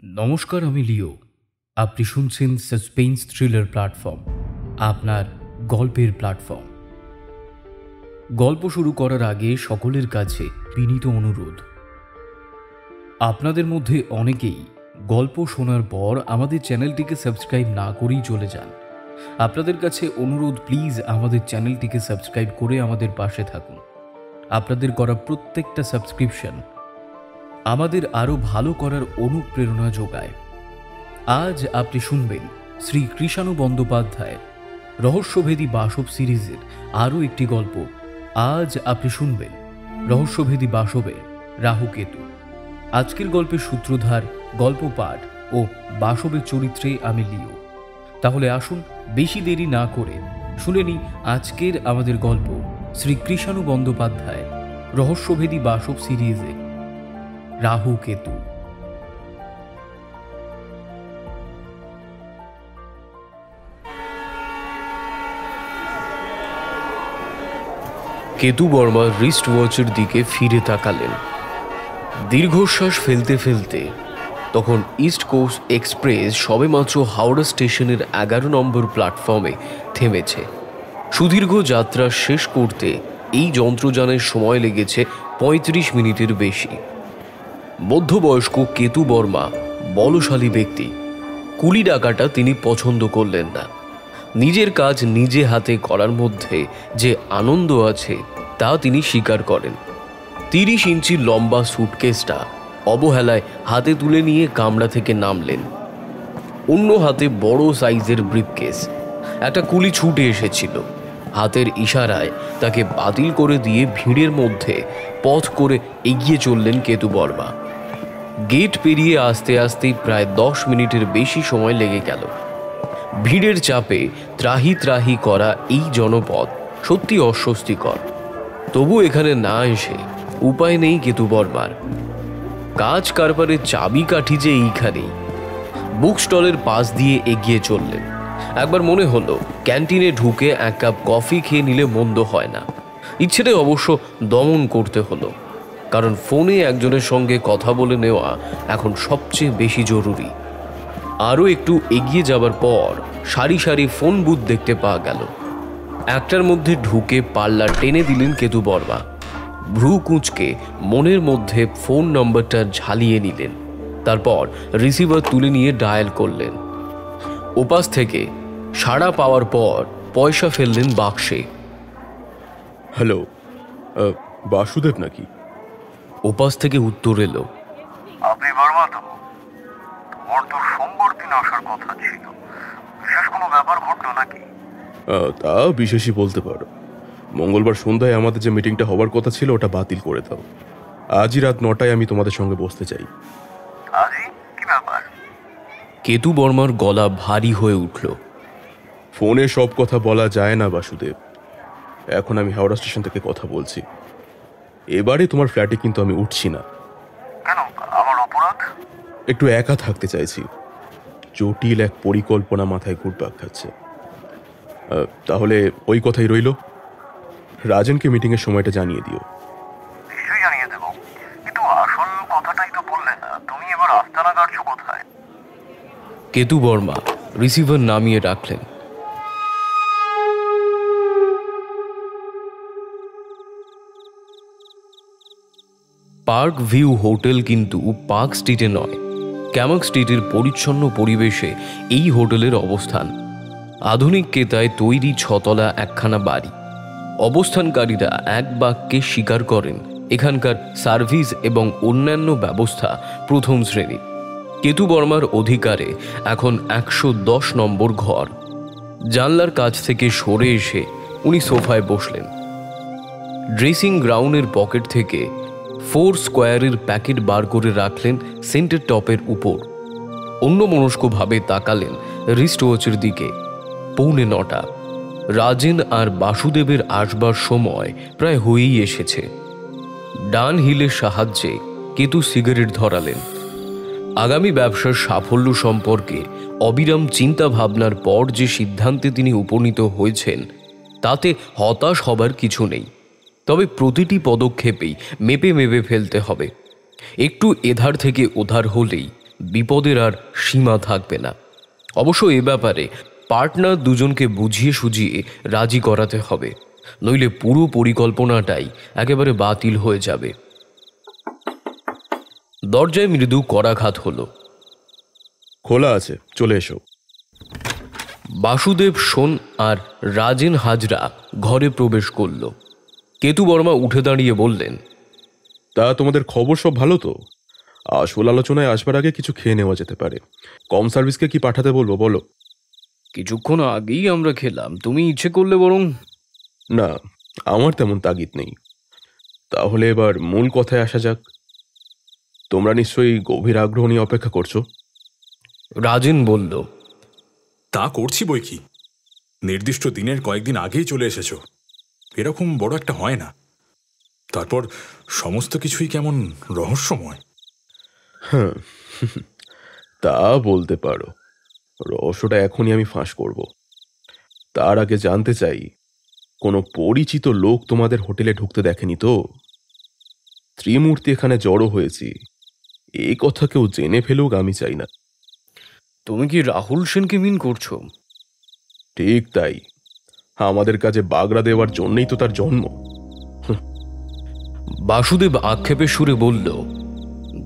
নমস্কার, আমি লিও। আপনি শুনছেন সাসপেন্স থ্রিলার প্ল্যাটফর্ম, আপনার গল্পের প্ল্যাটফর্ম। গল্প শুরু করার আগে সকলের কাছে বিনীত অনুরোধ, আপনাদের মধ্যে অনেকেই গল্প শোনার পর আমাদের চ্যানেলটিকে সাবস্ক্রাইব না করেই চলে যান। আপনাদের কাছে অনুরোধ, প্লিজ আমাদের চ্যানেলটিকে সাবস্ক্রাইব করে আমাদের পাশে থাকুন। আপনাদের করা প্রত্যেকটা সাবস্ক্রিপশন আমাদের আরও ভালো করার অনুপ্রেরণা যোগায়। আজ আপনি শুনবেন শ্রী কৃষাণু বন্দ্যোপাধ্যায়ের রহস্যভেদী বাসব সিরিজের আরও একটি গল্প। আজ আপনি শুনবেন রহস্যভেদী বাসবের রাহুকেতু। আজকের গল্পের সূত্রধার, গল্প পাঠ ও বাসবের চরিত্রে আমি লিও। তাহলে আসুন বেশি দেরি না করে শুনে নিই আজকের আমাদের গল্প, শ্রী কৃষাণু বন্দ্যোপাধ্যায়ের রহস্যভেদী বাসব সিরিজের রাহুকেতু। কেতু বর্মা রিস্ট ওয়াচের দিকে ফিরে তাকালেন। দীর্ঘশ্বাস ফেলতে ফেলতে তখন ইস্ট কোস্ট এক্সপ্রেস সবেমাত্র হাওড়া স্টেশনের 11 নম্বর প্ল্যাটফর্মে থেমেছে। সুদীর্ঘ যাত্রা শেষ করতে এই যন্ত্রযানের সময় লেগেছে 35 মিনিটের বেশি। মধ্যবয়স্ক কেতু বর্মা বলশালী ব্যক্তি। কুলি ডাকাটা তিনি পছন্দ করলেন না। নিজের কাজ নিজে হাতে করার মধ্যে যে আনন্দ আছে তা তিনি স্বীকার করেন। 30 ইঞ্চি লম্বা সুটকেসটা অবহেলায় হাতে তুলে নিয়ে কামরা থেকে নামলেন। অন্য হাতে বড় সাইজের ব্রিফকেস। একটা কুলি ছুটে এসেছিল। হাতের ইশারায় তাকে বাতিল করে দিয়ে ভিড়ের মধ্যে পথ করে এগিয়ে চললেন কেতু বর্মা। গেট পেরিয়ে আসতে আসতে প্রায় 10 মিনিটের বেশি সময় লেগে গেল। ভিড়ের চাপে ত্রাহি ত্রাহি করা এই জনপদ সত্যি অস্বস্তিকর। তবু এখানে না এসে উপায় নেই কেতু বর্মার। কাজ কারবারের চাবি কাঠি যে এইখানেই। বুক স্টলের পাশ দিয়ে এগিয়ে চললেন। একবার মনে হলো ক্যান্টিনে ঢুকে এক কাপ কফি খেয়ে নিলে মন্দ হয় না। ইচ্ছেটা অবশ্য দমন করতে হলো, কারণ ফোনে একজনের সঙ্গে কথা বলে নেওয়া এখন সবচেয়ে বেশি জরুরি। আরও একটু এগিয়ে যাবার পর সারি সারি ফোন বুথ দেখতে পাওয়া গেল। একটার মধ্যে ঢুকে পাল্লা টেনে দিলেন কেতু বর্মা। ভ্রু কুঁচকে মনের মধ্যে ফোন নম্বরটা ঝালিয়ে নিলেন। তারপর রিসিভার তুলে নিয়ে ডায়াল করলেন। ওপাশ থেকে সাড়া পাওয়ার পর পয়সা ফেললেন বাক্সে। হ্যালো, বাসুদেব নাকি? ওপাশ থেকে উত্তর এলো, আপনি বর্মা তো? তোমার তো সোমবার দিন আসার কথা ছিল। বিশেষ কোনো ব্যাপার ঘটলো নাকি? তা বিশেষই বলতে পারো। মঙ্গলবার সন্ধ্যায় আমাদের যে মিটিংটা হওয়ার কথা ছিল ওটা বাতিল করে দাও। আজই রাত 9টায় আমি তোমাদের সঙ্গে বসতে চাই। আজই? কি ব্যাপার? কেতু বর্মার গলা ভারী হয়ে উঠল। ফোনে সব কথা বলা যায় না বাসুদেব। এখন আমি হাওড়া স্টেশন থেকে কথা বলছি। এবারে তোমার ফ্ল্যাটে কিন্তু আমি উঠছি না। কেন, আমার অপরাধ? একটু একা থাকতে চাইছি। জটিল এক পরিকল্পনা মাথায় ঘুরপাক খাচ্ছে। তাহলে ওই কথাই রইল। রাজনকে মিটিংয়ের সময়টা জানিয়ে দিও। নিশ্চয়ই জানিয়ে দেবো, কিন্তু আসল কথাটাই তো বললে না। তুমি এবার আস্তানা গাড়ছো কোথায়? কেতু বর্মা রিসিভার নামিয়ে রাখলেন। পার্ক ভিউ হোটেল কিন্তু পার্ক স্ট্রিটে নয়, ক্যামাক স্ট্রিটের পরিচ্ছন্ন পরিবেশে এই হোটেলের অবস্থান। আধুনিক কেতায় তৈরি 6তলা একখানা বাড়ি। অবস্থানকারীরা এক বাক্যে স্বীকার করেন এখানকার সার্ভিস এবং অন্যান্য ব্যবস্থা প্রথম শ্রেণী। কেতু বর্মার অধিকারে এখন 110 নম্বর ঘর। জানলার কাছ থেকে সরে এসে উনি সোফায় বসলেন। ড্রেসিং গ্রাউন্ডের পকেট থেকে 4 স্কোয়ারের প্যাকেট বার করে রাখলেন সেন্টার টপের উপর। অন্যমনস্কভাবে তাকালেন রিস্ট ওয়াচের দিকে। 9:15। রাজেন আর বাসুদেবের আসবার সময় প্রায় হয়েই এসেছে। ডান হিলের সাহায্যে কেতু সিগারেট ধরালেন। আগামী ব্যবসার সাফল্য সম্পর্কে অবিরাম চিন্তা ভাবনার পর যে সিদ্ধান্তে তিনি উপনীত হয়েছেন তাতে হতাশ হবার কিছু নেই। তবে প্রতিটি পদক্ষেপেই মেপে মেপে ফেলতে হবে। একটু এধার থেকে ওধার হলেই বিপদের আর সীমা থাকবে না। অবশ্য এ ব্যাপারে পার্টনার দুজনকে বুঝিয়ে সুঝিয়ে রাজি করাতে হবে, নইলে পুরো পরিকল্পনাটাই একেবারে বাতিল হয়ে যাবে। দরজায় মৃদু করাঘাত হলো। খোলা আছে, চলে এসো। বাসুদেব, সোন আর রাজেন হাজরা ঘরে প্রবেশ করল। কেতু বর্মা উঠে দাঁড়িয়ে বললেন, তা তোমাদের খবর সব ভালো তো? আসল আলোচনায় আসবার আগে কিছু খেয়ে নেওয়া যেতে পারে। কম সার্ভিসকে কি পাঠাতে বলবো বলো? কিছুক্ষণ আগেই আমরা খেলাম, তুমি ইচ্ছে করলে বরং। না, আমার তেমন তাগিদ নেই। তাহলে এবার মূল কথায় আসা যাক। তোমরা নিশ্চয়ই গভীর আগ্রহ নিয়ে অপেক্ষা করছো। রাজেন বলল, তা করছি বই কি, নির্দিষ্ট দিনের কয়েকদিন আগেই চলে এসেছো। এরকম বড় একটা হয় না। তারপর সমস্ত কিছুই কেমন রহস্যময়। হ্যাঁ, তা বলতে পারো। রহস্যটা এখনই আমি ফাঁস করব। তার আগে জানতে চাই, কোনো পরিচিত লোক তোমাদের হোটেলে ঢুকতে দেখেনি তো? ত্রিমূর্তি এখানে জড়ো হয়েছি, এই কথা কেউ জেনে ফেলুক আমি চাই না। তুমি কি রাহুল সেনকে মিন করছো? ঠিক তাই। আমাদের কাজে বাগড়া দেওয়ার জন্যই তো তার জন্ম। বাসুদেব আক্ষেপের সুরে বলল,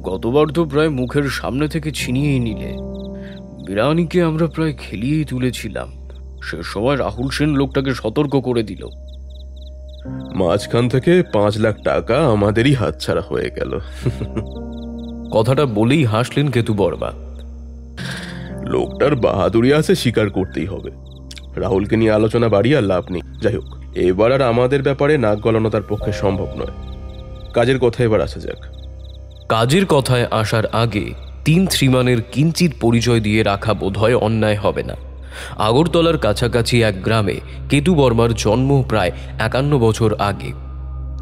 গতবার তো প্রায় মুখের সামনে থেকে ছিনিয়েই নিলে। বিরানিকে আমরা প্রায় খেলিয়েই তুলেছিলাম। সে সময় রাহুল সেন লোকটাকে সতর্ক করে দিল। মাঝখান থেকে 5 লাখ টাকা আমাদেরই হাতছাড়া হয়ে গেল। কথাটা বলেই হাসলেন কেতু বর্মা। লোকটার বাহাদুরি আছে, স্বীকার করতেই হবে। রাহুলকে নিয়ে আলোচনা বাড়িয়ে আর লাভ নেই। যাই হোক, এবার আর আমাদের ব্যাপারে নাক গলানো তার পক্ষে সম্ভব নয়। কাজের কথা এবার আসা যাক। কাজের কথায় আসার আগে 3 শ্রীমানের কিঞ্চিত পরিচয় দিয়ে রাখা বোধহয় অন্যায় হবে না। আগরতলার কাছাকাছি এক গ্রামে কেতু বর্মার জন্ম প্রায় 51 বছর আগে।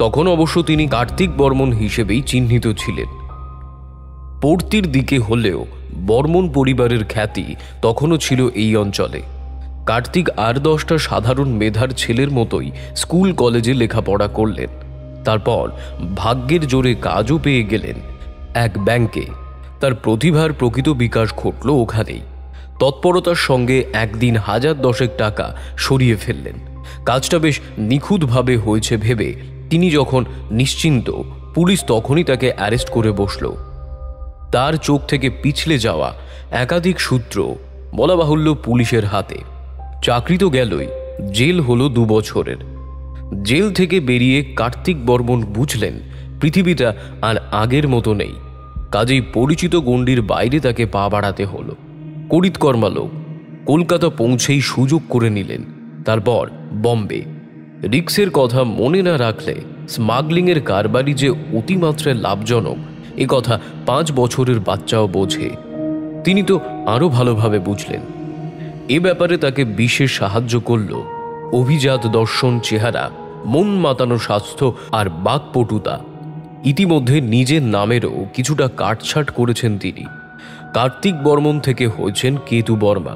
তখন অবশ্য তিনি কার্তিক বর্মন হিসেবেই চিহ্নিত ছিলেন। পড়তির দিকে হলেও বর্মন পরিবারের খ্যাতি তখনও ছিল এই অঞ্চলে। কার্তিক আর 10টা সাধারণ মেধার ছেলের মতোই স্কুল কলেজে লেখাপড়া করলেন। তারপর ভাগ্যের জোরে কাজও পেয়ে গেলেন এক ব্যাংকে। তার প্রতিভার প্রকৃত বিকাশ ঘটল ওখানেই। তৎপরতার সঙ্গে একদিন 1010 টাকা সরিয়ে ফেললেন। কাজটা বেশ নিখুঁতভাবে হয়েছে ভেবে তিনি যখন নিশ্চিন্ত, পুলিশ তখনই তাকে অ্যারেস্ট করে বসল। তার চোখ থেকে পিছলে যাওয়া একাধিক সূত্র বলা বাহুল্য পুলিশের হাতে। চাকরি তো গেলই, জেল হলো 2 বছরের। জেল থেকে বেরিয়ে কার্তিক বর্মন বুঝলেন পৃথিবীটা আর আগের মতো নেই। কাজেই পরিচিত গণ্ডির বাইরে তাকে পা বাড়াতে হলো। করিতকর্মা লোক, কলকাতা পৌঁছেই সুযোগ করে নিলেন। তারপর বম্বে। রিক্সের কথা মনে না রাখলে স্মাগলিংয়ের কারবারি যে অতিমাত্রায় লাভজনক এ কথা 5 বছরের বাচ্চাও বোঝে। তিনি তো আরও ভালোভাবে বুঝলেন। এ ব্যাপারে তাকে বিশেষ সাহায্য করল অভিজাত দর্শন চেহারা, মন মাতানো স্বাস্থ্য আর বাকপটুতা। ইতিমধ্যে নিজের নামেরও কিছুটা কাটছাট করেছেন তিনি। কার্তিক বর্মন থেকে হয়েছেন কেতু বর্মা।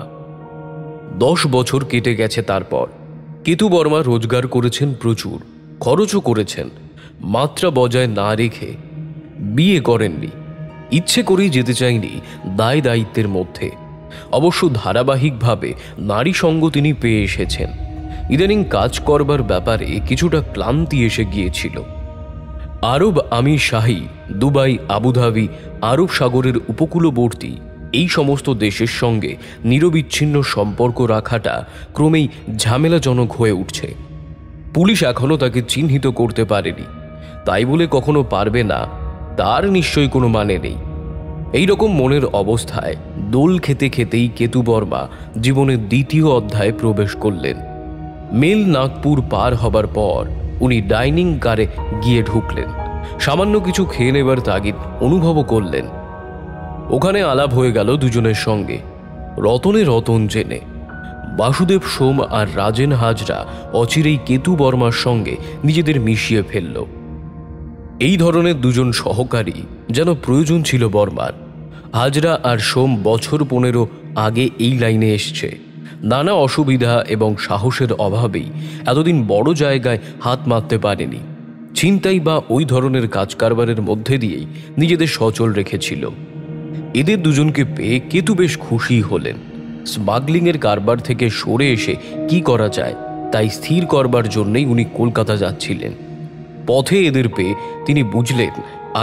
10 বছর কেটে গেছে। তারপর কেতু বর্মা রোজগার করেছেন প্রচুর, খরচও করেছেন, মাত্রা বজায় না রেখে। বিয়ে করেননি, ইচ্ছে করেই যেতে চাইনি দায় দায়িত্বের মধ্যে। অবশ্য ধারাবাহিকভাবে নারী সঙ্গ তিনি পেয়ে এসেছেন। ইদানিং কাজ করবার ব্যাপারে কিছুটা ক্লান্তি এসে গিয়েছিল। আরব আমির শাহী, দুবাই, আবুধাবি, আরব সাগরের উপকূলবর্তী এই সমস্ত দেশের সঙ্গে নিরবিচ্ছিন্ন সম্পর্ক রাখাটা ক্রমেই ঝামেলাজনক হয়ে উঠছে। পুলিশ এখনও তাকে চিহ্নিত করতে পারেনি। তাই বলে কখনো পারবে না তার নিশ্চয়ই কোনো মানে নেই। এই রকম মনের অবস্থায় দোল খেতে খেতেই কেতু বর্মা জীবনের 2য় অধ্যায়ে প্রবেশ করলেন। মেল নাগপুর পার হবার পর উনি ডাইনিং কারে গিয়ে ঢুকলেন। সামান্য কিছু খেয়ে নেবার তাগিদ অনুভবও করলেন। ওখানে আলাপ হয়ে গেল দুজনের সঙ্গে, রতনে রতন জেনে। বাসুদেব, সোম আর রাজেন হাজরা অচিরেই কেতু বর্মার সঙ্গে নিজেদের মিশিয়ে ফেলল। এই ধরনের দুজন সহকারী যেন প্রয়োজন ছিল বর্মার। হাজরা আর সোম বছর 15 আগে এই লাইনে এসছে। নানা অসুবিধা এবং সাহসের অভাবেই এতদিন বড় জায়গায় হাত মারতে পারেনি। ছিনতাই বা ওই ধরনের কাজ কারবারের মধ্যে দিয়েই নিজেদের সচল রেখেছিল। এদের দুজনকে পেয়ে কেতু বেশ খুশি হলেন। স্মাগলিংয়ের কারবার থেকে সরে এসে কি করা যায় তাই স্থির করবার জন্যই উনি কলকাতা যাচ্ছিলেন। পথে এদের পেয়ে তিনি বুঝলেন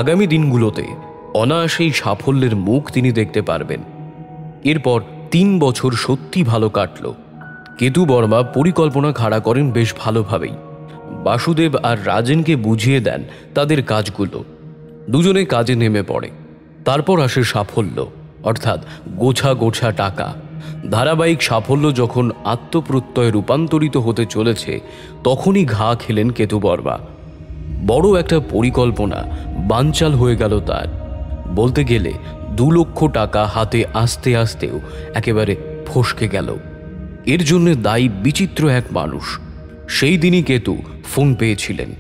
আগামী দিনগুলোতে অনায়াসেই সাফল্যের মুখ তিনি দেখতে পারবেন। এরপর 3 বছর সত্যি ভালো কাটল। কেতু বর্মা পরিকল্পনা খাড়া করেন বেশ ভালোভাবেই। বাসুদেব আর রাজেনকে বুঝিয়ে দেন তাদের কাজগুলো। দুজনে কাজে নেমে পড়ে। তারপর আসে সাফল্য, অর্থাৎ গোছা গোছা টাকা। ধারাবাহিক সাফল্য যখন আত্মপ্রত্যয়ে রূপান্তরিত হতে চলেছে তখনই ঘা খেলেন কেতু বর্মা। বড় একটা পরিকল্পনা বানচাল হয়ে গেল তার। বলতে গেলে 2 লক্ষ টাকা হাতে আসতে আসতেও একেবারে ফসকে গেল। এর জন্য দায়ী বিচিত্র এক মানুষ। সেই দিনই কেতু ফোন পেয়েছিলেন।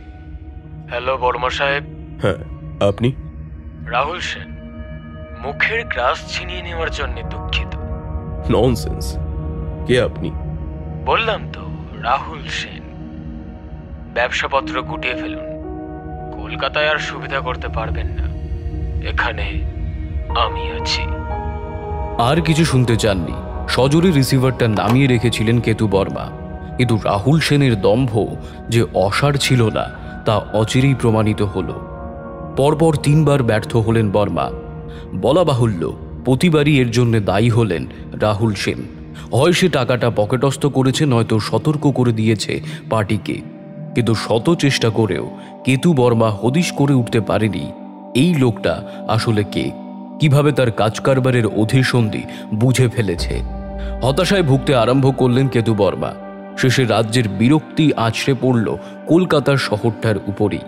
হ্যালো বর্মা সাহেব। হ্যাঁ, আপনি? রাহুল সেন। মুখের গ্রাস ছিনিয়ে নেওয়ার জন্য দুঃখিত। ননসেন্স। কে আপনি? বললাম তো, রাহুল সেন। ব্যবসাপত্র গুটিয়ে ফেলুন। কলকাতায় আর সুবিধা করতে পারবেন না। এখানে আমি আছি। আর কিছু শুনতে চাননি। সজোরে রিসিভারটা নামিয়ে রেখেছিলেন কেতু বর্মা। কিন্তু রাহুল সেনের দম্ভ যে অসাড় ছিল না তা অচিরেই প্রমাণিত হল। পরপর 3 বার ব্যর্থ হলেন বর্মা। বলা বাহুল্য প্রতিবারই এর জন্য দায়ী হলেন রাহুল সেন। হয় সে টাকাটা পকেটস্থ করেছে, নয়তো সতর্ক করে দিয়েছে পার্টিকে। কিন্তু শত চেষ্টা করেও কেতু বর্মা হদিশ করে উঠতে পারেনি এই লোকটা আসলে কে, কিভাবে তার কাজকারবারের অধিসন্ধি বুঝে ফেলেছে। হতাশায় ভুগতে আরম্ভ করলেন কেতু বর্মা। শেষে রাজ্যের বিরক্তি আছড়ে পড়ল কলকাতার শহরটার উপরই।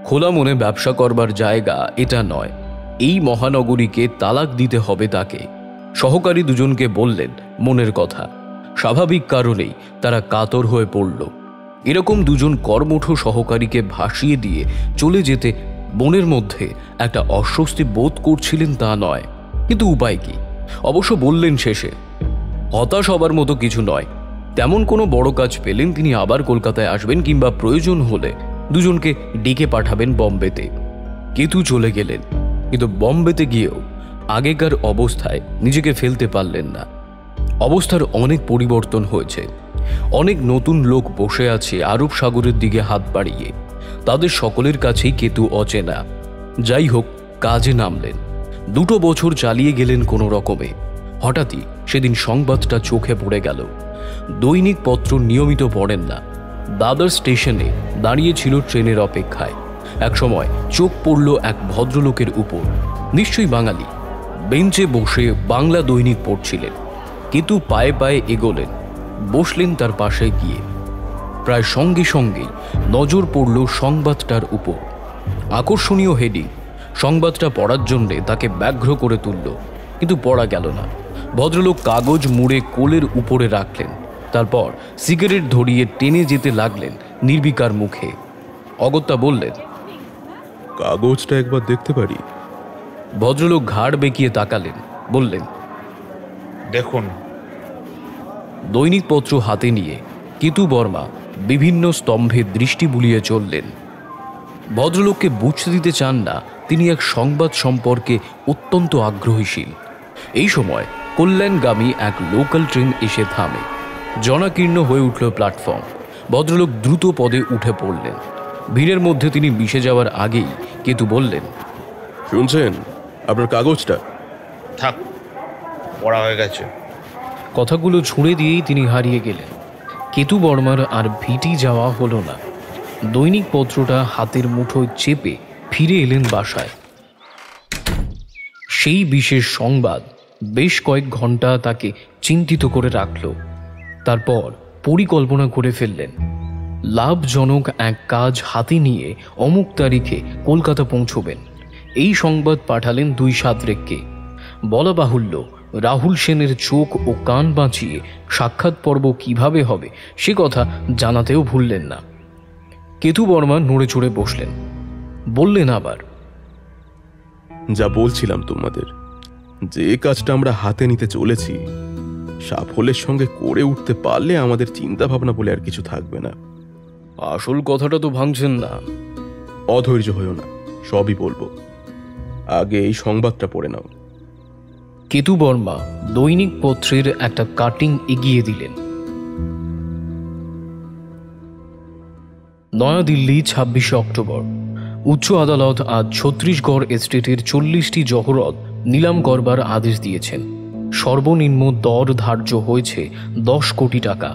খোলা মনে ব্যবসা করবার জায়গা এটা নয়। এই মহানগরীকে তালাক দিতে হবে তাকে। সহকারী দুজনকে বললেন মনের কথা। স্বাভাবিক কারণেই তারা কাতর হয়ে পড়ল। এরকম দুজন কর্মঠ সহকারীকে ভাসিয়ে দিয়ে চলে যেতে মনের মধ্যে একটা অস্বস্তি বোধ করছিলেন তা নয়, কিন্তু উপায় কি? অবশ্য বললেন শেষে হতাশ হবার মতো কিছু নয়। তেমন কোনো বড় কাজ পেলেন তিনি আবার কলকাতায় আসবেন, কিংবা প্রয়োজন হলে দুজনকে ডেকে পাঠাবেন বম্বেতে। কেতু চলে গেলেন, কিন্তু বম্বেতে গিয়েও আগেকার অবস্থায় নিজেকে ফেলতে পারলেন না। অবস্থার অনেক পরিবর্তন হয়েছে। অনেক নতুন লোক বসে আছে আরব সাগরের দিকে হাত বাড়িয়ে। তাদের সকলের কাছেই কেতু অচেনা। যাই হোক, কাজে নামলেন। 2 বছর চালিয়ে গেলেন কোনো রকমে। হঠাৎই সেদিন সংবাদটা চোখে পড়ে গেল। দৈনিক পত্র নিয়মিত পড়েন না। দাদর স্টেশনে দাঁড়িয়েছিল ট্রেনের অপেক্ষায়। একসময় চোখ পড়ল এক ভদ্রলোকের উপর। নিশ্চয়ই বাঙালি। বেঞ্চে বসে বাংলা দৈনিক পড়ছিলেন। কেতু পায়ে পায়ে এগোলেন, বসলেন তার পাশে গিয়ে। প্রায় সঙ্গে সঙ্গেই নজর পড়ল সংবাদটার উপর। আকর্ষণীয় হেডিং। সংবাদটা পড়ার জন্যে তাকে ব্যগ্র করে তুলল, কিন্তু পড়া গেল না। ভদ্রলোক কাগজ মুড়ে কোলের উপরে রাখলেন। তারপর সিগারেট ধরিয়ে টেনে যেতে লাগলেন নির্বিকার মুখে। অগত্যা বললেন, কাগজটা একবার দেখতে পারি? ভদ্রলোক ঘাড় বেঁকিয়ে তাকালেন, বললেন, দেখুন। দৈনিক পত্র হাতে নিয়ে কেতু বর্মা বিভিন্ন স্তম্ভে দৃষ্টি বুলিয়ে চললেন। ভদ্রলোককে বুঝতে দিতে চান না তিনি এক সংবাদ সম্পর্কে অত্যন্ত আগ্রহীশীল। এই সময় কল্যাণগামী এক লোকাল ট্রেন এসে থামে। জনাকীর্ণ হয়ে উঠল প্ল্যাটফর্ম। ভদ্রলোক দ্রুত পদে উঠে পড়লেন। ভিড়ের মধ্যে তিনি মিশে যাওয়ার আগেই কেতু বললেন, শুনছেন? আপনার কাগজটা? থাক, পড়া হয়ে গেছে। কথাগুলো ছুঁড়ে দিয়েই তিনি হারিয়ে গেলেন। কেতু বর্মার আর ভিটি যাওয়া হলো না। দৈনিক পত্রটা হাতের মুঠোয় চেপে ফিরে এলেন বাসায়। সেই বিশেষ সংবাদ বেশ কয়েক ঘন্টা তাকে চিন্তিত করে রাখল। তারপর পরিকল্পনা করে ফেললেন। লাভজনক এক কাজ হাতে নিয়ে অমুক তারিখে কলকাতা পৌঁছবেন। এই সংবাদ পাঠালেন 2 সাতরেককে। বলা বাহুল্য রাহুল সেনের চোখ ও কান বাঁচিয়ে সাক্ষাৎ পর্ব কিভাবে হবে সে কথা জানাতেও ভুললেন না। কেতু বর্মা নড়ে চড়ে বসলেন। বললেন আবার, যা বলছিলাম তোমাদের, যে কাজটা আমরা হাতে নিতে চলেছি সাফল্যের সঙ্গে করে উঠতে পারলে আমাদের চিন্তা ভাবনা বলে আর কিছু থাকবে না। আসল কথাটা তো ভাঙছেন না। অধৈর্য হইও না, সবই বলবো। আগে এই সংবাদটা পড়ে নাও। কেতু বর্মা দৈনিক পত্রের একটা কাটিং এগিয়ে দিলেন। নয়াদিল্লি, 26 অক্টোবর। উচ্চ আদালত আজ ছত্তিশগড় এস্টেটের 40টি জহরত নিলাম করবার আদেশ দিয়েছেন। সর্বনিম্ন দর ধার্য হয়েছে 10 কোটি টাকা।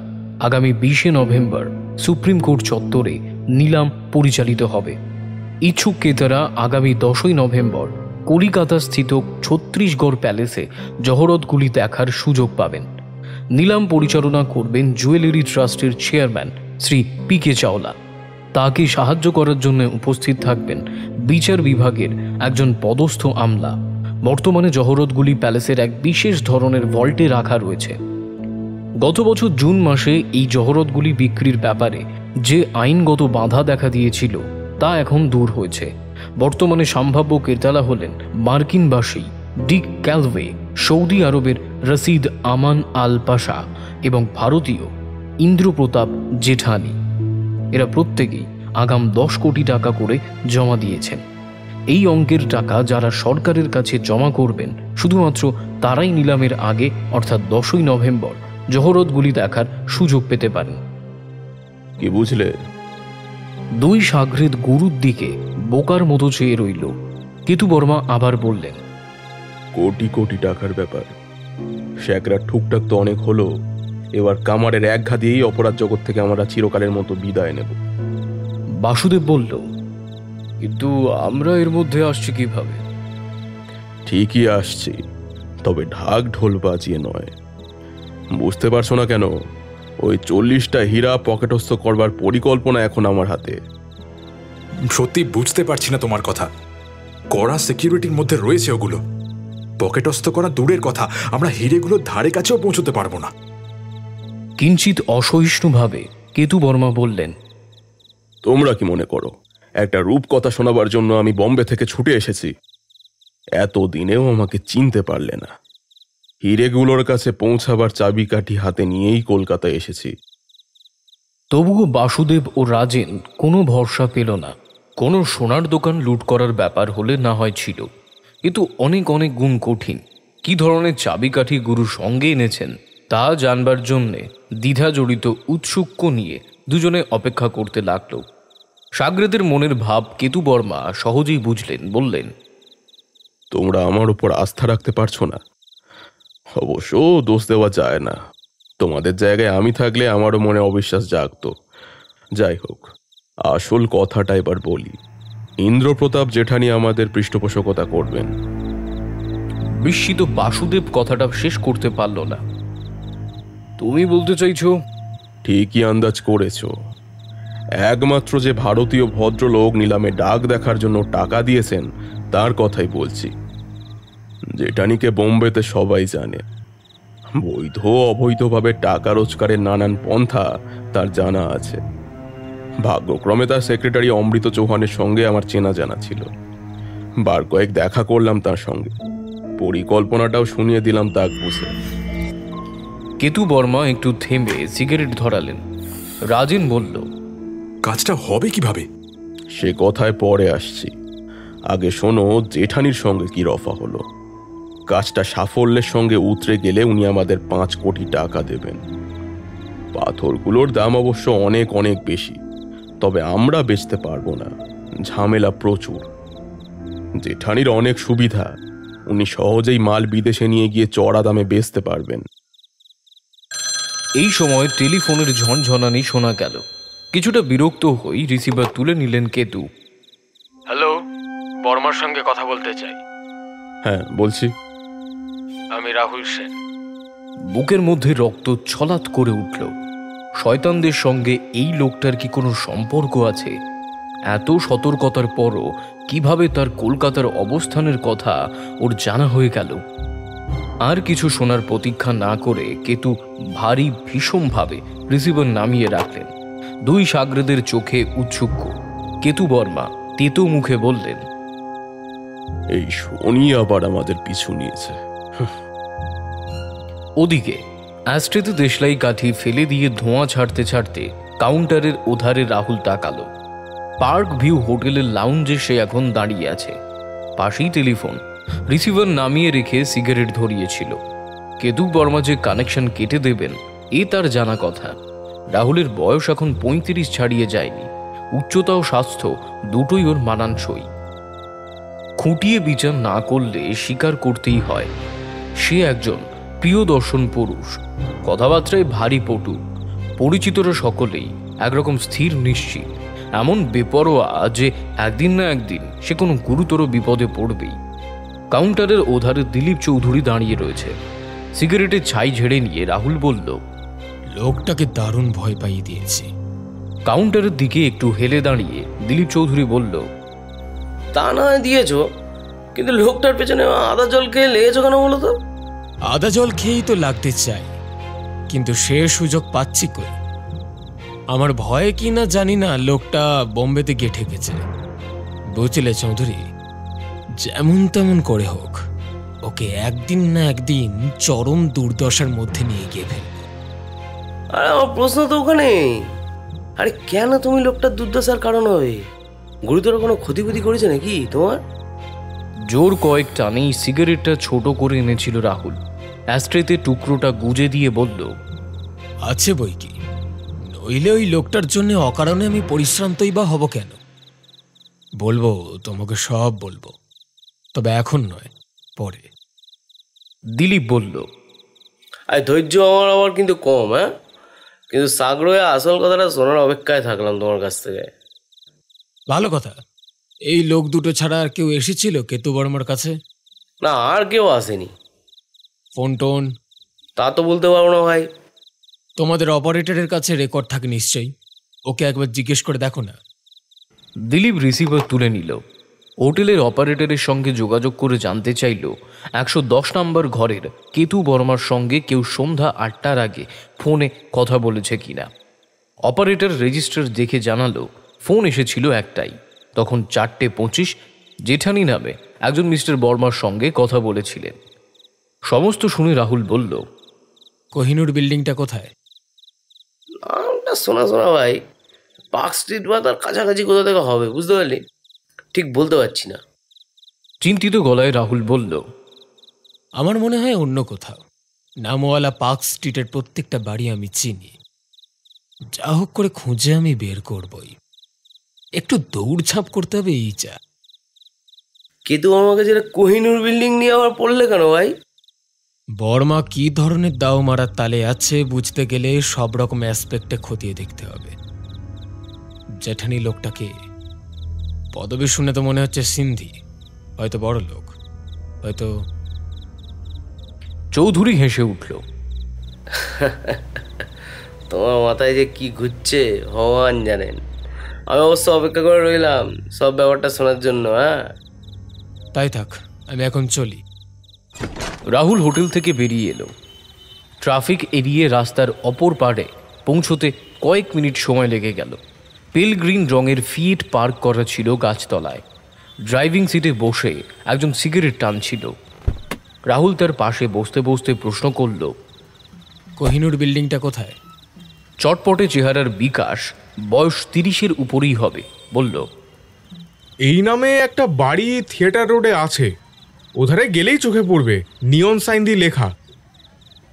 আগামী 20 নভেম্বর সুপ্রিম কোর্ট চত্বরে নিলাম পরিচালিত হবে। ইচ্ছুক ক্রেতারা আগামী 10 নভেম্বর কলিকাতা স্থিত ছত্তিশগড় প্যালেসে জহরতগুলি দেখার সুযোগ পাবেন। নিলাম পরিচালনা করবেন জুয়েলারি ট্রাস্টের চেয়ারম্যান শ্রী পি.কে. চাওলা। তাকে সাহায্য করার জন্য উপস্থিত থাকবেন বিচার বিভাগের একজন পদস্থ আমলা। বর্তমানে জহরতগুলি প্যালেসের এক বিশেষ ধরনের ভল্টে রাখা রয়েছে। গত বছর জুন মাসে এই জহরতগুলি বিক্রির ব্যাপারে যে আইনগত বাধা দেখা দিয়েছিল তা এখন দূর হয়েছে। বর্তমানে সম্ভাব্য ক্রেতারা হলেন মার্কিনবাসী ডিক ক্যালওয়ে, সৌদি আরবের রশিদ আমান আল পাশা এবং ভারতীয় ইন্দ্রপ্রতাপ জেঠানি। এরা প্রত্যেকেই আগাম 10 কোটি টাকা করে জমা দিয়েছেন। এই অঙ্কের টাকা যারা সরকারের কাছে জমা করবেন শুধুমাত্র তারাই নিলামের আগে অর্থাৎ 10 নভেম্বর জহরতগুলি দেখার সুযোগ পেতে পারেন। কি বুঝলে? দুই সাগরেদ গুরুর দিকে বোকার মতো চেয়ে রইল। কেতু বর্মা আবার বললেন, কোটি কোটি টাকার ব্যাপার। শ্যাকরা ঠুকটাক তো অনেক হলো, এবার কামারের এক ঘা দিয়েই অপরাধ জগৎ থেকে আমরা চিরকালের মতো বিদায় নেব। বাসুদেব বলল, কিন্তু আমরা এর মধ্যে আসছি কিভাবে? ঠিকই আসছি, তবে ঢাক ঢোল বাজিয়ে নয়। বুঝতে পারছো না কেন? ওই 40টা হীরা পকেটস্থ করবার পরিকল্পনা এখন আমার হাতে। সত্যি বুঝতে পারছি না তোমার কথা। কড়া সিকিউরিটির মধ্যে রয়েছে ওগুলো। পকেটস্থ করা দূরের কথা, আমরা হিরেগুলোর ধারে কাছেও পৌঁছতে পারবো না। কিঞ্চিত অসহিষ্ণুভাবে কেতু বর্মা বললেন, তোমরা কি মনে করো একটা রূপকথা শোনাবার জন্য আমি বম্বে থেকে ছুটে এসেছি? এতদিনেও আমাকে চিনতে পারলে না। হিরেগুলোর কাছে পৌঁছাবার চাবিকাঠি হাতে নিয়েই কলকাতায় এসেছি। তবুও বাসুদেব ও রাজেন কোনো ভরসা পেল না। কোনো সোনার দোকান লুট করার ব্যাপার হলে না হয় ছিল, কিন্তু অনেক অনেক গুণ কঠিন। কি ধরনের চাবিকাঠি গুরু সঙ্গে এনেছেন তা জানবার জন্যে দ্বিধা জড়িত উৎসুক্য নিয়ে দুজনে অপেক্ষা করতে লাগল। সাগরেদের মনের ভাব কেতু বর্মা সহজেই বুঝলেন। বললেন, তোমরা আমার উপর আস্থা রাখতে পারছো না। অবশ্য দোষ দেওয়া যায় না। তোমাদের জায়গায় আমি থাকলে আমারও মনে অবিশ্বাস জাগতো। যাই হোক, আসল কথাটা এবার বলি। ইন্দ্রপ্রতাপ জেঠানি আমাদের পৃষ্ঠপোষকতা করবেন। বিস্মিত বাসুদেব কথাটা শেষ করতে পারল না। তুমি বলতে চাইছো? ঠিকই আন্দাজ করেছো। একমাত্র যে ভারতীয় ভদ্রলোক নিলামে ডাক দেখার জন্য টাকা দিয়েছেন তার কথাই বলছি। জেঠানিকে বোম্বেতে সবাই জানে। বৈধ অবৈধভাবে টাকা রোজগারের নানান পন্থা তার জানা আছে। ভাগ্যক্রমে তার সেক্রেটারি অমৃত চৌহানের সঙ্গে আমার চেনা জানা ছিল। বার কয়েক দেখা করলাম তার সঙ্গে, পরিকল্পনাটাও শুনিয়ে দিলাম তাক বুঝে। কেতু বর্মা একটু থেমে সিগারেট ধরালেন। রাজেন বলল, কাজটা হবে কিভাবে? সে কথায় পরে আসছি। আগে শোনো জেঠানির সঙ্গে কি রফা হলো। কাজটা সাফল্যের সঙ্গে উতরে গেলে উনি আমাদের 5 কোটি টাকা দেবেন। পাথরগুলোর দাম অবশ্য অনেক অনেক বেশি, তবে আমরা বেচতে পারবো না, ঝামেলা প্রচুর। জেঠানির অনেক সুবিধা, উনি সহজেই মাল বিদেশে নিয়ে গিয়ে চড়া দামে বেচতে পারবেন। এই সময় টেলিফোনের ঝনঝনানি শোনা গেল। কিছুটা বিরক্ত হই রিসিভার তুলে নিলেন কেতু। হ্যালো, বর্মার সঙ্গে কথা বলতে চাই। হ্যাঁ বলছি। আমি রাহুল সেন। বুকের মধ্যে রক্ত ছলাৎ করে উঠল। শয়তানদের সঙ্গে এই লোকটার কি কোনো সম্পর্ক আছে? এত সতর্কতার পরও কিভাবে তার কলকাতার অবস্থানের কথা ওর জানা হয়ে গেল? আর কিছু শোনার প্রতীক্ষা না করে কেতু ভারী ভীষণভাবে রিসিভার নামিয়ে রাখলেন। দুই সাগরেদের চোখে উৎসুক্য। কেতু বর্মা তেতো মুখে বললেন, এই শনি আবার আমাদের পিছু নিয়েছে। ওদিকে অ্যাস্ট্রেতে দেশলাই কাঠি ফেলে দিয়ে ধোঁয়া ছাড়তে ছাড়তে কাউন্টারের ওধারে রাহুল তাকালো। পার্ক ভিউ হোটেলের লাউঞ্জে সে এখন দাঁড়িয়ে আছে। পাশেই টেলিফোন, রিসিভার নামিয়ে রেখে সিগারেট ধরিয়েছিল। কেতু বর্মা যে কানেকশন কেটে দেবেন এ তার জানা কথা। রাহুলের বয়স এখন 35 ছাড়িয়ে যায়নি। উচ্চতা ও স্বাস্থ্য দুটোই ওর মানানসই। খুঁটিয়ে বিচার না করলে স্বীকার করতেই হয় সে একজন প্রিয় দর্শন পুরুষ। কথাবার্তায় ভারী পটু। পরিচিতরা সকলেই একরকম স্থির নিশ্চিত, এমন বেপরোয়া যে একদিন না একদিন সে কোনো গুরুতর বিপদে পড়বেই। কাউন্টারের ওধারে দিলীপ চৌধুরী দাঁড়িয়ে রয়েছে। সিগারেটের ছাই ঝেড়ে নিয়ে রাহুল বলল, লোকটাকে দারুণ ভয় পাইয়ে দিয়েছি। কাউন্টারের দিকে একটু হেলে দাঁড়িয়ে দিলীপ চৌধুরী বলল, তা না দিয়েছ, কিন্তু লোকটার পেছনে আদা জল খেয়ে লেগেছো কেন বলো তো? আদা জল খেয়েই তো লাগতে চাই, কিন্তু সে সুযোগ পাচ্ছি কই। আমার ভয়ে কি না জানি না লোকটা বোম্বেতে গিয়ে ঠেকেছে। বুঝলে চৌধুরী, যেমন তেমন করে হোক ওকে একদিন না একদিন চরম দুর্দশার মধ্যে নিয়ে গিয়ে ফেলব। আরে আমার প্রশ্ন তো ওখানে, আরে কেন তুমি লোকটার দুর্দশার কারণ হবে? গুরুতর কোনো ক্ষতি করেছে নাকি তোমার? জোর কয়েক টানেই সিগারেটটা ছোট করে এনেছিল রাহুল। অ্যাস্ট্রেতে টুকরোটা গুজে দিয়ে বলল, আছে বই কি, নইলে ওই লোকটার জন্য অকারণে আমি পরিশ্রান্তই বা হব কেন? বলবো তোমাকে, সব বলবো, তবে এখন নয়, পরে। দিলীপ বলল, আর ধৈর্য আমার আবার কিন্তু কম, হ্যাঁ? কিন্তু সাগরয়ে আসল কথাটা শোনার অপেক্ষায় থাকলাম তোমার কাছ থেকে। ভালো কথা। এই লোক দুটো ছাড়া আর কেউ এসেছিল কেতু বর্মার কাছে? না, আর কেউ আসেনি। Phone tone? তা তো বলতে পারবো না ভাই। তোমাদের অপারেটরের কাছে রেকর্ড থাকে নিশ্চয়ই, ওকে একবার জিজ্ঞেস করে দেখো না। দিলীপ রিসিভার তুলে নিল। হোটেলের অপারেটরের সঙ্গে যোগাযোগ করে জানতে চাইল 110 নম্বর ঘরের কেতু বর্মার সঙ্গে কেউ সন্ধ্যা 8টার আগে ফোনে কথা বলেছে কিনা। অপারেটর রেজিস্টার দেখে জানালো ফোন এসেছিল একটাই, তখন 4:25 জেঠানি নামে একজন মিস্টার বর্মার সঙ্গে কথা বলেছিলেন। সমস্ত শুনে রাহুল বলল, কোহিনুর বিল্ডিংটা কোথায়? নামটা শোনা ভাই, পার্ক স্ট্রিট বা তার কাছাকাছি কোথা থেকে হবে বুঝতে পারলি, ঠিক বলতে পারছি না। চিন্তিত গলায় রাহুল বলল, আমার মনে হয় অন্য কোথাও। নামওয়ালা পার্ক স্ট্রিটের প্রত্যেকটা বাড়ি আমি চিনি, যা হোক করে খুঁজে আমি বের করবই। একটু দৌড়ঝাঁপ করতে হবে এই যা। কেতু আমাকে যেটা কোহিনুর বিল্ডিং নিয়ে আবার পড়লে কেন ভাই? বর্মা কি ধরনের দাও মারার তালে আছে বুঝতে গেলে সব রকম অ্যাসপেক্টে খতিয়ে দেখতে হবে। জেঠানি লোকটাকে পদবী শুনে তো মনে হচ্ছে সিন্ধি, হয়তো বড় লোক, হয়তো। চৌধুরী হেসে উঠল, তোমার মাথায় যে কি ঘুরছে ভগবান জানেন। আমি অবশ্য অপেক্ষা করে রইলাম সব ব্যাপারটা শোনার জন্য। হ্যাঁ, তাই থাক, আমি এখন চলি। রাহুল হোটেল থেকে বেরিয়ে এলো। ট্রাফিক এড়িয়ে রাস্তার অপর পাড়ে পৌঁছতে কয়েক মিনিট সময় লেগে গেল। পেল গ্রিন রঙের ফিয়েট পার্ক করা ছিল গাছতলায়। ড্রাইভিং সিটে বসে একজন সিগারেট টানছিল। রাহুল তার পাশে বসতে বসতে প্রশ্ন করল, কোহিনুর বিল্ডিংটা কোথায়? চটপটে চেহারার বিকাশ বয়স 30-এর উপরেই হবে বলল, এই নামে একটা বাড়ি থিয়েটার রোডে আছে, ওধারে গেলেই চোখে পড়বে, নিয়ন সাইন দিয়ে লেখা।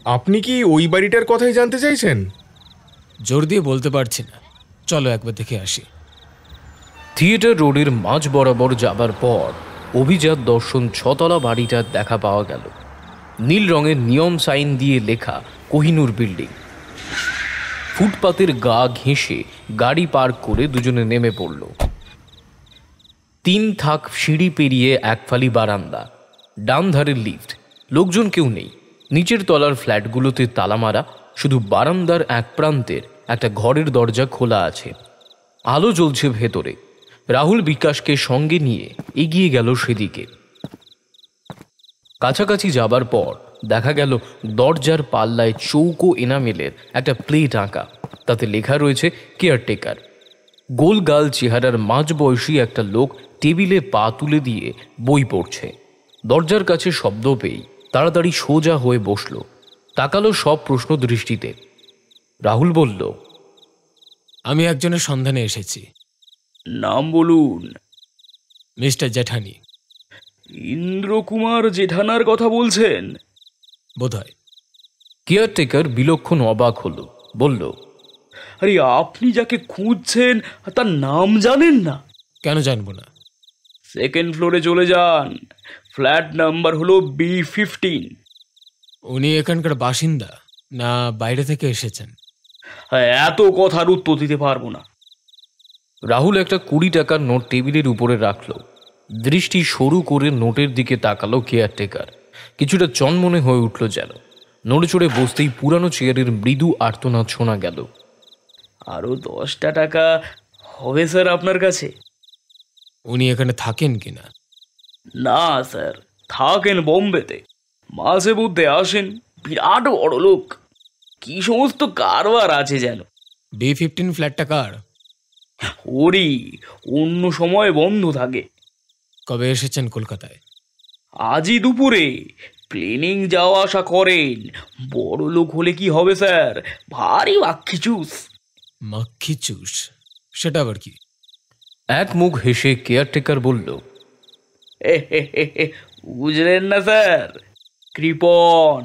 আপনি কি ওই বাড়িটার কথাই জানতে চাইছেন? জোর দিয়ে বলতে পারছি না, চলো একবার দেখে আসি। থিয়েটার রোডের মাঝ বরাবর যাবার পর অভিজাত দর্শন 6তলা বাড়িটার দেখা পাওয়া গেল। নীল রঙের নিয়ম সাইন দিয়ে লেখা কোহিনুর বিল্ডিং। ফুটপাতের গা ঘেঁষে গাড়ি পার্ক করে দুজনে নেমে পড়ল। 3 থাক সিঁড়ি পেরিয়ে একফালি বারান্দা, ডান ধারের লিফট। লোকজন কেউ নেই। নিচের তলার ফ্ল্যাটগুলোতে তালা মারা, শুধু বারান্দার এক প্রান্তের একটা ঘরের দরজা খোলা আছে। আলো জ্বলছে ভেতরে। রাহুল বিকাশকে সঙ্গে নিয়ে এগিয়ে গেল সেদিকে। কাছাকাছি যাবার পর দেখা গেল দরজার পাল্লায় চৌকো এনামেলের একটা প্লেট আঁকা, তাতে লেখা রয়েছে কেয়ারটেকার। গোলগাল চেহারার মাঝবয়সী একটা লোক টেবিলে পা তুলে দিয়ে বই পড়ছে। দরজার কাছে শব্দ পেয়েই তাড়াতাড়ি সোজা হয়ে বসল, তাকালো সব প্রশ্ন দৃষ্টিতে। রাহুল বলল, আমি একজনের সন্ধানে এসেছি। নাম বলুন। মিস্টার জেঠানি। ইন্দ্রকুমার জেঠানার কথা বলছেন? বোধহয়। কেয়ারটেকার বিলক্ষণ অবাক হলো, বলল, আরে আপনি যাকে খুঁজছেন তার নাম জানেন না? কেন জানবো না? সেকেন্ড ফ্লোরে চলে যান, ফ্ল্যাট নাম্বার হলো B15। উনি এখানকার বাসিন্দা না বাইরে থেকে এসেছেন? এত কথার উত্তর দিতে পারবো না। রাহুল একটা 20 টাকার নোট টেবিলের উপরে রাখল। দৃষ্টি সরু করে নোটের দিকে তাকালো কেয়ারটেকার। কিছুটা চনমনে হয়ে উঠল যেন। নড়ে চড়ে বসতেই পুরানো চেয়ারের মৃদু আর্তনাদ শোনা গেল। আরো 10টা টাকা হবে স্যার আপনার কাছে? উনি এখানে থাকেন কিনা? না স্যার, থাকেন বোম্বেতে, মাঝে মধ্যে আসেন। বিরাট বড় লোক, কি সমস্ত কারবার আছে যেন। B15 ফ্ল্যাটটা কার? ওরই, অন্য সময় বন্ধ থাকে। কবে এসেছেন কলকাতায়? আজই দুপুরে। প্লেনিং যাওয়া আসা করেন। বড় লোক হলে কি হবে স্যার, ভারী মাক্ষি চুস। মাক্ষি চুষ? সেটা আবার কি? এক মুখ হেসে কেয়ারটেকার বলল, বুঝলেন না স্যার, কৃপণ।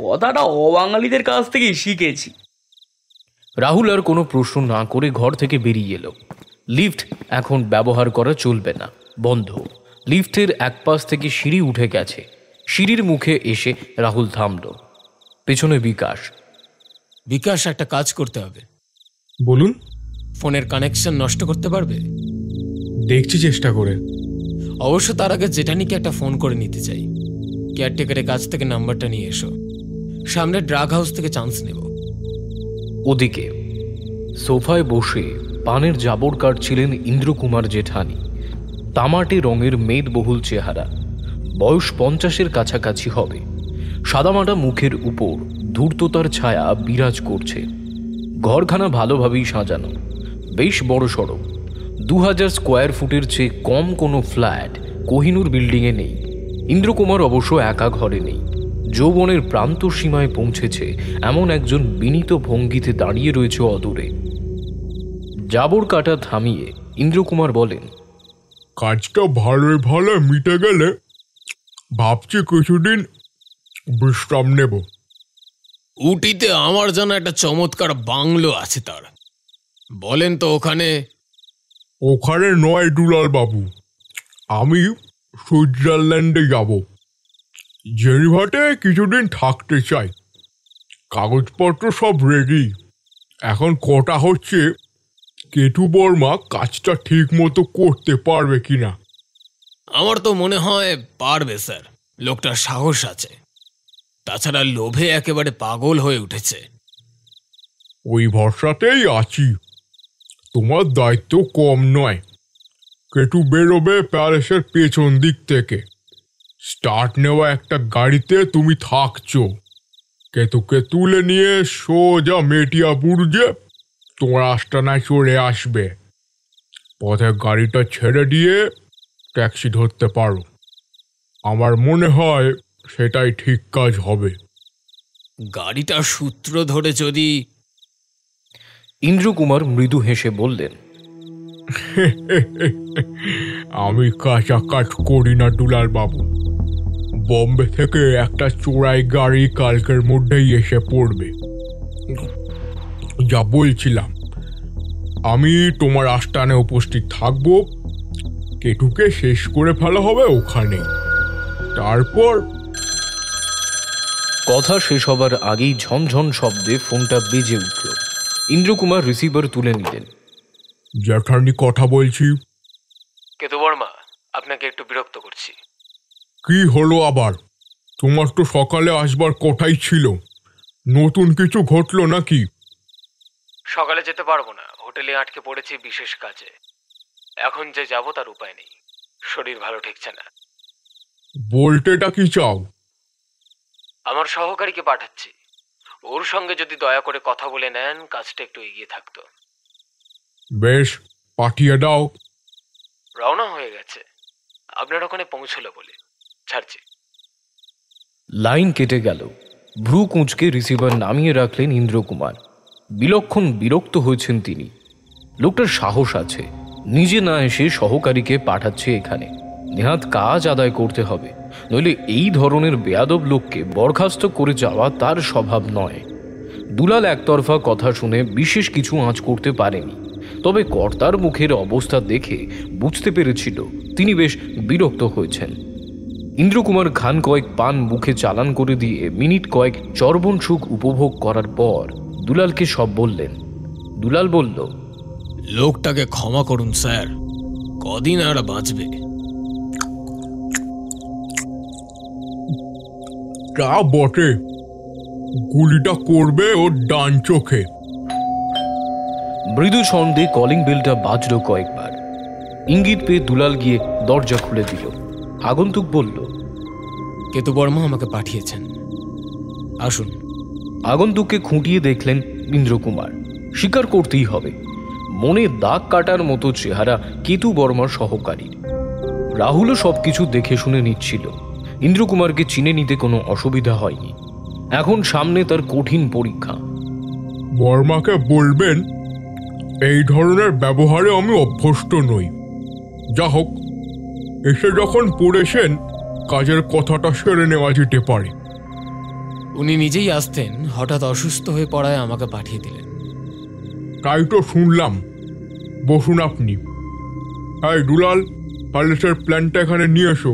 কথাটা অবাঙালিদের কাছ থেকেই শিখেছি। রাহুল আর কোনো প্রশ্ন না করে ঘর থেকে বেরিয়ে এলো। লিফট এখন ব্যবহার করা চলবে না, বন্ধ। লিফটের এক পাশ থেকে সিঁড়ি উঠে গেছে। সিঁড়ির মুখে এসে রাহুল থামল। পেছনে বিকাশ। বিকাশ, একটা কাজ করতে হবে। বলুন। ফোনের কানেকশন নষ্ট করতে পারবে? দেখছি চেষ্টা করে। অবশ্য তার আগে জেঠানিকে একটা ফোন করে নিতে চাই। কেয়ারটেকারের কাছ থেকে নাম্বারটা নিয়ে এসো। সামনে ড্রাগ হাউস থেকে চান্স নেব। ওদিকে সোফায় বসে পানের জাবর কাটছিলেন ইন্দ্রকুমার জেঠানি। তামাটে রঙের মেদবহুল চেহারা, বয়স 50-এর কাছাকাছি হবে। সাদামাটা মুখের উপর ধূর্ততার ছায়া বিরাজ করছে। ঘরখানা ভালোভাবেই সাজানো, বেশ বড় সড়ো। 2000 স্কোয়ার ফুটের চেয়ে কম কোনো ফ্ল্যাট কোহিনুর বিল্ডিংয়ে নেই। ইন্দ্রকুমার অবশ্য একা ঘরে নেই। যৌবনের প্রান্ত সীমায় পৌঁছেছে এমন একজন বিনীত ভঙ্গিতে দাঁড়িয়ে রয়েছে অদূরে। জাবর কাটা থামিয়ে ইন্দ্রকুমার বলেন, কাজটা ভালোই ভালো মিটে গেলে ভাবছি কিছুদিন বিশ্রাম নেব। উটিতে আমার জন্য একটা চমৎকার বাংলো আছে তার। বলেন তো ওখানে? ওখানে নয় দুলাল বাবু, আমি সুইজারল্যান্ডে যাব। জেনিভাতে কিছুদিন থাকতে চাই। কাগজপত্র সব রেডি। এখন কটা হচ্ছে কেতু বর্মা কাজটা ঠিক মতো করতে পারবে কিনা। আমার তো মনে হয় পারবে স্যার, লোকটার সাহস আছে। তাছাড়া লোভে একেবারে পাগল হয়ে উঠেছে। ওই ভরসাতেই আছি। তোমার দায়িত্ব কম নয়। কেতু বেরোবে প্যালেসের পেছন দিক থেকে। স্টার্ট নেওয়া একটা গাড়িতে তুমি থাকছো। কেতুকে তুলে নিয়ে সোজা মেটিয়া বুর্জে তোমার আস্তানায় চলে আসবে। পথে গাড়িটা ছেড়ে দিয়ে ট্যাক্সি ধরতে পারো। আমার মনে হয় সেটাই ঠিক কাজ হবে। গাড়িটার সূত্র ধরে যদি... ইন্দ্রকুমার মৃদু হেসে বললেন, আমি কাঁচা কাজ করি না দুলাল বাবু। বম্বে থেকে একটা চোরাই গাড়ি কালকের মধ্যেই এসে পড়বে। যা বলছিলাম, আমি তোমার আস্তানে উপস্থিত থাকবো। কেতুকে শেষ করে ফেলা হবে ওখানে। তারপর... কথা শেষ হবার আগেই ঝনঝন শব্দে ফোনটা বেজে উঠল। ইন্দ্রকুমার রিসিভার তুলে নিলেন। জ্যাঠানি কথা বলছি। কেতু বর্মা, আপনাকে একটু বিরক্ত করছি। কি হলো আবার? তোমার তো সকালে আসবার কথাই ছিল। নতুন কিছু ঘটলো নাকি? সকালে যেতে পারবো না, হোটেলে আটকে পড়েছি বিশেষ কাজে। এখন যে যাব তার উপায় নেই, শরীর ভালো ঠেকছে না। বলতেটা কি চাও? আমার সহকারীকে পাঠাচ্ছি, ওর সঙ্গে যদি দয়া করে কথা বলে নেন কাজটা একটু এগিয়ে থাকতো। বেশ, পাঠিয়ে দাও। রওনা হয়ে গেছে, আপনার ওখানে পৌঁছলো বলে। ছাড়ছি। লাইন কেটে গেল। ভ্রু কুঁচকে রিসিভার নামিয়ে রাখলেন ইন্দ্রকুমার। বিলক্ষণ বিরক্ত হয়েছেন তিনি। লোকটার সাহস আছে, নিজে না এসে সহকারীকে পাঠাচ্ছে এখানে। নেহাত কাজ আদায় করতে হবে, নইলে এই ধরনের বেয়াদব লোককে বরখাস্ত করে যাওয়া তার স্বভাব নয়। দুলাল একতরফা কথা শুনে বিশেষ কিছু আঁচ করতে পারেনি, তবে কর্তার মুখের অবস্থা দেখে বুঝতে পেরেছিল তিনি বেশ বিরক্ত হয়েছেন। ইন্দ্রকুমার খান কয়েক পান মুখে চালান করে দিয়ে মিনিট কয়েক চর্বণ সুখ উপভোগ করার পর দুলালকে সব বললেন। দুলাল বলল, লোকটাকে ক্ষমা করুন স্যার, কদিন আর বাঁচবে। তা বটে, গুলিটা করবে ওর ডান চোখে। মৃদু ছন্দে কলিং বেলটা বাজল কয়েকবার। ইঙ্গিত পেয়ে দুলাল গিয়ে দরজা খুলে দিল। আগন্তুক বলল, কেতুবর্মা আমাকে পাঠিয়েছেন, আসুন। আগন্তুককে খুঁটিয়ে দেখলেন ইন্দ্রকুমার। স্বীকার করতেই হবে, মনে দাগ কাটার মতো চেহারা কেতু বর্মার সহকারীর। রাহুলও সবকিছু দেখে শুনে নিচ্ছিল। ইন্দ্রকুমারকে চিনে নিতে কোনো অসুবিধা হয়নি। এখন সামনে তার কঠিন পরীক্ষা। বর্মাকে বলবেন এই ধরনের ব্যবহারে আমি অভ্যস্ত নই। যা হোক, এসে যখন পড়েছেন কাজের কথাটা সেরে নেওয়া যেতে পারে। উনি নিজেই আসতেন, হঠাৎ অসুস্থ হয়ে পড়ায় আমাকে পাঠিয়ে দিলেন। তাই তো শুনলাম। বসুন আপনি। এই দুলাল, প্যালেসের প্ল্যানটা এখানে নিয়ে এসো।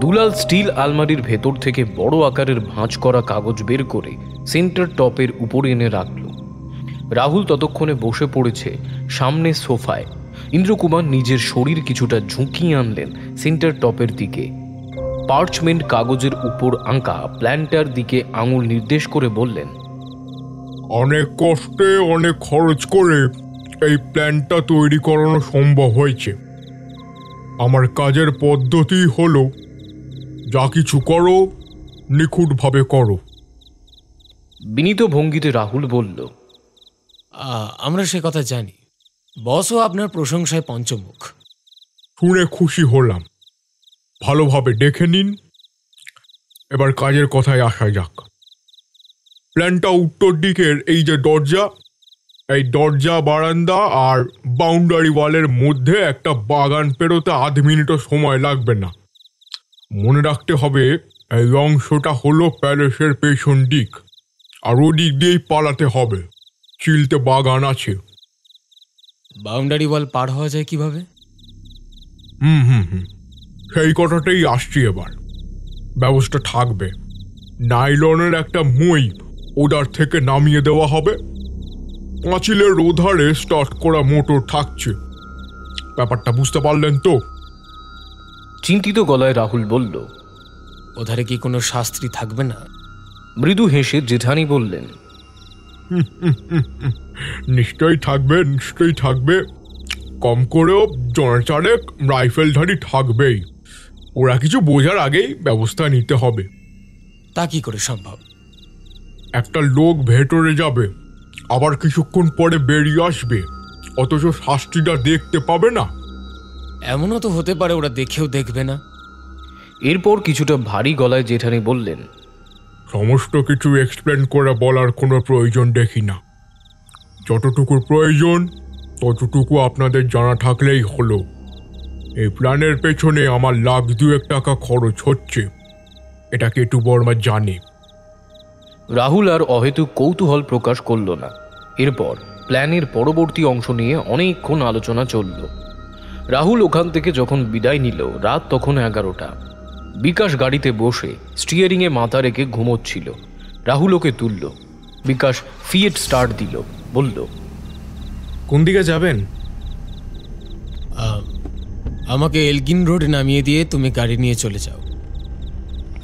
দুলাল স্টিল আলমারির ভেতর থেকে বড় আকারের ভাঁজ করা কাগজ বের করে সেন্টার টপের উপরে এনে রাখল। রাহুল ততক্ষণে বসে পড়েছে সামনে সোফায়। ইন্দ্রকুমার নিজের শরীর কিছুটা ঝুঁকিয়ে আনলেন সেন্টার টপের দিকে। পার্চমেন্ট কাগজের উপর আঁকা প্ল্যানটার দিকে আঙুল নির্দেশ করে বললেন, অনেক কষ্টে অনেক খরচ করে এই প্ল্যানটা তৈরি করানো সম্ভব হয়েছে। আমার কাজের পদ্ধতি হলো, যা কিছু করো নিখুঁতভাবে করো। বিনীত ভঙ্গিতে রাহুল বলল, আমরা সে কথা জানি, বসও আপনার প্রশংসায় পঞ্চমুখ। শুনে খুশি হলাম। ভালোভাবে দেখে নিন। এবার কাজের কথায় আসা যাক। প্ল্যানটা উত্তর দিকের এই যে দরজা, এই দরজা, বারান্দা আর বাউন্ডারি ওয়ালের মধ্যে একটা বাগান পেরোতে আধ মিনিটও সময় লাগবে না। মনে রাখতে হবে এই অংশটা হলো প্যালেসের পেছন দিক, আর ওদিক দিয়েই পালাতে হবে। চিলতে বাগান আছে। বাউন্ডারি ওয়াল পার হওয়া যায় কিভাবে? সেই কথাটাই আসছি এবার। ব্যবস্থা থাকবে। নাইলনের একটা মই ওদার থেকে নামিয়ে দেওয়া হবে। পাঁচিলের ওধারে স্টার্ট করা মোটর থাকছে। ব্যাপারটা বুঝতে পারলেন তো? চিন্তিত গলায় রাহুল বলল, ওধারে কি কোনো শাস্ত্রী থাকবে না? মৃদু হেসে জেঠানি বললেন, নিশ্চয়ই থাকবে, নিশ্চয়ই থাকবে। কম করেও জনচারেক রাইফেলধারী থাকবেই। ওরা কিছু বোঝার আগেই ব্যবস্থা নিতে হবে। তা কি করে সম্ভব? একটা লোক ভেতরে যাবে, আবার কিছুক্ষণ পরে বেরিয়ে আসবে, অথচ শাস্তিটা দেখতে পাবে না। এমনও তো হতে পারে ওরা দেখেও দেখবে না। এরপর কিছুটা ভারী গলায় জেঠানি বললেন, সমস্ত কিছু এক্সপ্লেন করে বলার কোনো প্রয়োজন দেখি না। যতটুকু প্রয়োজন ততটুকু আপনাদের জানা থাকলেই হলো। এই প্ল্যানের পেছনে আমার $1,02,000 টাকা খরচ হচ্ছে, এটা কেতু বর্মা জানে। রাহুল আর অহেতুক কৌতূহল প্রকাশ করল না। এরপর প্ল্যানের পরবর্তী অংশ নিয়ে অনেকক্ষণ আলোচনা চলল। রাহুল ওখান থেকে যখন বিদায় নিল রাত তখন 11টা। বিকাশ গাড়িতে বসে স্টিয়ারিংয়ে মাথা রেখে ঘুমোচ্ছিল। রাহুল ওকে তুলল। বিকাশ ফিয়েট স্টার্ট দিল, বলল, কোন দিকে যাবেন? আমাকে এলগিন রোড নামিয়ে দিয়ে তুমি গাড়ি নিয়ে চলে যাও।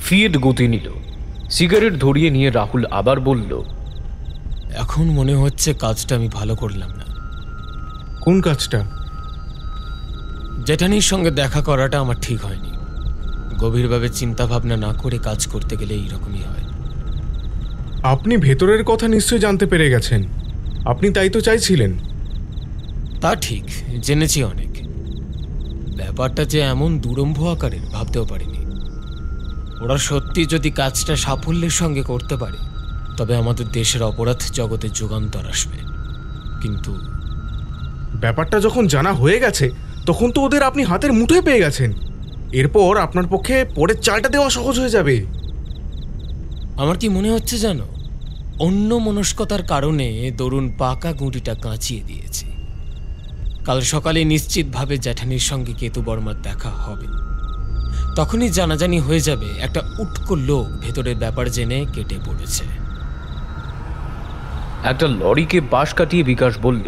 ফিয়েট গতি নিল। সিগারেট ধরিয়ে নিয়ে রাহুল আবার বলল, এখন মনে হচ্ছে কাজটা আমি ভালো করলাম না। কোন কাজটা? জেঠানির সঙ্গে দেখা করাটা আমার ঠিক হয়নি। গভীরভাবে চিন্তা ভাবনা না করে কাজ করতে গেলে এইরকমই হয়। আপনি ভেতরের কথা নিশ্চয় জানতে পেরে গেছেন। আপনি তাই তো চাইছিলেন। তা ঠিক, জেনেছি অনেক। ব্যাপারটা যে এমন দুরম্ভ আকারের ভাবতেও পারিনি। ওরা সত্যি যদি কাজটা সাফল্যের সঙ্গে করতে পারে তবে আমাদের দেশের অপরাধ জগতে যুগান্তর আসবে। কিন্তু ব্যাপারটা যখন জানা হয়ে গেছে তখন তো ওদের আপনি হাতের মুঠোয় পেয়ে গেছেন। এরপর আপনার পক্ষে পরের চালটা দেওয়া সহজ হয়ে যাবে। আমার কি মনে হচ্ছে জানো, অন্য মনস্কতার কারণে দরুন পাকা গুঁটিটা কাঁচিয়ে দিয়েছি। কাল সকালে নিশ্চিতভাবে জ্যাঠানির সঙ্গে কেতু বর্মার দেখা হবে। তখনই জানাজানি হয়ে যাবে একটা উটকো লোক ভেতরের ব্যাপার জেনে কেটে পড়েছে। একটা লরিকে পাশ কাটিয়ে বিকাশ বলল,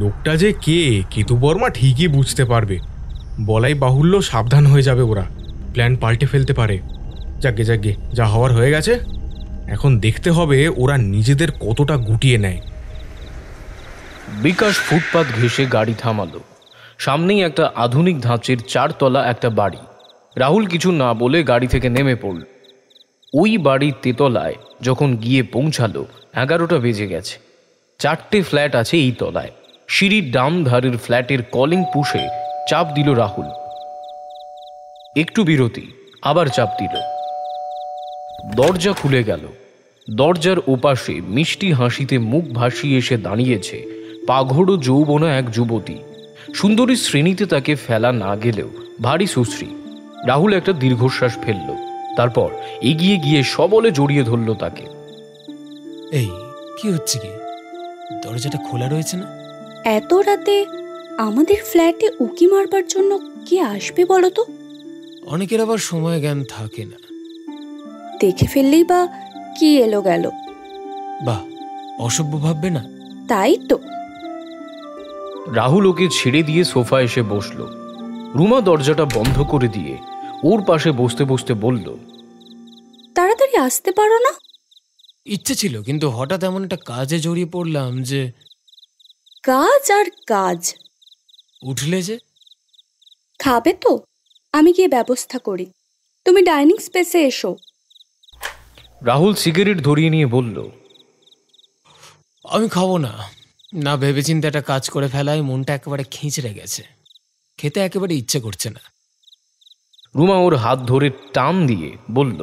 লোকটা যে কে কেতু বর্মা ঠিকই বুঝতে পারবে। বলাই বাহুল্য সাবধান হয়ে যাবে ওরা, প্ল্যান পাল্টে ফেলতে পারে। যাকে যাকে যা হওয়ার হয়ে গেছে, এখন দেখতে হবে ওরা নিজেদের কতটা গুটিয়ে নেয়। বিকাশ ফুটপাত ঘেঁষে গাড়ি থামালো। সামনেই একটা আধুনিক ধাঁচের 4 তলা একটা বাড়ি। রাহুল কিছু না বলে গাড়ি থেকে নেমে পড়ল। ওই বাড়ির তেতলায় যখন গিয়ে পৌঁছালো 11টা বেজে গেছে। 4টে ফ্ল্যাট আছে এই তলায়। সিঁড়ির ডাম ধারের ফ্ল্যাটের কলিং পুষে চাপ দিল রাহুল। একটু বিরতি, আবার চাপ দিল। দরজা খুলে গেল। দরজার ওপাশে মিষ্টি হাসিতে মুখ ভাসিয়ে এসে দাঁড়িয়েছে পাঘড় যৌবনা এক যুবতী। সুন্দরী শ্রেণীতে তাকে ফেলা না গেলেও ভারী সুশ্রী। রাহুল একটা দীর্ঘশ্বাস ফেলল, তারপর এগিয়ে গিয়ে সবলে জড়িয়ে ধরল তাকে। এই কি হচ্ছে কি? দরজাটা খোলা রয়েছে না? এত রাতে আমাদের ফ্ল্যাটে উকি মারবার জন্য কে আসবে বলো তো? অনেকের আবার সময় জ্ঞান থাকে না। দেখে ফেললেই বা কি এলো গেল। বাহ, অসভ্য ভাববে না? তাই তো। রাহুল ওকে ছেড়ে দিয়ে সোফা এসে বসল। রুমা দরজাটা বন্ধ করে দিয়ে ওর পাশে বসতে বসতে বলল, তাড়াতাড়ি আসতে পারো না? ইচ্ছে ছিল, কিন্তু হঠাৎ এমন একটা কাজে জড়িয়ে পড়লাম যে। কাজ আর কাজ। উঠলে যে? খাবে তো? আমি গিয়ে ব্যবস্থা করি, তুমি ডাইনিং স্পেসে এসো। রাহুল সিগারেট ধরিয়ে নিয়ে বলল, আমি খাবো না। না ভেবেচিন্তে একটা কাজ করে ফেলায় মনটা একেবারে খিঁচড়ে গেছে। খেতে একেবারে ইচ্ছে করছে না। রুমা ওর হাত ধরে টান দিয়ে বলল,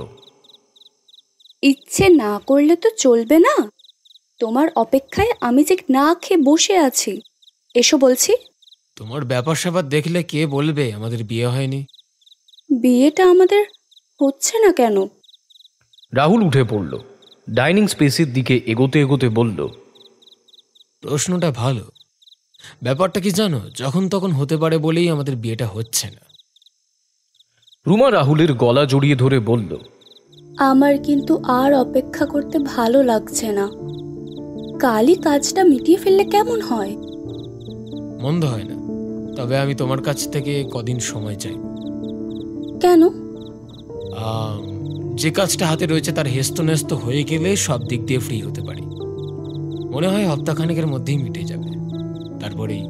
ইচ্ছে না করলে তো চলবে না। তোমার অপেক্ষায় আমি যে না খেয়ে বসে আছি। এসো বলছি। তোমার ব্যাপার স্যাপার দেখলে কে বলবে আমাদের বিয়ে হয়নি। বিয়েটা আমাদের হচ্ছে না কেন? রাহুল উঠে পড়ল। ডাইনিং স্পেসের দিকে এগোতে এগোতে বলল, প্রশ্নটা ভালো। ব্যাপারটা কি জানো, যখন তখন হতে পারে বলেই আমাদের বিয়েটা হচ্ছে না। রুমা রাহুলের গলা জড়িয়ে ধরে বলল, আমার কিন্তু আর অপেক্ষা করতে ভালো লাগছে না। কালই কাজটা মিটিয়ে ফেললে কেমন হয়? মন্দ হয় না, তবে আমি তোমার কাছ থেকে কদিন সময় চাই। কেন? যে কাজটা হাতে রয়েছে তার হেস্তনেস্ত হয়ে গেলে সব দিক দিয়ে ফ্রি হতে পারি। মনে হয় সপ্তাহখানেকের মধ্যেই মিটে যাবে। তারপরেই।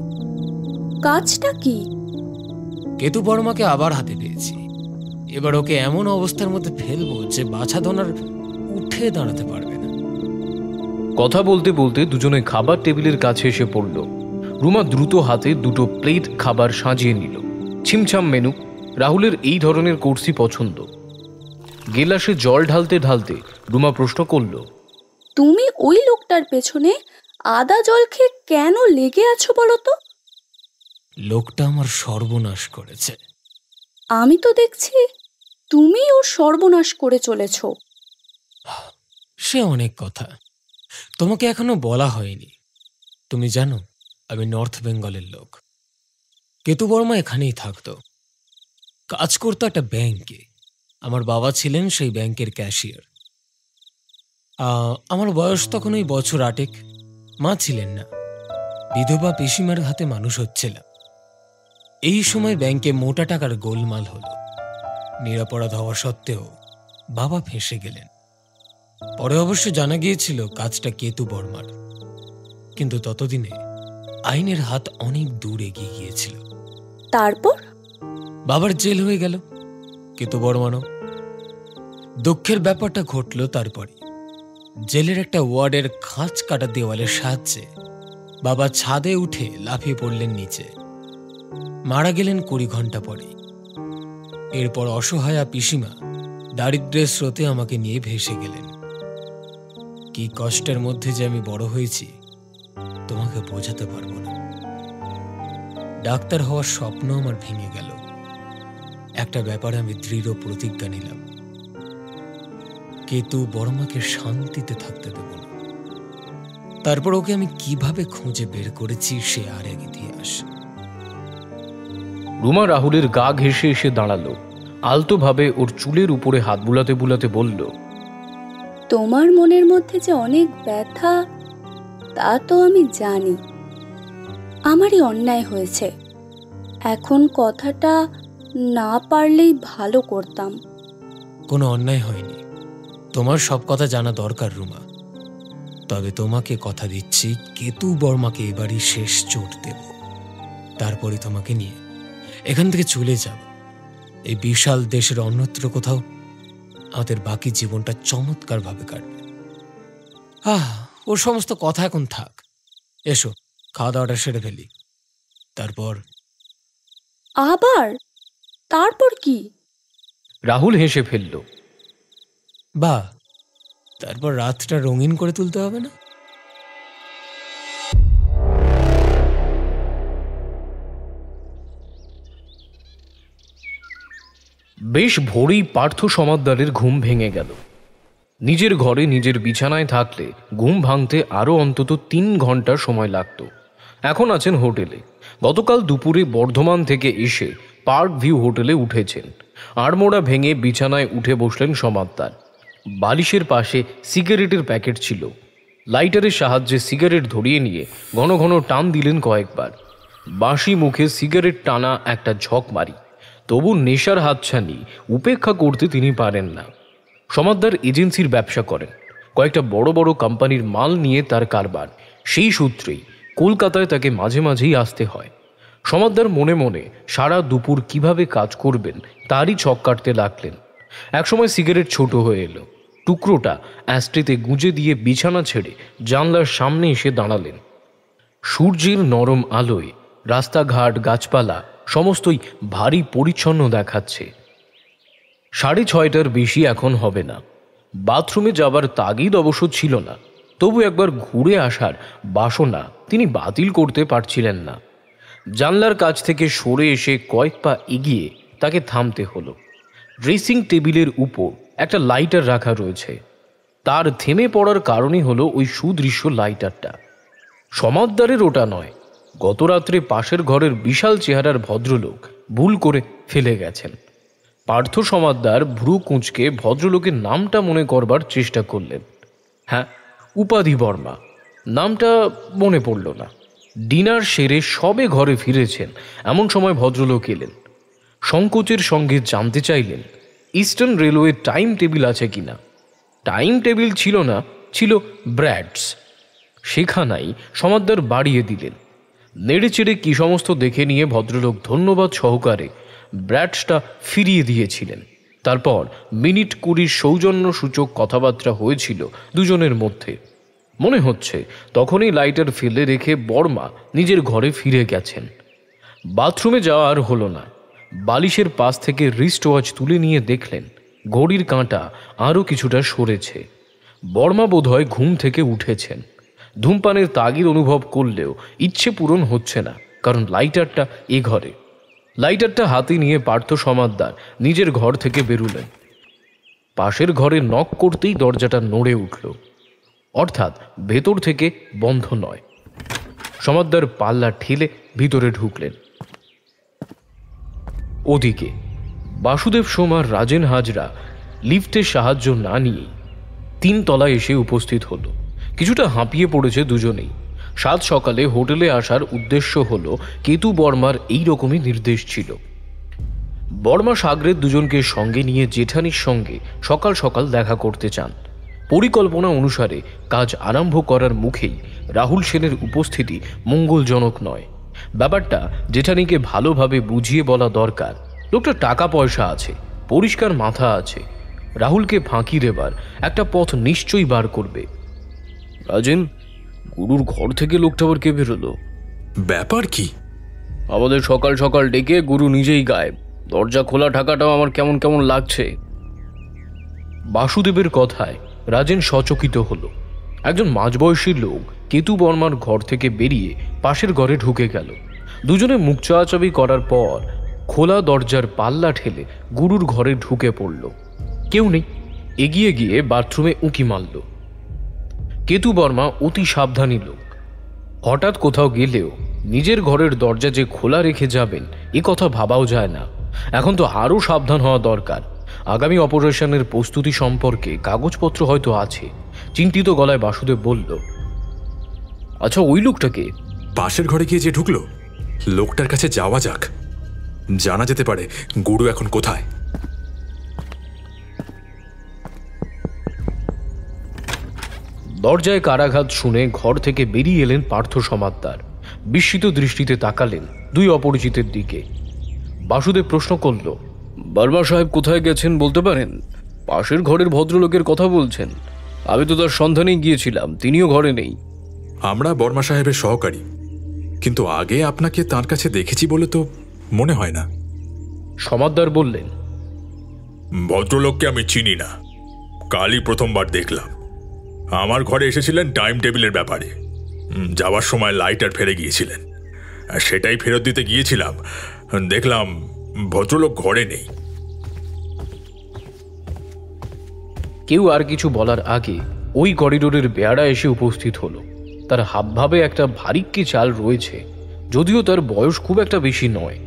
কাজটা কি? কেতু বর্মাকে আবার হাতে পেয়েছি। এবার ওকে এমন অবস্থার মধ্যে ফেলবো যে বাছা ধনার উঠে দাঁড়াতে পারবে না। কথা বলতে বলতে দুজনে খাবার টেবিলের কাছে এসে পড়ল। রুমা দ্রুত হাতে 2টো প্লেট খাবার সাজিয়ে নিল। ছিমছাম মেনু। রাহুলের এই ধরনের কোর্সই পছন্দ। গেলাসে জল ঢালতে ঢালতে রুমা প্রশ্ন করল, তুমি ওই লোকটার পেছনে আদা জল খেয়ে কেন লেগে আছো বলো তো? লোকটা আমার সর্বনাশ করেছে। আমি তো দেখছি তুমি ওর সর্বনাশ করে চলেছ। সে অনেক কথা, তোমাকে এখনো বলা হয়নি। তুমি জানো আমি নর্থ বেঙ্গলের লোক। কেতু বর্মা এখানেই থাকতো, কাজ করতো একটা ব্যাংকে। আমার বাবা ছিলেন সেই ব্যাংকের ক্যাশিয়ার। আমার বয়স তখন ওই বছর 8। মা ছিলেন না, বিধবা পিসিমার হাতে মানুষ হচ্ছিলাম। এই সময় ব্যাংকে মোটা টাকার গোলমাল হলো। নিরাপরাধ হওয়া সত্ত্বেও বাবা ফেঁসে গেলেন। পরে অবশ্য জানা গিয়েছিল কাজটা কেতু বর্মার, কিন্তু ততদিনে আইনের হাত অনেক দূর এগিয়ে গিয়েছিল। তারপর বাবার জেল হয়ে গেল, কেতু বর্মানও। দুঃখের ব্যাপারটা ঘটল তারপরে। জেলের একটা ওয়ার্ডের খাঁচ কাটা দেওয়ালের সাহায্যে বাবা ছাদে উঠে লাফিয়ে পড়লেন নিচে। মারা গেলেন 20 ঘন্টা পরে। এরপর অসহায়া পিসিমা দারিদ্র্যের স্রোতে আমাকে নিয়ে ভেসে গেলেন। কি কষ্টের মধ্যে যে আমি বড় হয়েছি তোমাকে বোঝাতে পারবো না। ডাক্তার হওয়ার স্বপ্ন আমার ভেঙে গেল। একটা ব্যাপারে আমি দৃঢ় প্রতিজ্ঞা নিলাম, কেতু বর্মাকে শান্তিতে থাকতে দেব না। তারপর ওকে আমি কিভাবে খুঁজে বের করেছি সে আর এক ইতিহাস। রুমা রাহুলের গা ঘেঁষে এসে দাঁড়ালো, আলতোভাবে ওর চুলের উপরে হাত বুলাতে বুলাতে বলল, তোমার মনের মধ্যে যে অনেক ব্যথা তা তো আমি জানি। আমারই অন্যায় হয়েছে। এখন কথাটা না পারলেই ভালো করতাম। কোনো অন্যায় হয়নি, তোমার সব কথা জানা দরকার রুমা। তবে তোমাকে কথা দিচ্ছি, কেতু বর্মাকে এবারই শেষ চোট দেব। তারপরে তোমাকে নিয়ে এখান থেকে চলে যাব। এই বিশাল দেশের অন্যত্র কোথাও আমাদের বাকি জীবনটা চমৎকারভাবে কাটবে। ওর সমস্ত কথা এখন থাক, এসো খাওয়া দাওয়াটা সেরে ফেলি। তারপর কি? রাহুল হেসে ফেলল। তারপর রাতটা রঙিন করে তুলতে হবে না? বেশ ভোরেই পার্থ সমাদ্দারের ঘুম ভেঙে গেল। নিজের ঘরে নিজের বিছানায় থাকলে ঘুম ভাঙতে আরও অন্তত 3 ঘন্টা সময় লাগত। এখন আছেন হোটেলে। গতকাল দুপুরে বর্ধমান থেকে এসে পার্ক ভিউ হোটেলে উঠেছেন। আড়মোড়া ভেঙে বিছানায় উঠে বসলেন সমাদ্দার। বালিশের পাশে সিগারেটের প্যাকেট ছিল। লাইটারের সাহায্যে সিগারেট ধরিয়ে নিয়ে ঘন ঘন টান দিলেন কয়েকবার। বাঁশি মুখে সিগারেট টানা একটা ঝক মারি। তবু নেশার হাতছানি উপেক্ষা করতে তিনি পারেন না। সমাদ্দার এজেন্সির ব্যবসা করেন। কয়েকটা বড় বড় কোম্পানির মাল নিয়ে তার কারবার। সেই সূত্রেই কলকাতায় তাকে মাঝে মাঝেই আসতে হয়। সমাদ্দার মনে মনে সারা দুপুর কিভাবে কাজ করবেন তারই ছক কাটতে লাগলেন। একসময় সিগারেট ছোট হয়ে এলো। টুকরোটা অ্যাস্ট্রেতে গুঁজে দিয়ে বিছানা ছেড়ে জানলার সামনে এসে দাঁড়ালেন। সূর্যের নরম আলোয় রাস্তাঘাট গাছপালা সমস্তই ভারী পরিচ্ছন্ন দেখাচ্ছে। 6:30টার বেশি এখন হবে না। বাথরুমে যাবার তাগিদ অবশ্য ছিল না, তবু একবার ঘুরে আসার বাসনা তিনি বাতিল করতে পারছিলেন না। জানলার কাছ থেকে সরে এসে কয়েক পা এগিয়ে তাকে থামতে হলো। ড্রেসিং টেবিলের উপর একটা লাইটার রাখা রয়েছে। তার থেমে পড়ার কারণই হলো ওই সুদৃশ্য লাইটারটা। সমাদ্দারের ওটা নয়। গত রাত্রে পাশের ঘরের বিশাল চেহারার ভদ্রলোক ভুল করে ফেলে গেছেন। পার্থ সমাদ্দার ভ্রু কুঁচকে ভদ্রলোকের নামটা মনে করবার চেষ্টা করলেন। হ্যাঁ, উপাধি বর্মা। নামটা মনে পড়ল না। ডিনার সেরে সবে ঘরে ফিরেছেন এমন সময় ভদ্রলোক এলেন। সংকোচের সঙ্গে জানতে চাইলেন ইস্টার্ন রেলওয়ে টাইম টেবিল আছে কিনা। টাইম টেবিল ছিল না, ছিল ব্র্যাডস। সেখানাই সমাদ্দার বাড়িয়ে দিলেন। নেড়েচেড়ে কি সমস্ত দেখে নিয়ে ভদ্রলোক ধন্যবাদ সহকারে ব্র্যাডসটা ফিরিয়ে দিয়েছিলেন। তারপর মিনিট 20 সৌজন্যসূচক কথাবার্তা হয়েছিল দুজনের মধ্যে। মনে হচ্ছে তখনই লাইটার ফেলে রেখে বর্মা নিজের ঘরে ফিরে গেছেন। বাথরুমে যাওয়া আর হলো না। বালিশের পাশ থেকে রিস্ট ওয়াচ তুলে নিয়ে দেখলেন ঘড়ির কাঁটা আরও কিছুটা সরেছে। বর্মা বোধহয় ঘুম থেকে উঠেছেন। ধূমপানের তাগিদ অনুভব করলেও ইচ্ছে পূরণ হচ্ছে না, কারণ লাইটারটা এ ঘরে। লাইটারটা হাতে নিয়ে পার্থ সমাদ্দার নিজের ঘর থেকে বেরুলেন। পাশের ঘরে নক করতেই দরজাটা নড়ে উঠল, অর্থাৎ ভেতর থেকে বন্ধ নয়। সমাদ্দার পাল্লা ঠেলে ভিতরে ঢুকলেন। ওদিকে বাসুদেব সোমার রাজেন হাজরা লিফটের সাহায্য না নিয়েই 3 তলায় এসে উপস্থিত হলো। কিছুটা হাঁপিয়ে পড়েছে দুজনেই। সাত সকালে হোটেলে আসার উদ্দেশ্য হলো কেতু বর্মার এই রকমই নির্দেশ ছিল। বর্মা সাগরের দুজনকে সঙ্গে নিয়ে জেঠানির সঙ্গে সকাল সকাল দেখা করতে চান। পরিকল্পনা অনুসারে কাজ আরম্ভ করার মুখেই রাহুল সেনের উপস্থিতি মঙ্গলজনক নয়। ব্যাপারটা জেঠানিকে ভালোভাবে বুঝিয়ে বলা দরকার। লোকটা টাকা পয়সা আছে, পরিষ্কার মাথা আছে। রাহুলকে ফাঁকি দেবার একটা পথ নিশ্চয়ই বার করবে। রাজেন, গুরুর ঘর থেকে লোকটা আবার কে বেরোলো? ব্যাপার কি? আমাদের সকাল সকাল ডেকে গুরু নিজেই গায়েব। দরজা খোলা থাকাটাও আমার কেমন কেমন লাগছে। বাসুদেবের কথায় রাজেন সচকিত হলো। একজন মাঝবয়সী লোক কেতু বর্মার ঘর থেকে বেরিয়ে পাশের ঘরে ঢুকে গেল। দুজনে মুখ চাওয়াচাবি করার পর খোলা দরজার পাল্লা ঠেলে গুরুর ঘরে ঢুকে পড়ল। কেউ নেই। এগিয়ে গিয়ে বাথরুমে উঁকি মারল। কেতু বর্মা অতি সাবধানী লোক। হঠাৎ কোথাও গেলেও নিজের ঘরের দরজা যে খোলা রেখে যাবেন এ কথা ভাবাও যায় না। এখন তো আরও সাবধান হওয়া দরকার। আগামী অপারেশনের প্রস্তুতি সম্পর্কে কাগজপত্র হয়তো আছে। চিন্তিত গলায় বাসুদেব বলল, আচ্ছা ওই লোকটাকে? পাশের ঘরে গিয়ে যে ঢুকলো, লোকটার কাছে যাওয়া যাক, জানা যেতে পারে গুরু এখন কোথায়। দরজায় কারাঘাত শুনে ঘর থেকে বেরিয়ে এলেন পার্থ সমাদ্দার। বিস্মিত দৃষ্টিতে তাকালেন দুই অপরিচিতের দিকে। বাসুদেব প্রশ্ন করল, বর্মা সাহেব কোথায় গেছেন বলতে পারেন? পাশের ঘরের ভদ্রলোকের কথা বলছেন? আমি তো তার সন্ধানেই গিয়েছিলাম, তিনিও ঘরে নেই। আমরা বর্মা সাহেবের সহকারী, কিন্তু আগে আপনাকে তার কাছে দেখেছি বলে তো মনে হয় না। সমাদ্দার বললেন, ভদ্রলোককে আমি চিনি না, কালই প্রথমবার দেখলাম। আমার ঘরে এসেছিলেন টাইম টেবিলের ব্যাপারে, যাওয়ার সময় লাইটার ফেলে গিয়েছিলেন, সেটাই ফেরত দিতে গিয়েছিলাম, দেখলাম ভদ্রলোক ঘরে নেই। কেউ আর কিছু বলার আগে ওই করিডোরের বেয়ারা এসে উপস্থিত হলো। তার হাবভাবে একটা ভারিক্কি চাল রয়েছে, যদিও তার বয়স খুব একটা বেশি নয়,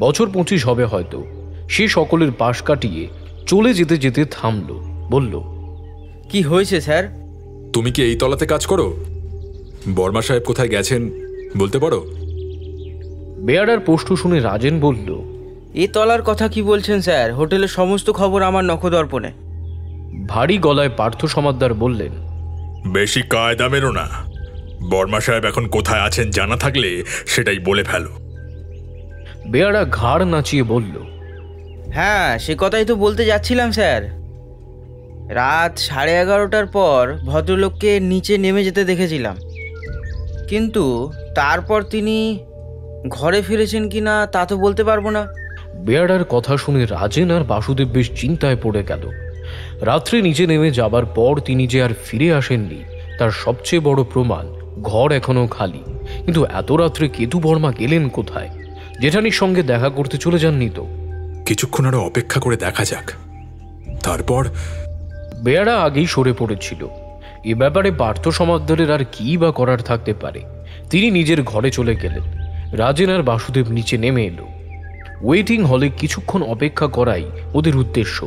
বছর 25 হবে হয়তো। সে সকলের পাশ কাটিয়ে চলে যেতে যেতে থামল, বলল, কি হয়েছে স্যার? তুমি কি এই তলাতে কাজ করো? বর্মা সাহেব কোথায় গেছেন বলতে পারো? বেয়ারার প্রশ্ন শুনে রাজেন বলল, এই তলার কথা কি বলছেন স্যার? হোটেলের সমস্ত খবর আমার নখদর্পণে। ভারী গলায় পার্থ সমাদ্দার বললেন, বেশি কায়দা মেরো না, বর্মা সাহেব এখন কোথায় আছেন জানা থাকলে সেটাই বলে ফেলো। বেয়ারা ঘাড় নাচিয়ে বলল, হ্যাঁ সে কথাই তো বলতে যাচ্ছিলাম স্যার। রাত 11:30টার পর ভদ্রলোককে নিচে নেমে যেতে দেখেছিলাম, কিন্তু তারপর তিনি ঘরে ফিরেছেন কিনা তা তো বলতে পারবো না। বেয়ারার কথা শুনে রাজেন আর বাসুদেব বেশ চিন্তায় পড়ে গেল। রাত্রে নিচে নেমে যাবার পর তিনি যে আর ফিরে আসেননি তার সবচেয়ে বড় প্রমাণ ঘর এখনো খালি। কিন্তু এত রাত্রে কেতু বর্মা গেলেন কোথায়? জেঠানির সঙ্গে দেখা করতে চলে যাননি তো? কিছুক্ষণ আরো অপেক্ষা করে দেখা যাক, তারপর। বেয়ারা আগেই সরে পড়েছিল। এ ব্যাপারে পার্থ সমাদ্দারের আর কি বা করার থাকতে পারে। তিনি নিজের ঘরে চলে গেলেন। রাজেন আর বাসুদেব নিচে নেমে এলো। ওয়েটিং হলে কিছুক্ষণ অপেক্ষা করাই ওদের উদ্দেশ্য।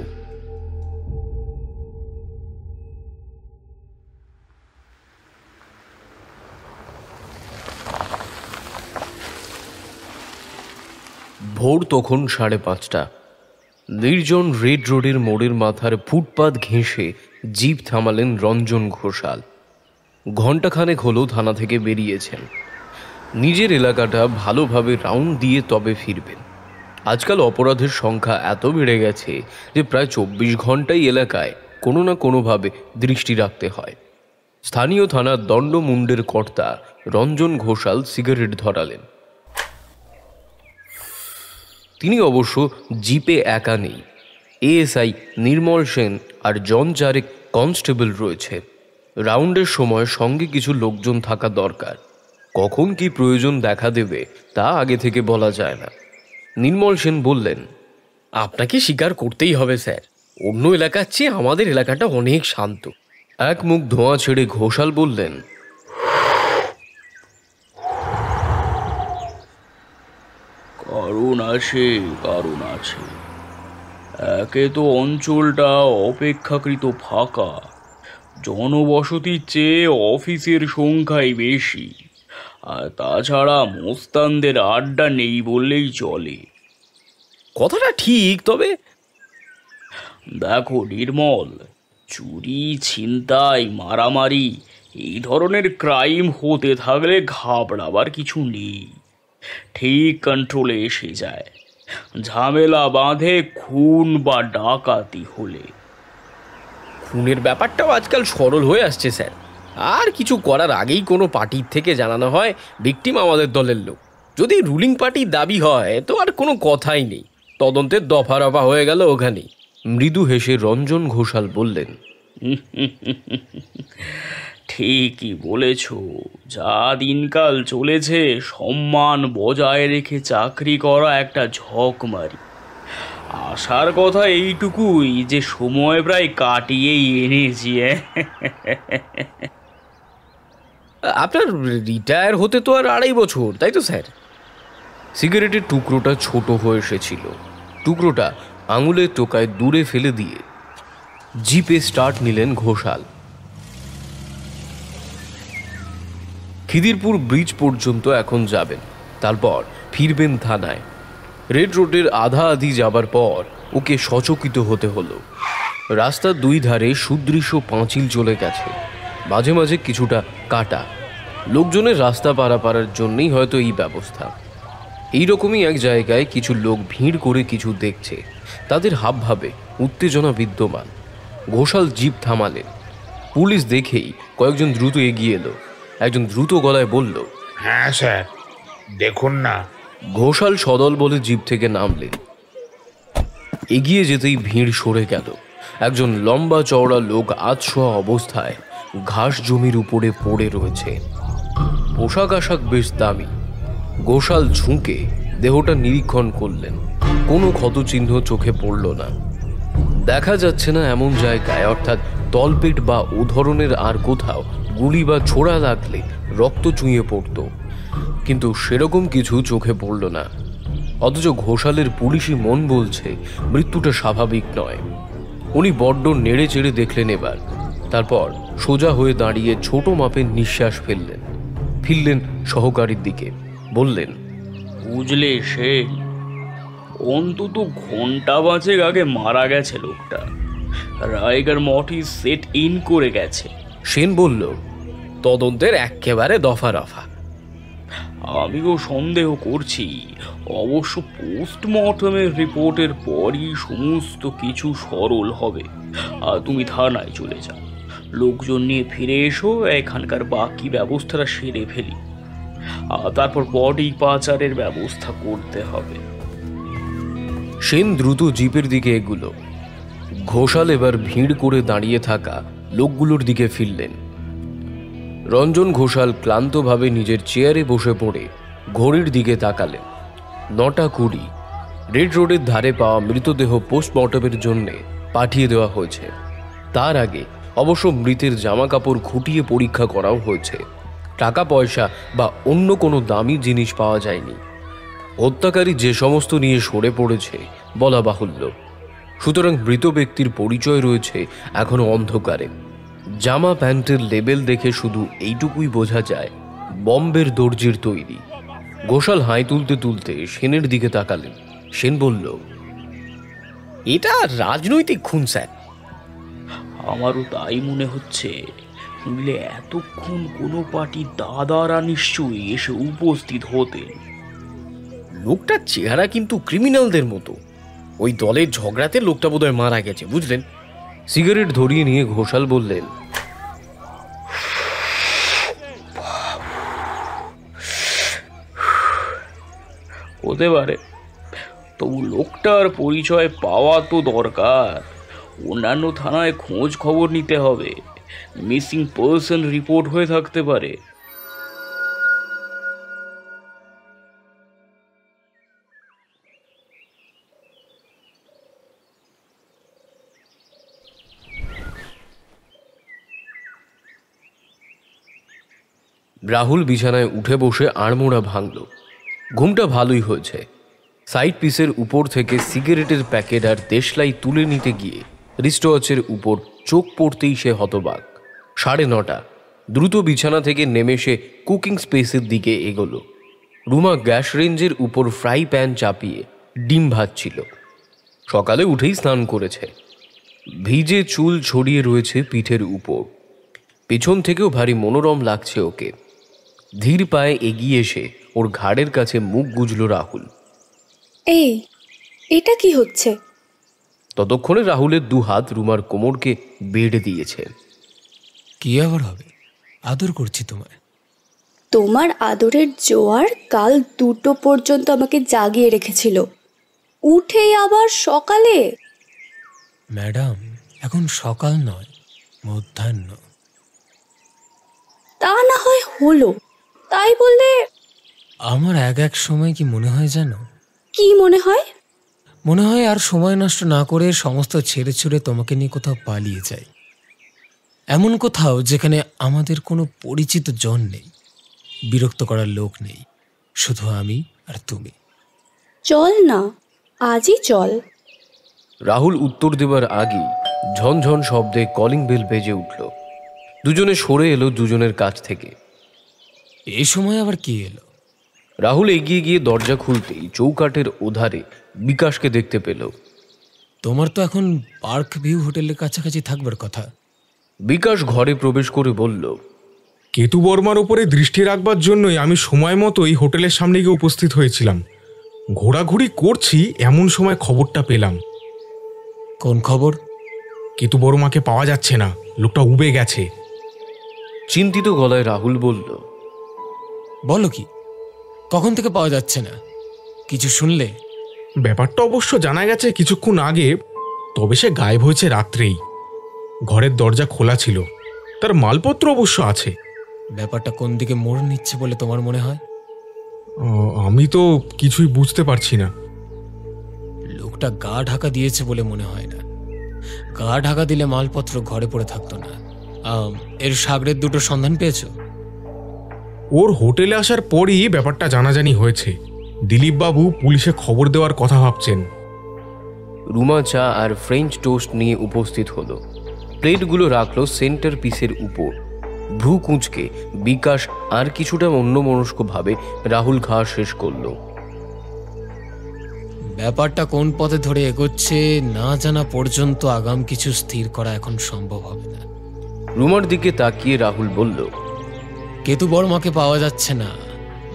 ভোর তখন 5:30। নির্জন রেড রোডের মোড়ের মাথার ফুটপাত ঘেঁষে জিপ থামালেন রঞ্জন ঘোষাল। ঘণ্টাখানেক হলো থানা থেকে বেরিয়েছেন। নিজের এলাকাটা ভালোভাবে রাউন্ড দিয়ে তবে ফিরবেন। আজকাল অপরাধের সংখ্যা এত বেড়ে গেছে যে প্রায় 24 ঘন্টাই এলাকায় কোনো না কোনোভাবে দৃষ্টি রাখতে হয়। স্থানীয় থানার দণ্ডমুণ্ডের কর্তা রঞ্জন ঘোষাল সিগারেট ধরালেন। তিনি অবশ্য জিপে একা নেই। এএসআই নির্মল সেন আর জন চারেক কনস্টেবল রয়েছে। রাউন্ডের সময় সঙ্গে কিছু লোকজন থাকা দরকার। কখন কি প্রয়োজন দেখা দেবে তা আগে থেকে বলা যায় না। নির্মল সেন বললেন, আপনাকে স্বীকার করতেই হবে স্যার, অন্য এলাকার চেয়ে আমাদের এলাকাটা অনেক শান্ত। এক মুখ ধোঁয়া ছেড়ে ঘোষাল বললেন, কারণ আছে। একে তো অঞ্চলটা অপেক্ষাকৃত ফাঁকা, জনবসতির চেয়ে অফিসের সংখ্যাই বেশি, আর তাছাড়া মোস্তানদের আড্ডা নেই বললেই চলে। কথাটা ঠিক, তবে দেখো নির্মল, চুরি, ছিনতাই, মারামারি এই ধরনের ক্রাইম হতে থাকলে ঘাবড়াবার কিছু নেই, ঠিক কন্ট্রোলে এসে যায়। ঝামেলা বাঁধে খুন বা ডাকাতি হলে। খুনের ব্যাপারটাও আজকাল সরল হয়ে আসছে স্যার। আর কিছু করার আগেই কোনো পার্টির থেকে জানানো হয় ভিকটিম আমাদের দলের লোক। যদি রুলিং পার্টির দাবি হয় তো আর কোনো কথাই নেই, তদন্তের দফা রফা হয়ে গেল ওখানেই। মৃদু হেসে রঞ্জন ঘোষাল বললেন, ঠিকই বলেছ, যা দিনকাল চলেছে সম্মান বজায় রেখে চাকরি করা একটা ঝকমারি। আসার কথা এইটুকুই যে সময় প্রায় কাটিয়েই এনেছি। আপনার রিটায়ার হতে তো আর 2.5 বছর, তাই তো স্যার? সিগারেটের টুকরোটা ছোট হয়ে এসেছিল। টুকরোটা আঙুলের টোকায় দূরে ফেলে দিয়ে জিপে স্টার্ট নিলেন ঘোষাল। খিদিরপুর ব্রিজ পর্যন্ত এখন যাবেন, তারপর ফিরবেন থানায়। রেড রোডের আধা আধি যাবার পর ওকে সচকিত হতে হলো। রাস্তার 2 ধারে সুদৃশ্য পাঁচিল চলে গেছে, মাঝে মাঝে কিছুটা কাটা। লোকজনের রাস্তা পারাপারের জন্যই হয়তো এই ব্যবস্থা। এইরকমই এক জায়গায় কিছু লোক ভিড় করে কিছু দেখছে, তাদের হাবভাবে উত্তেজনা বিদ্যমান। ঘোষাল জিপ থামালেন। পুলিশ দেখেই কয়েকজন দ্রুত এগিয়ে এলো। একজন দ্রুত গলায় বলল, হ্যাঁ স্যার, দেখুন না। ঘোষাল সদল বলে জিপ থেকে নামলেন। এগিয়ে যেতেই ভিড় সরে গেল। একজন লম্বা চওড়া লোক আধশোয়া অবস্থায় ঘাস জমির উপরে পড়ে রয়েছে। পোশাক আশাক বেশ দামি। ঘোষাল ঝুঁকে দেহটা নিরীক্ষণ করলেন। কোনো ক্ষতচিহ্ন চোখে পড়ল না। দেখা যাচ্ছে না এমন জায়গায়, অর্থাৎ তলপেট বা ও ধরনের আর কোথাও গুলি বা ছোড়া লাগলে রক্ত চুঁয়ে পড়ত, কিন্তু সেরকম কিছু চোখে পড়ল না। অথচ ঘোষালের পুলিশি মন বলছে মৃত্যুটা স্বাভাবিক নয়। উনি বড্ড নেড়ে চেড়ে দেখলেন এবার। তারপর সোজা হয়ে দাঁড়িয়ে ছোট মাপের নিঃশ্বাস ফেললেন। ফিরলেন সহকারীর দিকে, বললেন, বুঝলে সে অন্তত ঘন্টা 5 আগে মারা গেছে লোকটা। রাইগার মঠি সেট ইন করে গেছে। সেন বলল, তদন্তের একেবারে দফা রফা। আমিও সন্দেহ করছি। অবশ্য পোস্টমর্টমের রিপোর্টের পরই সমস্ত কিছু সরল হবে। আর তুমি থানায় চলে যাও, লোকজন নিয়ে ফিরে এসো, এখানকার বাকি ব্যবস্থাটা সেরে ফেলি। আর তারপর বডি পাচারের ব্যবস্থা করতে হবে। সেন দ্রুত জিপের দিকে এগুলো। ঘোষাল এবার ভিড় করে দাঁড়িয়ে থাকা লোকগুলোর দিকে ফিরলেন। রঞ্জন ঘোষাল ক্লান্তভাবে নিজের চেয়ারে বসে পড়ে ঘড়ির দিকে তাকালেন। 9:20। রেড রোডের ধারে পাওয়া মৃতদেহ পোস্টমর্টমের জন্যে পাঠিয়ে দেওয়া হয়েছে। তার আগে অবশ্য মৃতের জামা কাপড় খুঁটিয়ে পরীক্ষা করাও হয়েছে। টাকা পয়সা বা অন্য কোনো দামি জিনিস পাওয়া যায়নি। হত্যাকারী যে সমস্ত নিয়ে সরে পড়েছে বলা বাহুল্য। সুতরাং মৃত ব্যক্তির পরিচয় রয়েছে এখনো অন্ধকারে। জামা প্যান্টের লেবেল দেখে শুধু এইটুকুই বোঝা যায় বম্বের দর্জির তৈরি। ঘোষাল হাই তুলতে তুলতে সেনের দিকে তাকালেন। সেন বলল, এটা রাজনৈতিক খুন স্যার। আমারও তাই মনে হচ্ছে। নইলে এতক্ষণ কোনো পার্টি দাদারা নিশ্চয়ই এসে উপস্থিত হতেন। লোকটার চেহারা কিন্তু ক্রিমিনালদের মতো। ওই দলের ঝগড়াতে লোকটা বোধহয় মারা গেছে, বুঝলেন? সিগারেট ধরিয়ে নিয়ে ঘোষাল বললেন, হতে পারে, তবু লোকটার পরিচয় পাওয়া তো দরকার। অন্যান্য থানায় খোঁজ খবর নিতে হবে। মিসিং পার্সন রিপোর্ট হয়ে থাকতে পারে। রাহুল বিছানায় উঠে বসে আড়মোড়া ভাঙল। ঘুমটা ভালোই হয়েছে। সাইড পিসের উপর থেকে সিগারেটের প্যাকেট আর দেশলাই তুলে নিতে গিয়ে রিস্টওয়াচের উপর চোখ পড়তেই সে হতবাক। 9:30। দ্রুত বিছানা থেকে নেমে সে কুকিং স্পেসের দিকে এগোলো। রুমা গ্যাস রেঞ্জের উপর ফ্রাই প্যান চাপিয়ে ডিম ভাজছিল। সকালে উঠেই স্নান করেছে। ভিজে চুল ছড়িয়ে রয়েছে পিঠের উপর। পেছন থেকেও ভারী মনোরম লাগছে ওকে। ধীর পায়ে এগিয়ে এসে ওর ঘাড়ের কাছে মুখ গুজল রাহুল। এই, এটা কি হচ্ছে? ততক্ষণে রাহুলের 2 হাত রুমার কোমরকে বেড়ে দিয়েছে। কি আবার হবে? আদর করছি তোমায়। তোমার আদরের জোয়ার কাল 2টো পর্যন্ত আমাকে জাগিয়ে রেখেছিল। উঠেই আবার সকালে? ম্যাডাম, এখন সকাল নয়, মধ্যাহ্ন। তা না হয় হলো, তাই বললে। আমার এক সময় কি মনে হয় জানো? কি মনে হয়? মনে হয় আর সময় নষ্ট না করে সমস্ত ছেড়ে ছুড়ে তোমাকে নিয়ে কোথাও পালিয়ে যাই, এমন কোথাও যেখানে আমাদের কোনো পরিচিত জন নেই, বিরক্ত করার লোক নেই, শুধু আমি আর তুমি। চল না, আজই চল। রাহুল উত্তর দেবার আগেই ঝনঝন শব্দে কলিং বেল বেজে উঠল। দুজনে সরে এলো দুজনের কাছ থেকে। এই সময় আবার কি এলো? রাহুল এগিয়ে গিয়ে দরজা খুলতেই চৌকাঠের ওধারে বিকাশকে দেখতে পেল। তোমার তো এখন পার্ক ভিউ হোটেলের কাছাকাছি থাকবার কথা। বিকাশ ঘরে প্রবেশ করে বলল, কেতু বর্মার উপরে দৃষ্টি রাখবার জন্যই আমি সময় মতো এই হোটেলের সামনে গিয়ে উপস্থিত হয়েছিলাম। ঘোরাঘুরি করছি এমন সময় খবরটা পেলাম। কোন খবর? কেতু বর্মাকে পাওয়া যাচ্ছে না, লোকটা উবে গেছে। চিন্তিত গলায় রাহুল বলল, বলো কি, কখন থেকে পাওয়া যাচ্ছে না? কিছু শুনলে? ব্যাপারটা অবশ্য জানা গেছে কিছুক্ষণ আগে, তবে সে গায়েব হয়েছে রাত্রেই। ঘরের দরজা খোলা ছিল, তার মালপত্র অবশ্য আছে। ব্যাপারটা কোন দিকে মোড় নিচ্ছে বলে তোমার মনে হয়? আমি তো কিছুই বুঝতে পারছি না। লোকটা গা ঢাকা দিয়েছে বলে মনে হয় না। গা ঢাকা দিলে মালপত্র ঘরে পড়ে থাকতো না। এর সাগরের দুটো সন্ধান পেয়েছো? ওর হোটেলে আসার পরই ব্যাপারটা জানাজানি হয়েছে। দিলীপবাবু পুলিশে খবর দেওয়ার কথা ভাবছেন। রুমা চা আর ফ্রেঞ্চ টোস্ট নিয়ে উপস্থিত হলো। প্লেটগুলো রাখলো সেন্টার পিসের উপর। ভ্রু কুঁচকে বিকাশ আর কিছুটা অন্যমনস্কভাবে রাহুল খাওয়া শেষ করলো। ব্যাপারটা কোন পথে ধরে এগোচ্ছে না জানা পর্যন্ত আগাম কিছু স্থির করা এখন সম্ভব হবে না। রুমার দিকে তাকিয়ে রাহুল বলল, কেতু বর্মাকে পাওয়া যাচ্ছে না।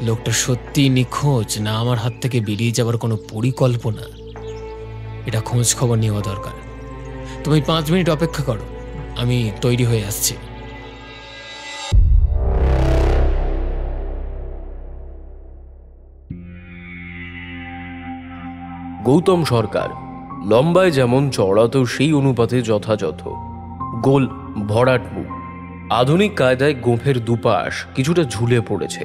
লোকটা সত্যি নিখোঁজ না আমার হাত থেকে বেরিয়ে যাবার কোনো পরিকল্পনা, এটা খোঁজ খবর নেওয়া দরকার। তুমি 5 মিনিট অপেক্ষা করো, আমি তৈরি হয়ে আসছি। গৌতম সরকার লম্বায় যেমন চড়াতো সেই অনুপাতে যথাযথ। গোল ভরাট মুখ, আধুনিক কায়দায় গোঁফের দুপাশ কিছুটা ঝুলে পড়েছে।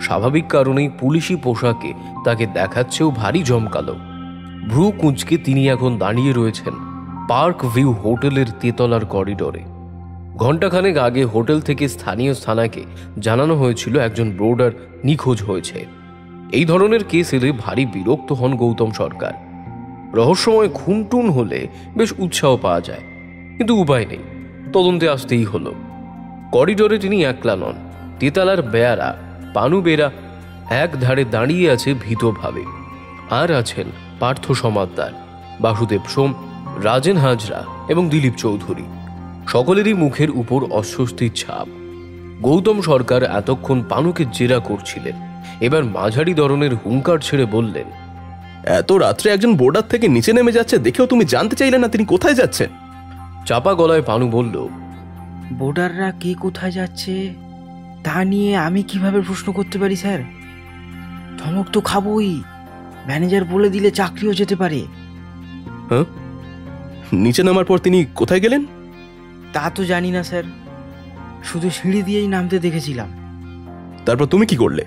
স্বাভাবিক কারণেই পুলিশি পোশাকে তাকে দেখাচ্ছেও ভারী জমকালো। ভ্রু কুঁচকে তিনি এখন দাঁড়িয়ে রয়েছেন পার্ক ভিউ হোটেলের তেতলার করিডোরে। ঘণ্টাখানেক আগে হোটেল থেকে স্থানীয় থানাকে জানানো হয়েছিল একজন বোর্ডার নিখোঁজ হয়েছে। এই ধরনের কেস এলে ভারী বিরক্ত হন গৌতম সরকার। রহস্যময় খুনটুন হলে বেশ উৎসাহ পাওয়া যায়, কিন্তু উপায় নেই, তদন্তে আসতেই হলো। করিডোরে তিনি একলা নন, তেতালার বেয়ারা পানু বেরা এক ধারে দাঁড়িয়ে আছে ভীতভাবে। আর আছেন পার্থ সমাদ্দার, বাসুদেব সোম, রাজেন হাজরা এবং দিলীপ চৌধুরী। সকলেরই মুখের উপর অস্বস্তির ছাপ। গৌতম সরকার এতক্ষণ পানুকে জেরা করছিলেন, এবার মাঝারি ধরনের হুঙ্কার ছেড়ে বললেন, এত রাত্রে একজন বোর্ডার থেকে নিচে নেমে যাচ্ছে দেখেও তুমি জানতে চাইলে না তিনি কোথায় যাচ্ছেন? চাপা গলায় পানু বলল, বোর্ডাররা কে কোথায় যাচ্ছে তা নিয়ে আমি কিভাবে প্রশ্ন করতে পারি স্যার? ধমক তো খাবই, ম্যানেজার বলে দিলে চাকরিও যেতে পারে। হ্যাঁ, নিচে নামার পর তিনি কোথায় গেলেন? তা তো জানি না স্যার, শুধু সিঁড়ি দিয়েই নামতে দেখেছিলাম। তারপর তুমি কি করলে?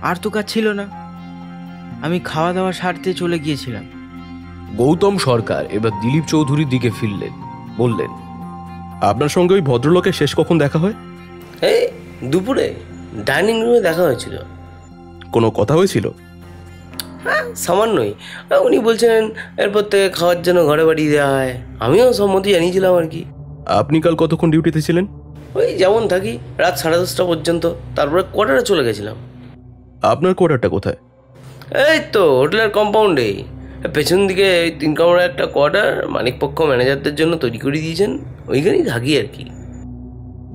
আর তো কাজ ছিল না, আমি খাওয়া দাওয়া সারতে চলে গিয়েছিলাম। গৌতম সরকার এবার দিলীপ চৌধুরীর দিকে ফিরলেন, বললেন, আপনার সঙ্গে ওই ভদ্রলোকের শেষ কখন দেখা হয়? এই দুপুরে ডাইনিং রুমে দেখা হয়েছিল। কোনো কথা হয়েছিল? হ্যাঁ, সামান্যই। উনি বলছেন এরপর থেকে খাওয়ার জন্য ঘরে বাড়ি দেওয়া হয়। আমিও সম্মতি জানিয়েছিলাম আর কি। আপনি কাল কতক্ষণ ডিউটিতে ছিলেন? ওই যেমন থাকি, রাত 10:30 পর্যন্ত, তারপরে কোয়ার্টারে চলে গেছিলাম। আপনার কোয়ার্টারটা কোথায়? এই তো হোটেলের কম্পাউন্ডে পেছন দিকে 3 কামরার একটা কোয়ার্টার মালিকপক্ষ ম্যানেজারদের জন্য তৈরি করে দিয়েছেন, ওইখানেই থাকি আর কি।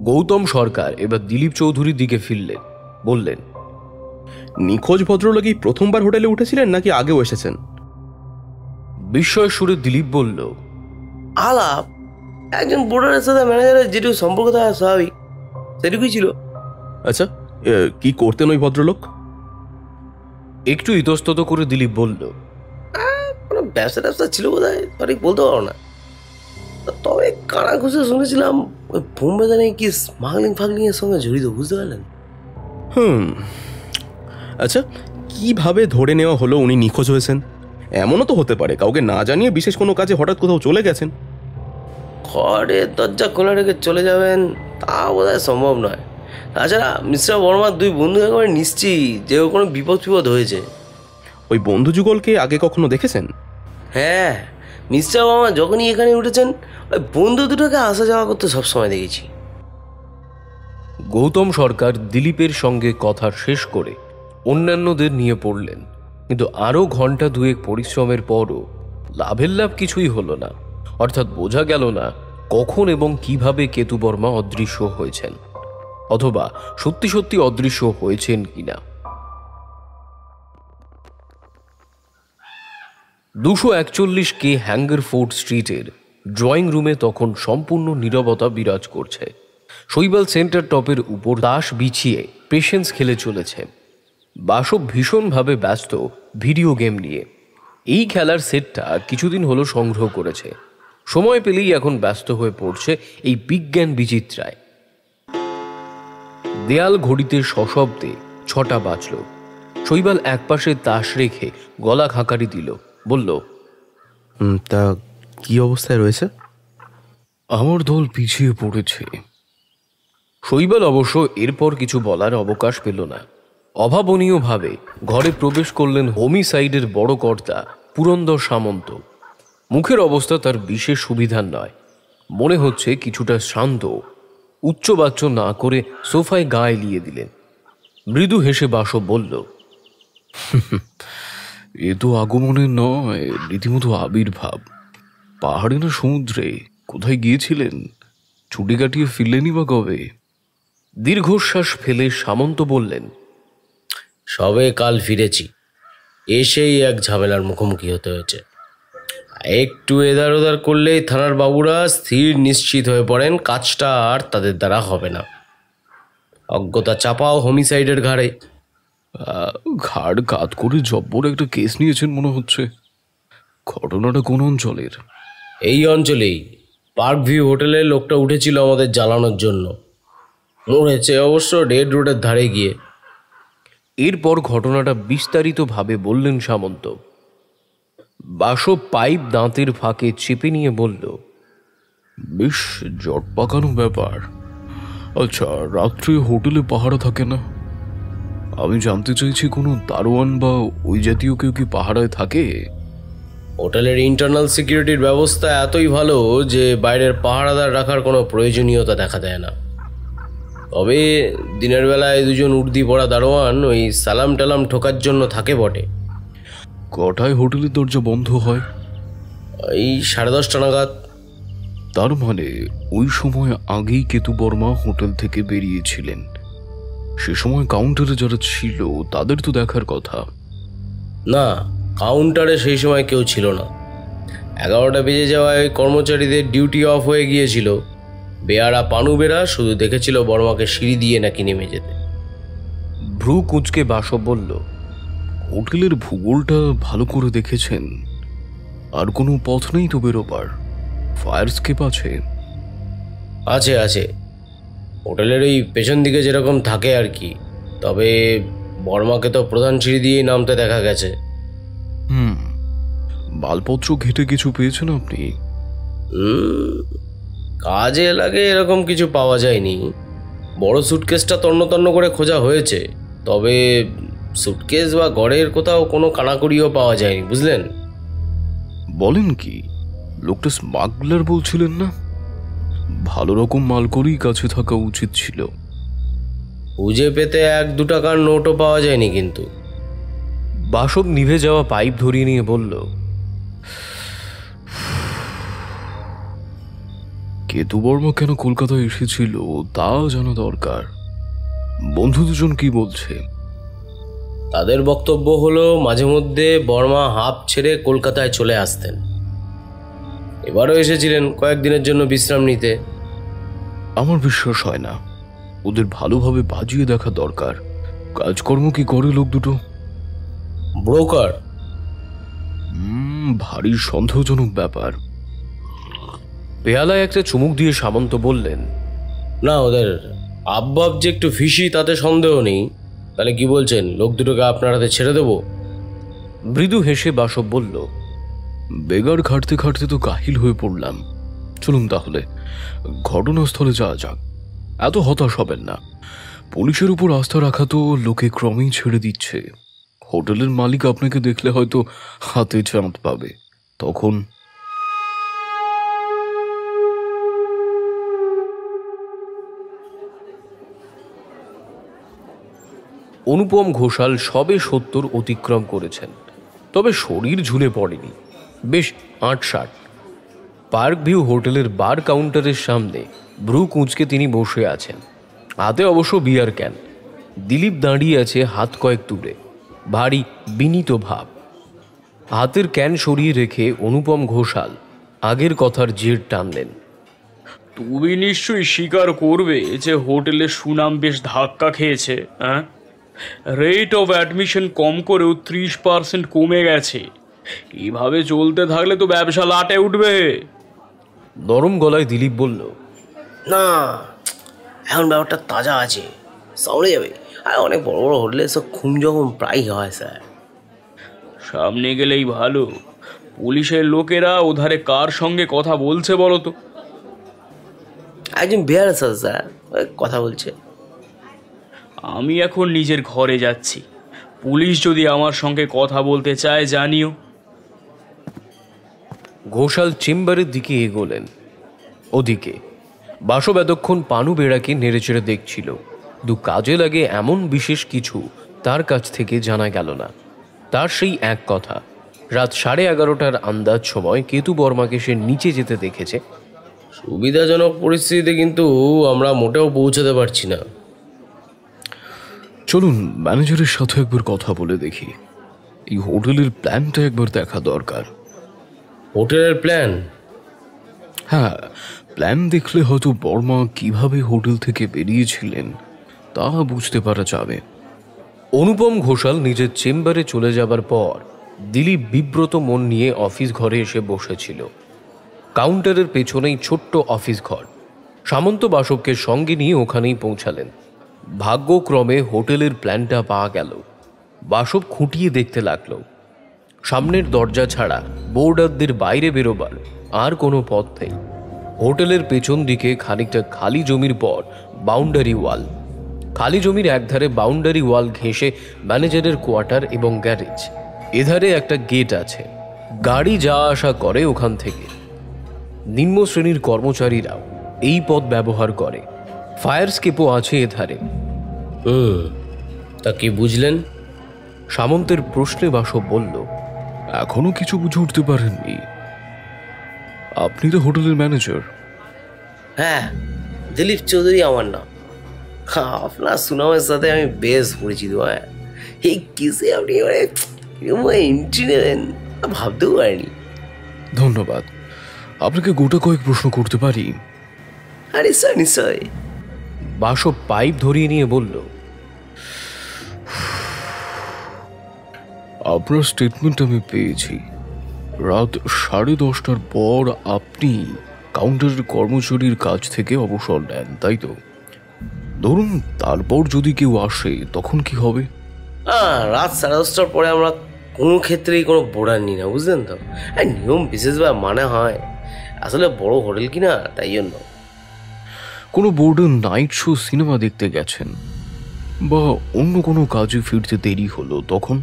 গৌতম সরকার এবার দিলীপ চৌধুরীর দিকে ফিরলেন, বললেন, নিখোঁজ ভদ্রলোকই প্রথমবার হোটেলে উঠেছিলেন নাকি আগেও এসেছেন? বিস্ময় সুরে দিলীপ বলল, আলাপ একজন বোর্ডারের সাথে ম্যানেজারের যেটুকু সম্পর্ক থাকা স্বাভাবিক সেটুকুই ছিল। আচ্ছা, কি করতেন ওই ভদ্রলোক? একটু ইতস্তত করে দিলীপ বলল, কোনো ব্যবসা ছিল বোধ হয়, সঠিক বলতে পারো না। তবে কানা ঘুষে শুনেছিলাম ওই বোম্বেতে নাকি কি স্মাগলিং এর সঙ্গে জড়িত, বুঝতে পারলেন? আচ্ছা, কিভাবে ধরে নেওয়া হলো উনি নিখোঁজ হয়েছেন? এমনও তো হতে পারে কাউকে না জানিয়ে বিশেষ কোনো কাজে হঠাৎ কোথাও চলে গেছেন। ঘরের দরজা খোলা রেখে চলে যাবেন তা বোধহয় সম্ভব নয়। তাছাড়া মিস্টার বর্মার 2 বন্ধু একেবারে নিশ্চিত যে ও কোনো বিপদ হয়েছে। ওই বন্ধু যুগলকে আগে কখনো দেখেছেন? হ্যাঁ, মিস্টার বর্মা যখনই এখানে উঠেছেন ওই বন্ধু দুটোকে আসা যাওয়া করতে সবসময় দেখেছি। গৌতম সরকার দিলীপের সঙ্গে কথা শেষ করে অন্যান্যদের নিয়ে পড়লেন, কিন্তু আরও ঘন্টা 2 পরিশ্রমের পরও লাভের লাভ কিছুই হলো না। অর্থাৎ বোঝা গেল না কখন এবং কিভাবে কেতু বর্মা অদৃশ্য হয়েছেন, অথবা সত্যি সত্যি অদৃশ্য হয়েছেন কিনা। 241 কে হ্যাঙ্গারফোর্ড স্ট্রিটের ড্রয়িং রুমে তখন সম্পূর্ণ নীরবতা বিরাজ করছে। শৈবাল সেন্টার টপের উপর তাস বিছিয়ে পেশেন্স খেলে চলেছে। বাসব ভীষণভাবে ব্যস্ত ভিডিও গেম নিয়ে। এই খেলার সেটটা কিছুদিন হলো সংগ্রহ করেছে, সময় পেলেই এখন ব্যস্ত হয়ে পড়ছে এই বিজ্ঞান বিচিত্রায়। দেয়াল ঘড়িতে সশব্দে 6টা বাজল। শৈবাল একপাশে তাস রেখে গলা খাঁকারি দিল, বলল, তা কি অবস্থায় রয়েছে? আমার দল পিছিয়ে পড়েছে। শৈবাল অবশ্য এরপর কিছু বলার অবকাশ পেল না। অভাবনীয়ভাবে ঘরে প্রবেশ করলেন হোমিসাইডের বড় কর্তা পুরন্দর সামন্ত। মুখের অবস্থা তার বিশেষ সুবিধার নয়, মনে হচ্ছে কিছুটা শান্ত। উচ্চবাচ্য না করে সোফায় গা এলিয়ে দিলেন। মৃদু হেসে বাসব বলল, এ তো আগমনের নয়, রীতিমতো আবির্ভাব। পাহাড়ে না সমুদ্রে, কোথায় গিয়েছিলেন? ছুটি কাটিয়ে ফিরলেনই বা কবে? দীর্ঘশ্বাস ফেলে সামন্ত বললেন, সবে কাল ফিরেছি। এসেই এক ঝামেলার মুখোমুখি হতে হয়েছে। একটু এদার ওদার করলেই থানার বাবুরা স্থির নিশ্চিত হয়ে পড়েন কাজটা আর তাদের দ্বারা হবে না। অজ্ঞতা চাপাও হোমিসাইডের ঘাড়ে। ঘাড় কাত করে জব্বর একটা কেস নিয়েছেন মনে হচ্ছে। ঘটনাটা কোন অঞ্চলের? এই অঞ্চলেই। পার্ক ভিউ হোটেলে লোকটা উঠেছিল আমাদের জ্বালানোর জন্য। মরেছে অবশ্য রেড রোডের ধারে গিয়ে। এরপর ঘটনাটা বিস্তারিতভাবে বললেন সামন্ত। বাসব পাইপ দাঁতের ফাঁকে চেপে নিয়ে বলল, বেশ জট পাকানো ব্যাপার। আচ্ছা, রাত্রে হোটেলে পাহারা থাকে না? আমি জানতে চাইছি, কোনো দারোয়ান বা ওই জাতীয় কেউ কি পাহারায় থাকে? হোটেলের ইন্টারনাল সিকিউরিটির ব্যবস্থা এতই ভালো যে বাইরের পাহারাদার রাখার কোনো প্রয়োজনীয়তা দেখা দেয় না। তবে দিনের বেলায় 2 জন উর্দি পড়া দারোয়ান ওই সালাম টালাম ঠোকার জন্য থাকে বটে। কটায় হোটেলের দরজা বন্ধ হয়? এই 10:30 নাগাদ। তার মানে ওই সময় আগেই কেতু বর্মা হোটেল থেকে বেরিয়েছিলেন। সে সময় কাউন্টারে যারা ছিল তাদের তো দেখার কথা। না, কাউন্টারে সেই সময় কেউ ছিল না। 11টা বেজে যাওয়ায় কর্মচারীদের ডিউটি অফ হয়ে গিয়েছিল। বেয়ারা পানুবেরা শুধু দেখেছিল বর্মাকে সিঁড়ি দিয়ে নাকি নেমে যেতে। ভ্রু কুঁচকে বাসব বলল, হোটেলের ভূগোলটা ভালো করে দেখেছেন? আর কোনো পথ নেই তো বেরোবার? ফায়ার স্কেপ আছে? আছে আছে, হোটেলের এই পেছন দিকে যেরকম থাকে আর কি। তবে বর্মাকে তো প্রধান সিঁড়ি দিয়েই নামতে দেখা গেছে। মালপত্র ঘেটে কিছু পেয়েছেন আপনি? কাজে লাগে এরকম কিছু পাওয়া যায়নি। বড় সুটকেসটা তন্ন তন্ন করে খোঁজা হয়েছে, তবে সুটকেস বা ঘরের কোথাও কোনো কানাকড়িও পাওয়া যায়নি, বুঝলেন? বলেন কি, লোকটা স্মাগলার বলছিলেন না? ভালো রকম মাল করেই কাছে থাকা উচিত ছিল। খুঁজে পেতে 1-2 টাকার নোটও পাওয়া যায়নি কিন্তু। বাসব নিভে যাওয়া পাইপ ধরিয়ে নিয়ে বলল, কেতু বর্মা কেন কলকাতায় এসেছিল তা জানা দরকার। বন্ধু 2 জন কি বলছে? তাদের বক্তব্য হলো মাঝে মধ্যে বর্মা হাঁপ ছেড়ে কলকাতায় চলে আসতেন। এবারও এসেছিলেন কয়েকদিনের জন্য বিশ্রাম নিতে। আমার বিশ্বাস হয় না। ওদের ভালোভাবে বাজিয়ে দেখা দরকার। কাজকর্ম কি করে লোক দুটো? ব্রোকার। ভারী সন্দেহজনক ব্যাপার। পেয়ালায় একটা চুমুক দিয়ে সামন্ত বললেন, না, ওদের আব্বাব যে একটু ফিসি তাতে সন্দেহ নেই। তাহলে কি বলছেন, লোক দুটোকে আপনার হাতে ছেড়ে দেবো? মৃদু হেসে বাসব বলল, বেগার খাটতে খাটতে তো কাহিল হয়ে পড়লাম। চলুন তাহলে ঘটনাস্থলে যাওয়া যাক। এত হতাশ হবেন না। পুলিশের উপর আস্থা রাখা তো লোকে ক্রমেই ছেড়ে দিচ্ছে। হোটেলের মালিক আপনাকে দেখলে হয়তো হাতে চাঁদ পাবে, তখন। অনুপম ঘোষাল সবে 70 অতিক্রম করেছেন, তবে শরীর ঝুলে পড়েনি, বেশ ৮-৬০। পার্ক ভিউ হোটেলের বার কাউন্টারের সামনে ব্রু কুঁচকে তিনি বসে আছেন, হাতে অবশ্য বিয়ার ক্যান। দিলীপ দাঁড়িয়ে আছে হাত কয়েক দূরে, ভারী বিনীত ভাব। হাতের ক্যান সরিয়ে রেখে অনুপম ঘোষাল আগের কথার জের টানলেন। তুমি নিশ্চয়ই স্বীকার করবে যে হোটেলের সুনাম বেশ ধাক্কা খেয়েছে। হ্যাঁ, রেট অফ অ্যাডমিশন কম করেও 30% কমে গেছে। এইভাবে চলতে থাকলে তো ব্যবসা লাটে উঠবে। নরম গলায় দিলীপ বলল, না, এখন ব্যাপারটা তাজা আছে, সামনে যাবে। আর অনেক বড় বড় হোটেলে সব খুন যখন প্রায় হয় স্যার। সামনে গেলেই ভালো। পুলিশের লোকেরা ওধারে কার সঙ্গে কথা বলছে বলো তো? একজন বিহার স্যার, স্যার কথা বলছে। আমি এখন নিজের ঘরে যাচ্ছি। পুলিশ যদি আমার সঙ্গে কথা বলতে চায় জানিও। ঘোষাল চেম্বারের দিকে এগোলেন। ওদিকে বাসব এতক্ষণ পানু বেড়াকে নেড়েচেড়ে দেখছিল। দু কাজে লাগে এমন বিশেষ কিছু তার কাছ থেকে জানা গেল না। তার সেই এক কথা, রাত 11:30টার আন্দাজ সময় কেতু বর্মাকে সে নিচে যেতে দেখেছে। সুবিধাজনক পরিস্থিতিতে কিন্তু আমরা মোটেও পৌঁছাতে পারছি না। চলুন ম্যানেজারের সাথে একবার কথা বলে দেখি। এই হোটেলের প্ল্যানটা একবার দেখা দরকার। হোটেলের প্ল্যান? হ্যাঁ, প্ল্যান দেখলে হয়তো বর্মা কিভাবে হোটেল থেকে বেরিয়েছিলেন তা বুঝতে পারা যাবে। অনুপম ঘোষাল নিজের চেম্বারে চলে যাবার পর দিলীপ বিব্রত মন নিয়ে অফিস ঘরে এসে বসেছিল। কাউন্টারের পেছনেই ছোট্ট অফিস ঘর। সামন্ত বাসবকে সঙ্গে নিয়ে ওখানেই পৌঁছালেন। ভাগ্যক্রমে হোটেলের প্ল্যানটা পাওয়া গেল। বাসব খুঁটিয়ে দেখতে লাগলো। সামনের দরজা ছাড়া বোর্ডারদের বাইরে বেরোবার আর কোনো পথ নেই। হোটেলের পেছন দিকে খানিকটা খালি জমির পর বাউন্ডারি ওয়াল। খালি জমির একধারে বাউন্ডারি ওয়াল ঘেঁষে ম্যানেজারের কোয়ার্টার এবং গ্যারেজ। এধারে একটা গেট আছে, গাড়ি যাওয়া আসা করে ওখান থেকে। নিম্ন শ্রেণীর কর্মচারীরাও এই পথ ব্যবহার করে। ফায়ার স্কেপও আছে এধারে। তা কি বুঝলেন? সামন্তের প্রশ্নে বাসব বলল, এখনো কিছু বুঝে উঠতে পারেননি? আপনি তো হোটেলের ম্যানেজার। হ্যাঁ, দিলীপ চৌধুরী আমার নাম। আপনার সুনামের সাথে আমি বেশ পরিচিত। হ্যাঁ, এই কেসে আপনি এন্ট্রি নেবেন ভাবতেও পারিনি। ধন্যবাদ। আপনাকে গোটা কয়েক প্রশ্ন করতে পারি? নিশ্চয় নিশ্চয়। বাসব পাইপ ধরিয়ে নিয়ে বলল, আপনার স্টেটমেন্ট আমি পেয়েছি। রাত 10:30টার পর আপনি কাউন্টারের কর্মচারীর কাছ থেকে অবসর নেন, তাই তো? ধরুন তারপর যদি কেউ আসে তখন কি হবে? রাত 10:30টার পরে আমরা কোনো ক্ষেত্রেই কোনো বোর্ডার নিই না, বুঝলেন তো? নিয়ম বিশেষ মানে হয়, আসলে বড় হোটেল কিনা তাই জন্য। কোনো বোর্ডার নাইট শো সিনেমা দেখতে গেছেন বা অন্য কোনো কাজে ফিরতে দেরি হলো, তখন?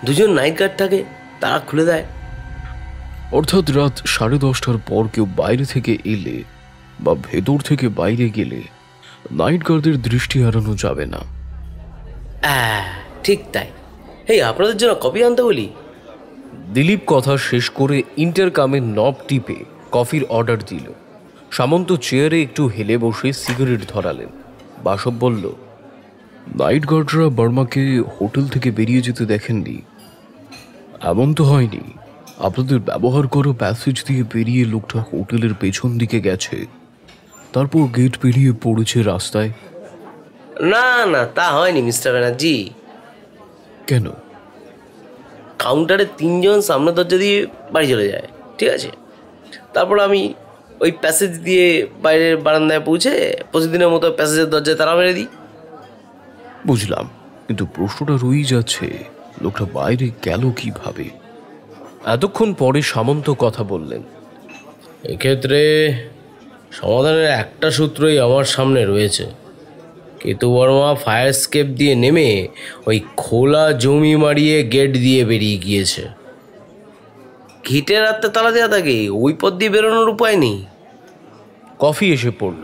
দুজন নাইট গার্ড থাকে, তারা খুলে দেয়। অর্থাৎ রাত 10:30টার পর কেউ বাইরে থেকে এলে বা ভেতর থেকে বাইরে গেলে নাইট গার্ডের দৃষ্টি এড়ানো যাবে না। ঠিক তাই। এই আপনাদের জন্য কফি আনতে বলি। দিলীপ কথা শেষ করে ইন্টারকামের নব টিপে কফির অর্ডার দিল। সামন্ত চেয়ারে একটু হেলে বসে সিগারেট ধরালেন। বাসব বলল, নাইট গার্ডরা বর্মাকে হোটেল থেকে বেরিয়ে যেতে দেখেননি? এমন তো হয়নি আপনাদের ব্যবহার করো প্যাসেজ দিয়ে বেরিয়ে লোকটা হোটেলের পেছন দিকে গেছে, তারপর গেট পেরিয়ে পড়েছে রাস্তায়? না না, তা হয়নি মিস্টার ব্যানার্জি। কেন? কাউন্টারে 3 জন সামনে দরজা দিয়ে বাড়ি চলে যায়, ঠিক আছে? তারপর আমি ওই প্যাসেজ দিয়ে বাইরের বারান্দায় পৌঁছে প্রতিদিনের মতো প্যাসেজের দরজায় তালা মেরে দিই। বুঝলাম, কিন্তু প্রশ্নটা রয়েই যাচ্ছে, লোকটা বাইরে গেল কিভাবে? এতক্ষণ পরে সামন্ত কথা বললেন। এক্ষেত্রে সমাধানের একটা সূত্রই আমার সামনে রয়েছে। কেতু বর্মা ফায়ার এসকেপ দিয়ে নেমে ওই খোলা জমি মারিয়ে গেট দিয়ে বেরিয়ে গিয়েছে। ঘিটে রাত্রে তালা দেওয়া থাকে, ওই পথ দিয়ে বেরোনোর উপায় নেই। কফি এসে পড়ল।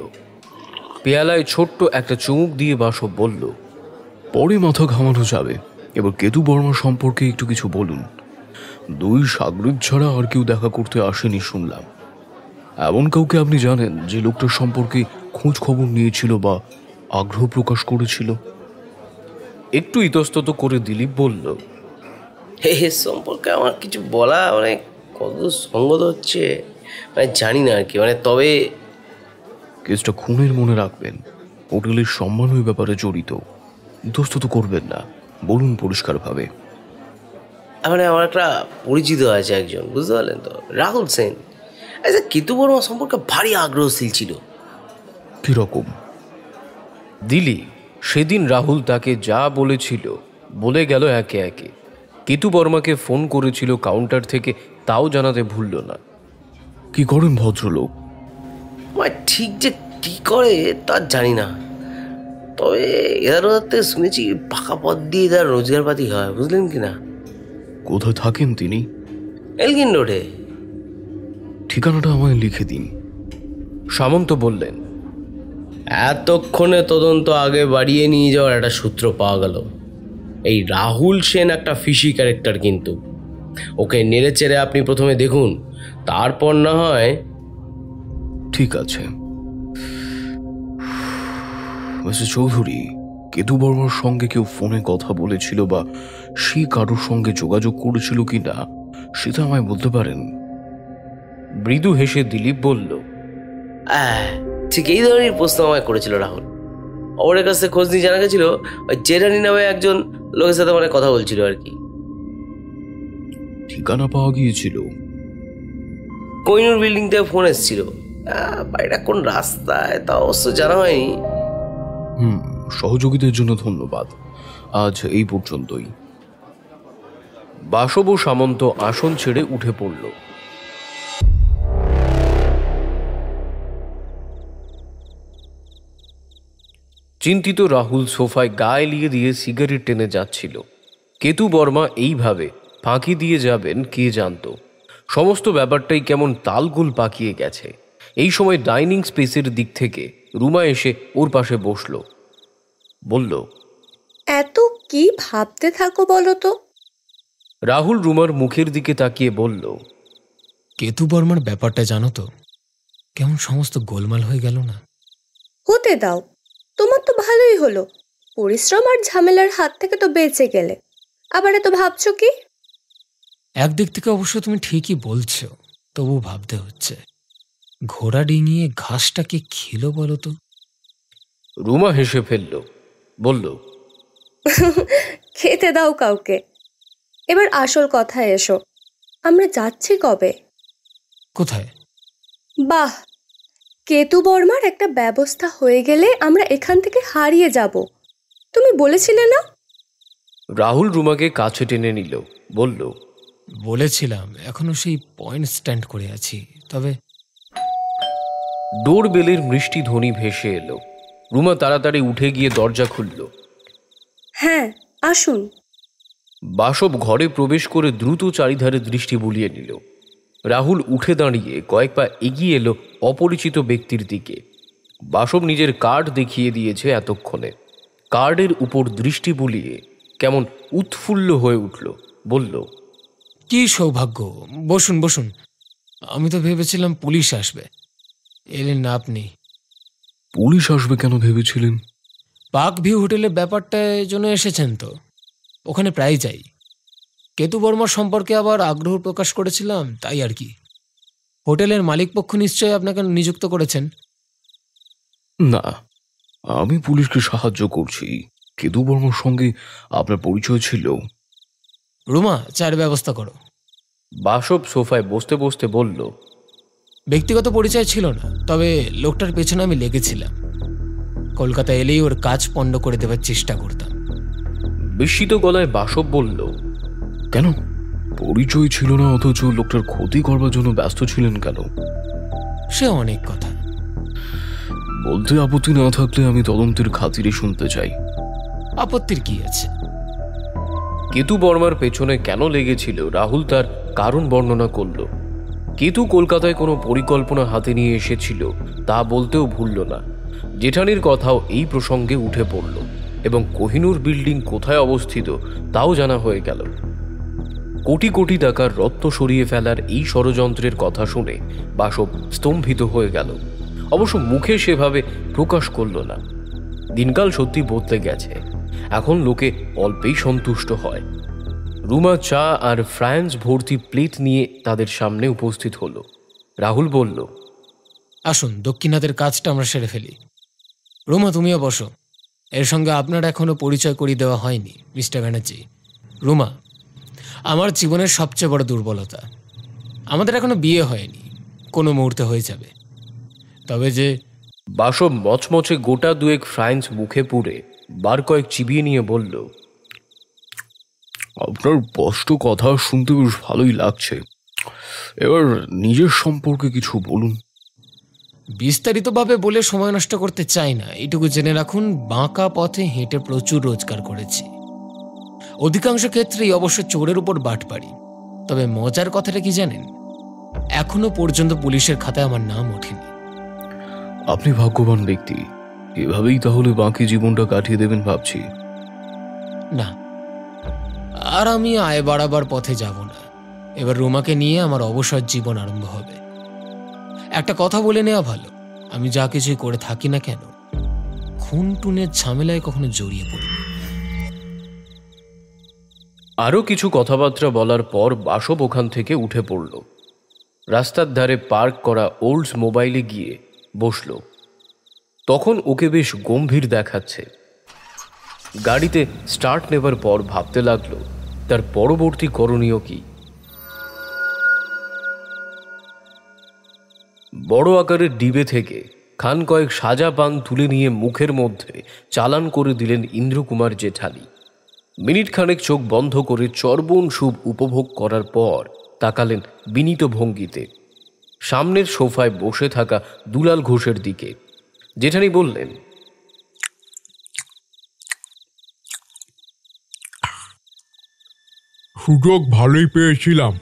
পেয়ালায় ছোট্ট একটা চুমুক দিয়ে বাসব বলল, পরে মাথা ঘামানো যাবে, এবার কেতু বর্মা সম্পর্কে একটু কিছু বলুন। 2 সাগরিদ ছাড়া আর কেউ দেখা করতে আসেনি শুনলাম। এমন কাউকে আপনি জানেন যে লোকটার সম্পর্কে খোঁজ খবর নিয়েছিল বা আগ্রহ প্রকাশ করেছিল? একটু ইতস্তত করে দিলীপ বলল, হে সম্পর্কে আমার কিছু বলা কত সঙ্গত হচ্ছে জানি না আর কি, তবে কেসটা খুনের মনে রাখবেন। হোটেলের সম্মান ওই ব্যাপারে জড়িত, ইতস্তত করবেন না, বলুন পরিষ্কারভাবে। আমার একটা পরিচিত আছে একজন, বুঝতে পারলেন তো, রাহুল সেন। আচ্ছা, কেতু বর্মা সম্পর্কে ভারী আগ্রহশীল ছিল। কিরকম? দিলীপ সেদিন রাহুল তাকে যা বলেছিল বলে গেল একে একে। কেতু বর্মাকে ফোন করেছিল কাউন্টার থেকে, তাও জানাতে ভুলল না। কি করেন ভদ্রলোক? ঠিক যে কি করে তা জানি না, তবে এদের থেকে শুনেছি পাকা পথ দিয়ে এদের রোজগারপাতি হয়, বুঝলেন কি না। কোথায় থাকেন তিনি? এলগিন রোডে। ঠিকানাটা আমায় লিখে দিন, সামন্ত বললেন। এতক্ষণে তদন্ত আগে বাড়িয়ে নিয়ে যাওয়ার একটা সূত্র পাওয়া গেল। এই রাহুল সেন একটা ফিশি ক্যারেক্টার, কিন্তু ওকে নেড়ে চেড়ে আপনি প্রথমে দেখুন, তারপর না হয়। ঠিক আছে মিস্টার চৌধুরী, কেতু বর্মার সঙ্গে কেউ ফোনে কথা বলেছিল বা সে কারোর সঙ্গে যোগাযোগ করেছিল কি না সেটা আমায় বলতে পারেন? মৃদু হেসে দিলীপ বলল, ঠিক এই ধরনের প্রশ্ন আমায় করেছিল রাহুল। ওর কাছ থেকে খোঁজ নিয়ে জানা গেছিল ওই জেরানি নামে একজন লোকের সাথে কথা বলছিল আর কি। ঠিকানা পাওয়া গিয়েছিল? কোহিনুর বিল্ডিং থেকে ফোন এসেছিল, বাড়িটা কোন রাস্তায় তা অবশ্য জানা হয়নি। সহযোগিতার জন্য ধন্যবাদ। আজ এই পর্যন্তই। বাসব ও সামন্ত আসন ছেড়ে উঠে পড়ল। চিন্তিত রাহুল সোফায় গা এলিয়ে দিয়ে সিগারেট টেনে যাচ্ছিল। কেতু বর্মা এইভাবে ফাঁকি দিয়ে যাবেন কে জানত। সমস্ত ব্যাপারটাই কেমন তালগোল পাকিয়ে গেছে। এই সময় ডাইনিং স্পেসের দিক থেকে রুমা এসে ওর পাশে বসল। বলল, এত কি ভাবতে থাকো বলো তো? রাহুল রুমার মুখের দিকে তাকিয়ে বলল, কেতু বর্মার ব্যাপারটা জানো তো, কেমন সমস্ত গোলমাল হয়ে গেল না? হতে দাও, তোমার তো ভালোই হলো, পরিশ্রম আর ঝামেলার হাত থেকে তো বেঁচে গেলে। আবার এত ভাবছো কি? একদিক থেকে অবশ্য তুমি ঠিকই বলছো, তবু ভাবতে হচ্ছে ঘোড়া ডিঙিয়ে ঘাসটাকে খেলো বলো তো। রুমা হেসে ফেলল, বলল, খেতে দাও কাউকে। এবার আসল কথায় এসো, আমরা যাচ্ছি কবে? কোথায়? বাহ, কেতু বর্মার একটা ব্যবস্থা হয়ে গেলে আমরা এখান থেকে হারিয়ে যাব, তুমি বলেছিলে না? রাহুল রুমাকে কাছে টেনে নিল, বলল, বলেছিলাম, এখনো সেই পয়েন্ট স্ট্যান্ড করে আছি। তবে ডোর বেলের মিষ্টি ধ্বনি ভেসে এলো। রুমা তাড়াতাড়ি উঠে গিয়ে দরজা খুলল। হ্যাঁ, আসুন। বাসব ঘরে প্রবেশ করে দ্রুত চারিধারে দৃষ্টি বুলিয়ে নিল। রাহুল উঠে দাঁড়িয়ে কয়েক পা এগিয়ে এলো অপরিচিত ব্যক্তির দিকে। বাসব নিজের কার্ড দেখিয়ে দিয়েছে এতক্ষণে। কার্ডের উপর দৃষ্টি বুলিয়ে কেমন উৎফুল্ল হয়ে উঠল, বলল, কি সৌভাগ্য, বসুন বসুন। আমি তো ভেবেছিলাম পুলিশ আসবে, এলেন না আপনি। পুলিশ আসবে কেন ভেবেছিলেন? পার্ক ভিউ হোটেলের ব্যাপারটার জন্য এসেছেন তো, ওখানে প্রায় যাই। কেতু বর্মার সম্পর্কে আবার আগ্রহ প্রকাশ করেছিলাম, তাই আর কি। হোটেলের মালিকপক্ষ নিশ্চয়ই আপনাকে নিযুক্ত করেছেন। না, আমি পুলিশকে সাহায্য করছি। কেতু বর্মার সঙ্গে আপনার পরিচয় ছিল? রুমা, চায়ের ব্যবস্থা করো। বাসব সোফায় বসতে বসতে বলল, ব্যক্তিগত পরিচয় ছিল না, তবে লোকটার পেছনে আমি লেগেছিলাম। কলকাতা এলেই ওর কাজ পণ্ড করে দেওয়ার চেষ্টা করতাম। বিস্মিত গলায় বাসব বলল, কেন পরিচয় ছিল না অথচ লোকটার ক্ষতি করবার জন্য ব্যস্ত ছিলেন কেন? সে অনেক কথা। বলতে আপত্তি না থাকলে আমি তদন্তের খাতিরে শুনতে চাই। আপত্তির কি আছে? কেতু বর্মার পেছনে কেন লেগেছিল রাহুল তার কারণ বর্ণনা করল। কেতু কলকাতায় কোনো পরিকল্পনা হাতে নিয়ে এসেছিল তা বলতেও ভুলল না। জেঠানির কথাও এই প্রসঙ্গে উঠে পড়ল এবং কোহিনূর বিল্ডিং কোথায় অবস্থিত তাও জানা হয়ে গেল। কোটি কোটি টাকার রত্ন সরিয়ে ফেলার এই ষড়যন্ত্রের কথা শুনে বাসব স্তম্ভিত হয়ে গেল। অবশ্য মুখে সেভাবে প্রকাশ করল না। দিনকাল সত্যি বদলে গেছে, এখন লোকে অল্পেই সন্তুষ্ট হয়। রুমা চা আর ফ্রান্স ভর্তি প্লেট নিয়ে তাদের সামনে উপস্থিত হলো। রাহুল বলল, আসুন দক্ষিণাদের কাজটা আমরা সেরে ফেলি। রুমা, তুমিও বসো। এর সঙ্গে আপনার এখনো পরিচয় করিয়ে দেওয়া হয়নি মিস্টার ব্যানার্জি। রুমা, আমার জীবনের সবচেয়ে বড় দুর্বলতা, আমাদের এখনো বিয়ে হয়নি, কোনো মুহূর্তে হয়ে যাবে। তবে যে বাসব মচমচে গোটা দুয়েক ফ্রান্স মুখে পুরে বার কয়েক চিবিয়ে নিয়ে বলল, আপনার স্পষ্ট কথা শুনতে বেশ ভালোই লাগছে। এবার নিজের সম্পর্কে কিছু বলুন। বিস্তারিতভাবে বলে সময় নষ্ট করতে চাই না, এইটুকু জেনে রাখুন, বাঁকা পথে হেঁটে প্রচুর রোজগার করেছি। অধিকাংশ ক্ষেত্রেই অবশ্য চোরের উপর বাটপাড়ি। তবে মজার কথাটা কি জানেন? এখনো পর্যন্ত পুলিশের খাতায় আমার নাম ওঠেনি। আপনি ভাগ্যবান ব্যক্তি। এভাবেই তাহলে বাকি জীবনটা কাটিয়ে দেবেন ভাবছি। না, আর আমি আয় বাড়াবার পথে যাব না। এবার রুমাকে নিয়ে আমার অবসর জীবন আরম্ভ হবে। একটা কথা বলে নেওয়া ভালো, আমি যা কিছুই করে থাকি না কেন, খুন টুনের ঝামেলায় কখনো জড়িয়ে পড়ি। আরও কিছু কথাবার্তা বলার পর বাসব ওখান থেকে উঠে পড়ল। রাস্তার ধারে পার্ক করা ওল্ডস মোবাইলে গিয়ে বসল। তখন ওকে বেশ গম্ভীর দেখাচ্ছে। গাড়িতে স্টার্ট নেবার পর ভাবতে লাগলো তার পরবর্তী করণীয় কি। বড় আকারের ডিবে থেকে খান কয়েক সাজা পান তুলে নিয়ে মুখের মধ্যে চালান করে দিলেন ইন্দ্রকুমার জেঠানি। মিনিট খানেক চোখ বন্ধ করে চর্বণ সুপ উপভোগ করার পর তাকালেন বিনীত ভঙ্গিতে সামনের সোফায় বসে থাকা দুলাল ঘোষের দিকে। জেঠানি বললেন, সুযোগ ভালোই পেয়েছিলাম,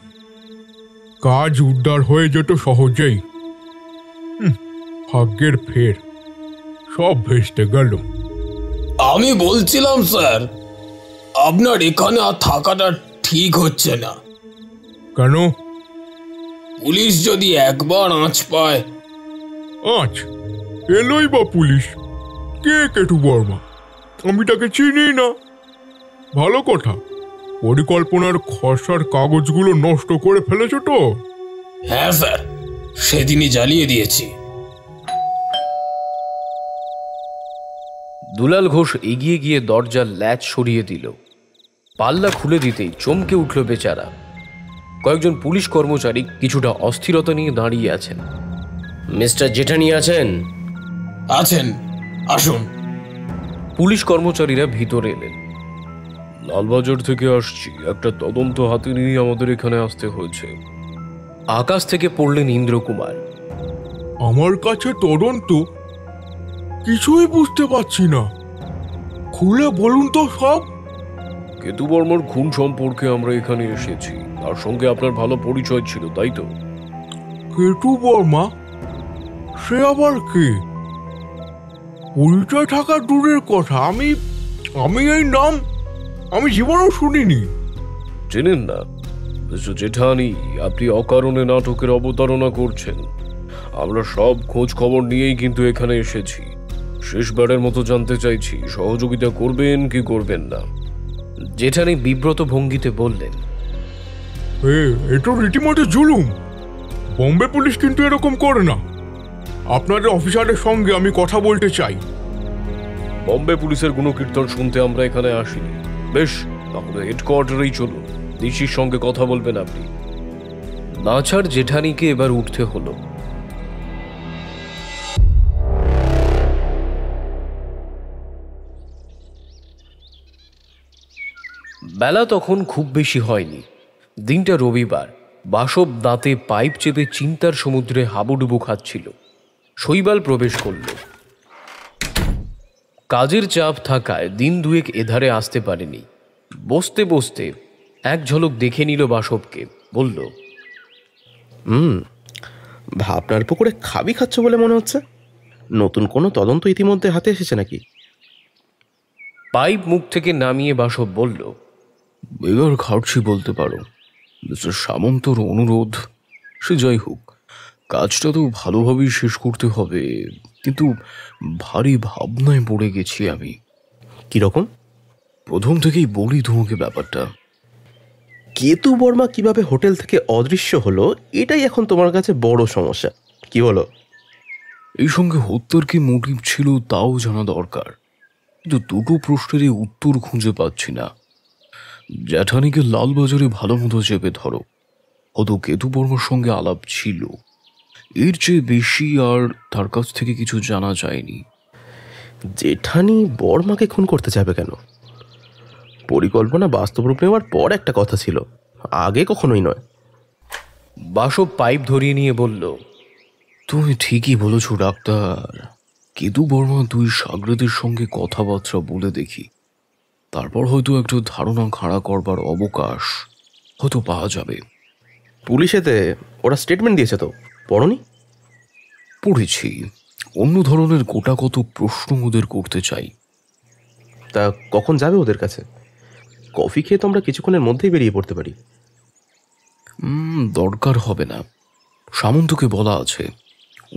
কাজ উদ্ধার হয়ে যেত সহজেই। ভাগ্যের ফের, সব ভেস্তে গেল। আমি বলছিলাম স্যার, আপনার এখানে আর থাকাটা ঠিক হচ্ছে না। কেন? পুলিশ যদি একবার আঁচ পায়। আঁচ? এলোই বা পুলিশ? কে কেটু বর্মা? আমি তাকে চিনি না। ভালো কথা, পরিকল্পনার খসড়ার কাগজগুলো নষ্ট করে ফেলেছ তো? হ্যাঁ স্যার, সেদিনই জ্বালিয়ে দিয়েছি। দুলাল ঘোষ এগিয়ে গিয়ে দরজার ল্যাচ সরিয়ে দিল। পাল্লা খুলে দিতেই চমকে উঠল বেচারা। কয়েকজন পুলিশ কর্মচারী কিছুটা অস্থিরতা নিয়ে দাঁড়িয়ে আছেন। মিস্টার জেঠানি আছেন? আছেন, আসুন। পুলিশ কর্মচারীরা ভিতরে এলেন। লালবাজার থেকে আসছি, একটা তদন্ত হাতে নিয়ে আমাদের এখানে আসতে হয়েছে। আকাশ থেকে পড়লেন ইন্দ্রকুমার। আমার কাছে তদন্ত? কিছুই বুঝতে পারছি না, খুলে বলুন তো সব। কেতু বর্মার খুন সম্পর্কে আমরা এখানে এসেছি, তার সঙ্গে আপনার ভালো পরিচয় ছিল, তাই তো? কেতু বর্মা? সে আবার কে? পরিচয় থাকা দূরের কথা, আমি এই নাম আমি জীবনেও শুনিনি। চেনেন না? মিস্টার জেঠানি, আপনি অকারণে নাটকের অবতারণা করছেন। আমরা সব খোঁজ খবর নিয়েই কিন্তু এখানে এসেছি। শেষবারের মতো জানতে চাইছি, সহযোগিতা করবেন কি করবেন না? জেঠানি বিব্রত ভঙ্গিতে বললেন, এটা রীতিমতো জুলুম। বোম্বে পুলিশ কিন্তু এরকম করে না। আপনাদের অফিসারের সঙ্গে আমি কথা বলতে চাই। বম্বে পুলিশের গুণকীর্তন শুনতে আমরা এখানে আসিনি। বেশ, তাহলে হেডকোয়ার্টারেই চলুন, ডিসির সঙ্গে কথা বলবেন আপনি। নাছাড় জেঠানিকে এবার উঠতে হলো। বেলা তখন খুব বেশি হয়নি। দিনটা রবিবার। বাসব দাঁতে পাইপ চেপে চিন্তার সমুদ্রে হাবুডুবু খাচ্ছিল। শৈবাল প্রবেশ করল। কাজের চাপ থাকায় দিন দুয়েক এধারে আসতে পারেনি। বসতে বসতে এক ঝলক দেখে নিল বাসবকে, বলল, ভাবনার পুকুরে খাবি খাচ্ছ বলে মনে হচ্ছে। নতুন কোনো তদন্ত ইতিমধ্যে হাতে এসেছে নাকি? পাইপ মুখ থেকে নামিয়ে বাসব বলল, বেগার খাটছি বলতে পারো। মিস্টার সামন্তর অনুরোধ, সে যাই হোক, কাজটা তো ভালোভাবেই শেষ করতে হবে, কিন্তু ভারী ভাবনায় পড়ে গেছি আমি। কিরকম? প্রথম থেকেই বলি তোমাকে ব্যাপারটা। কেতু বর্মা কিভাবে হোটেল থেকে অদৃশ্য হলো, এটাই এখন তোমার কাছে বড় সমস্যা। কি হলো? এই সঙ্গে হত্যার কি মোটিভ ছিল তাও জানা দরকার, কিন্তু দুটো প্রশ্নেরই উত্তর খুঁজে পাচ্ছি না। জ্যাঠানিকে লালবাজারে ভালো মতো চেপে ধরো, হয়তো কেতু বর্মার সঙ্গে আলাপ ছিল, এর চেয়ে বেশি আর তার কাছ থেকে কিছু জানা যায়নি। জেঠানি বর্মাকে খুন করতে যাবে কেন? পরিকল্পনা বাস্তব রূপ নেওয়ার পর একটা কথা ছিল, আগে কখনোই নয়। বাসব পাইপ ধরিয়ে নিয়ে বলল, তুমি ঠিকই বলেছ ডাক্তার। কেতু বর্মা দুই সাগরেদের সঙ্গে কথাবার্তা বলে দেখি, তারপর হয়তো একটু ধারণা খাড়া করবার অবকাশ হয়তো পাওয়া যাবে। পুলিশেতে ওরা স্টেটমেন্ট দিয়েছে তো, পড়নি? পড়েছি। অন্য ধরনের গোটা কত প্রশ্ন ওদের করতে চাই। তা কখন যাবে ওদের কাছে? কফি খেয়ে তো আমরা কিছুক্ষণের মধ্যেই বেরিয়ে পড়তে পারি। দরকার হবে না, সামন্তকে বলা আছে,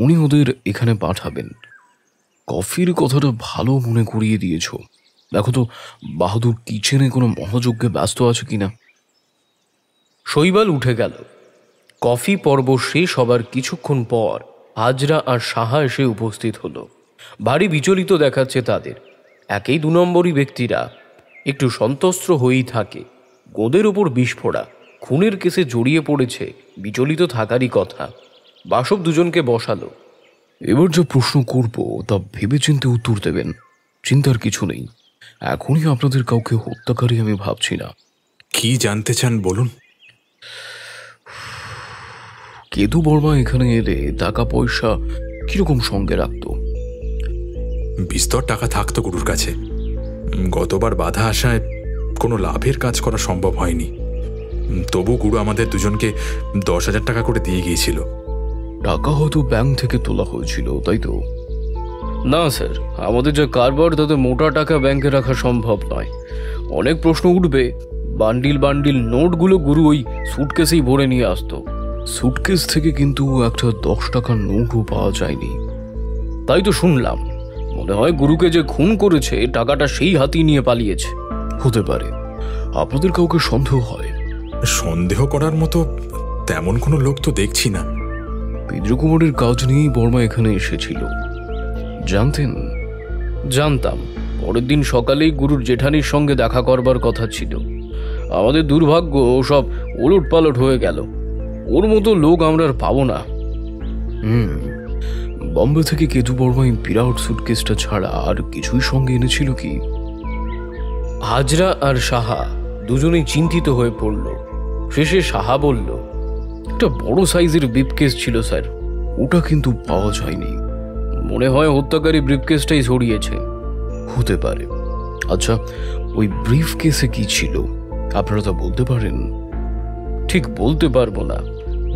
উনি ওদের এখানে পাঠাবেন। কফির কথাটা ভালো মনে করিয়ে দিয়েছ। দেখো তো বাহাদুর কিচেনে কোনো মহাযজ্ঞে ব্যস্ত আছে কিনা। শৈবাল উঠে গেল। কফি পর্ব শেষ হবার কিছুক্ষণ পর হাজরা আর সাহা এসে উপস্থিত হলো। ভারী বিচলিত দেখাচ্ছে তাদের। একেই 2 নম্বরই ব্যক্তিরা একটু সন্তস্ত্র হয়েই থাকে। গোদের ওপর বিস্ফোরা, খুনের কেসে জড়িয়ে পড়েছে, বিচলিত থাকারই কথা। বাসব দুজনকে বসালো। এবার যে প্রশ্ন করব তা ভেবেচিন্তে উত্তর দেবেন, চিন্তার কিছু নেই। এখনই আপনাদের কাউকে হত্যাকারী আমি ভাবছি না। কি জানতে চান বলুন। কেতু বর্মা এখানে এলে টাকা পয়সা কিরকম সঙ্গে রাখতো? বিস্তর টাকা থাকতো গুরুর কাছে। গতবার বাধা আসায় কোনো লাভের কাজ করা সম্ভব হয়নি। তবু গুরু আমাদের দুজনকে 10,000 টাকা করে দিয়ে গিয়েছিল। টাকা হয়তো ব্যাংক থেকে তোলা হয়েছিল, তাই তো? না স্যার, আমাদের যা কারবার তাতে মোটা টাকা ব্যাংকে রাখা সম্ভব নয়। অনেক প্রশ্ন উঠবে। বান্ডিল বান্ডিল নোটগুলো গুরু ওই সুটকেসেই ভরে নিয়ে আসতো। সুটকেস থেকে কিন্তু একটা 10 টাকার নোটও পাওয়া যায়নি। তাই তো শুনলাম। মনে হয় গুরুকে যে খুন করেছে টাকাটা সেই হাতিয়ে নিয়ে পালিয়েছে। হতে পারে। আপনাদের কাউকে সন্দেহ হয়? সন্দেহ করার মতো তেমন কোনো লোক তো দেখছি না। বিদ্রুকুমারের কাজ নিয়েই বর্মা এখানে এসেছিল, জানতেন? জানতাম। পরের দিন সকালেই গুরুর জেঠানির সঙ্গে দেখা করবার কথা ছিল। আমাদের দুর্ভাগ্য সব ওলট পালট হয়ে গেল। ওর মতো লোক আমরা আর পাবো না। বম্বে থেকে কেতু বর্মা এই বিরাট সুটকেসটা ছাড়া আর কিছুই সঙ্গে এনেছিল কি? হাজরা আর সাহা দুজনেই চিন্তিত হয়ে পড়ল। শেষে সাহা বলল, একটা বড় সাইজের ব্রিফকেস ছিল স্যার। ওটা কিন্তু পাওয়া যায়নি। মনে হয় হত্যাকারী ব্রিফকেসটাই ছড়িয়েছে। হতে পারে। আচ্ছা, ওই ব্রিফকেসে কি ছিল আপনারা তা বলতে পারেন? ঠিক বলতে পারবো না।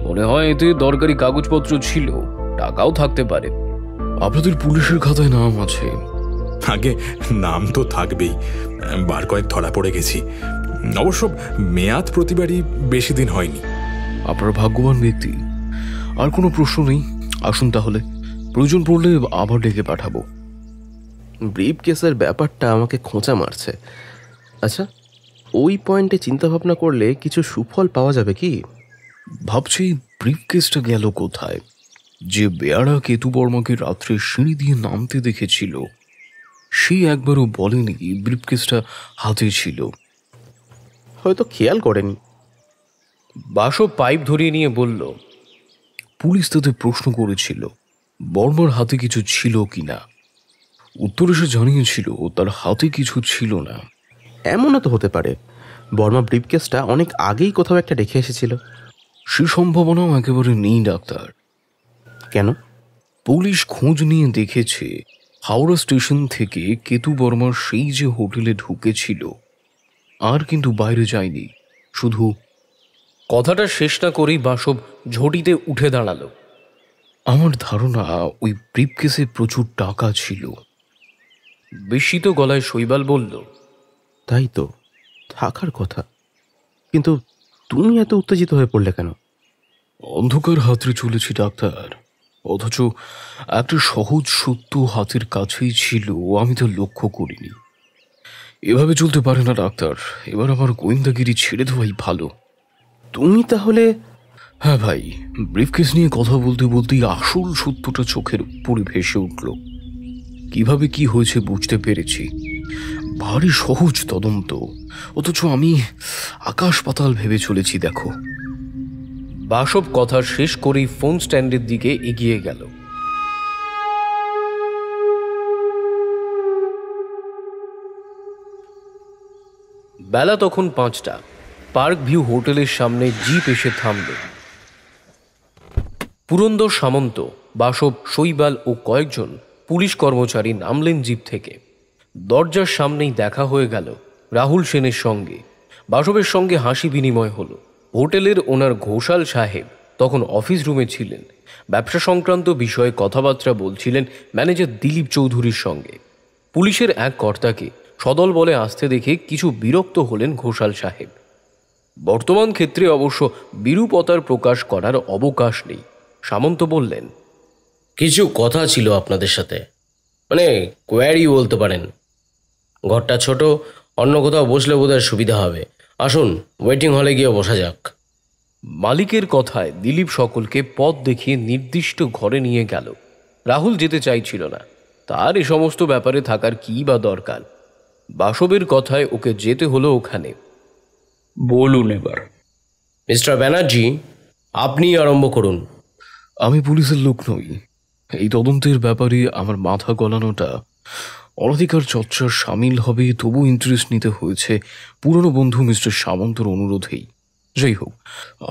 মনে হয় এতে দরকারি কাগজপত্র ছিল, টাকাও থাকতে পারে। আপনাদের পুলিশের খাতায় নাম আছে? আগে নাম তো থাকবেই, বার কয়েক ধরা পড়ে গেছি। অবশ্য মেয়াদ প্রতিবারই বেশি দিন হয়নি। আপনার ভাগ্যবান ব্যক্তি। আর কোনো প্রশ্ন নেই, আসুন তাহলে। প্রয়োজন পড়লে আবার ডেকে পাঠাবো। ব্রিফ কেসের ব্যাপারটা আমাকে খোঁচা মারছে। আচ্ছা, ওই পয়েন্টে চিন্তা ভাবনা করলে কিছু সুফল পাওয়া যাবে কি? ভাবছি ব্রিফ কেসটা গেল কোথায়? যে বেয়ারা কেতু বর্মাকে রাত্রে সিঁড়ি দিয়ে নামতে দেখেছিল, সে একবারও বলেনি ব্রিফকেসটা হাতে ছিল। হয়তো খেয়াল করেনি। বাসব পাইপ ধরিয়ে নিয়ে বলল, পুলিশ তাদের প্রশ্ন করেছিল বর্মার হাতে কিছু ছিল কিনা। উত্তরে সে জানিয়েছিল তার হাতে কিছু ছিল না। এমনও তো হতে পারে বর্মা ব্রিফকেসটা অনেক আগেই কোথাও একটা রেখে এসেছিল। সে সম্ভাবনাও একেবারে নেই ডাক্তার। কেন? পুলিশ খোঁজ নিয়ে দেখেছে হাওড়া স্টেশন থেকে কেতু বর্মার সেই যে হোটেলে ঢুকেছিল আর কিন্তু বাইরে যায়নি। শুধু কথাটা শেষ না করেই বাসব ঝটিতে উঠে দাঁড়ালো। আমার ধারণা ওই ব্রিফকেসে প্রচুর টাকা ছিল। বিস্মিত গলায় শৈবাল বলল, তাই তো, থাকার কথা, কিন্তু তুমি এত উত্তেজিত হয়ে পড়লে কেন? অন্ধকার হাতড়ে চলেছি ডাক্তার, অথচ একটা সহজ সত্য হাতের কাছেই ছিল, আমি তো লক্ষ্য করিনি। এভাবে চলতে পারে না ডাক্তার, এবার আমার গোয়েন্দাগিরি ছেড়ে দেওয়াই ভালো। তুমি তাহলে? হ্যাঁ ভাই, ব্রিফকেস নিয়ে কথা বলতে বলতেই আসল সত্যটা চোখের উপরে ভেসে উঠল। কিভাবে কি হয়েছে বুঝতে পেরেছি। ভারী সহজ তদন্ত, অথচ আমি আকাশ পাতাল ভেবে চলেছি দেখো। বাসব কথা শেষ করেই ফোন স্ট্যান্ডের দিকে এগিয়ে গেল। বেলা তখন 5টা। পার্ক ভিউ হোটেলের সামনে জিপ এসে থামল। পুরন্দর সামন্ত, বাসব, শৈবাল ও কয়েকজন পুলিশ কর্মচারী নামলেন জিপ থেকে। দরজার সামনেই দেখা হয়ে গেল রাহুল সেনের সঙ্গে। বাসবের সঙ্গে হাসি বিনিময় হলো। হোটেলের ওনার ঘোষাল সাহেব তখন অফিস রুমে ছিলেন, ব্যবসা সংক্রান্ত বিষয়ে কথাবার্তা বলছিলেন ম্যানেজার দিলীপ চৌধুরীর সঙ্গে। পুলিশের এক কর্তাকে সদল বলে আসতে দেখে কিছু বিরক্ত হলেন ঘোষাল সাহেব। বর্তমান ক্ষেত্রে অবশ্য বিরূপতার প্রকাশ করার অবকাশ নেই। সামন্ত বললেন, কিছু কথা ছিল আপনাদের সাথে, মানে কোয়ারি বলতে পারেন। ঘরটা ছোট, অন্য কোথাও বসলে বোধহয় সুবিধা হবে। আসুন, ওয়েটিং হলে গিয়ে বসা যাক। মালিকের কথায় দিলীপ সকলকে পথ দেখিয়ে নির্দিষ্ট ঘরে নিয়ে গেল। রাহুল যেতে চাইছিল না, তার এ সমস্ত ব্যাপারে থাকার কী বা দরকার। বাসবের কথায় ওকে যেতে হলো ওখানে। বলুন এবার। মিস্টার ব্যানার্জি, আপনি আরম্ভ করুন। আমি পুলিশের লোক নই, এই তদন্তের ব্যাপারে আমার মাথা গলানোটা অনধিকার চর্চার সামিল হবে, তবু ইন্টারেস্ট নিতে হয়েছে পুরনো বন্ধু মিস্টার সামন্তর অনুরোধেই। যাই হোক,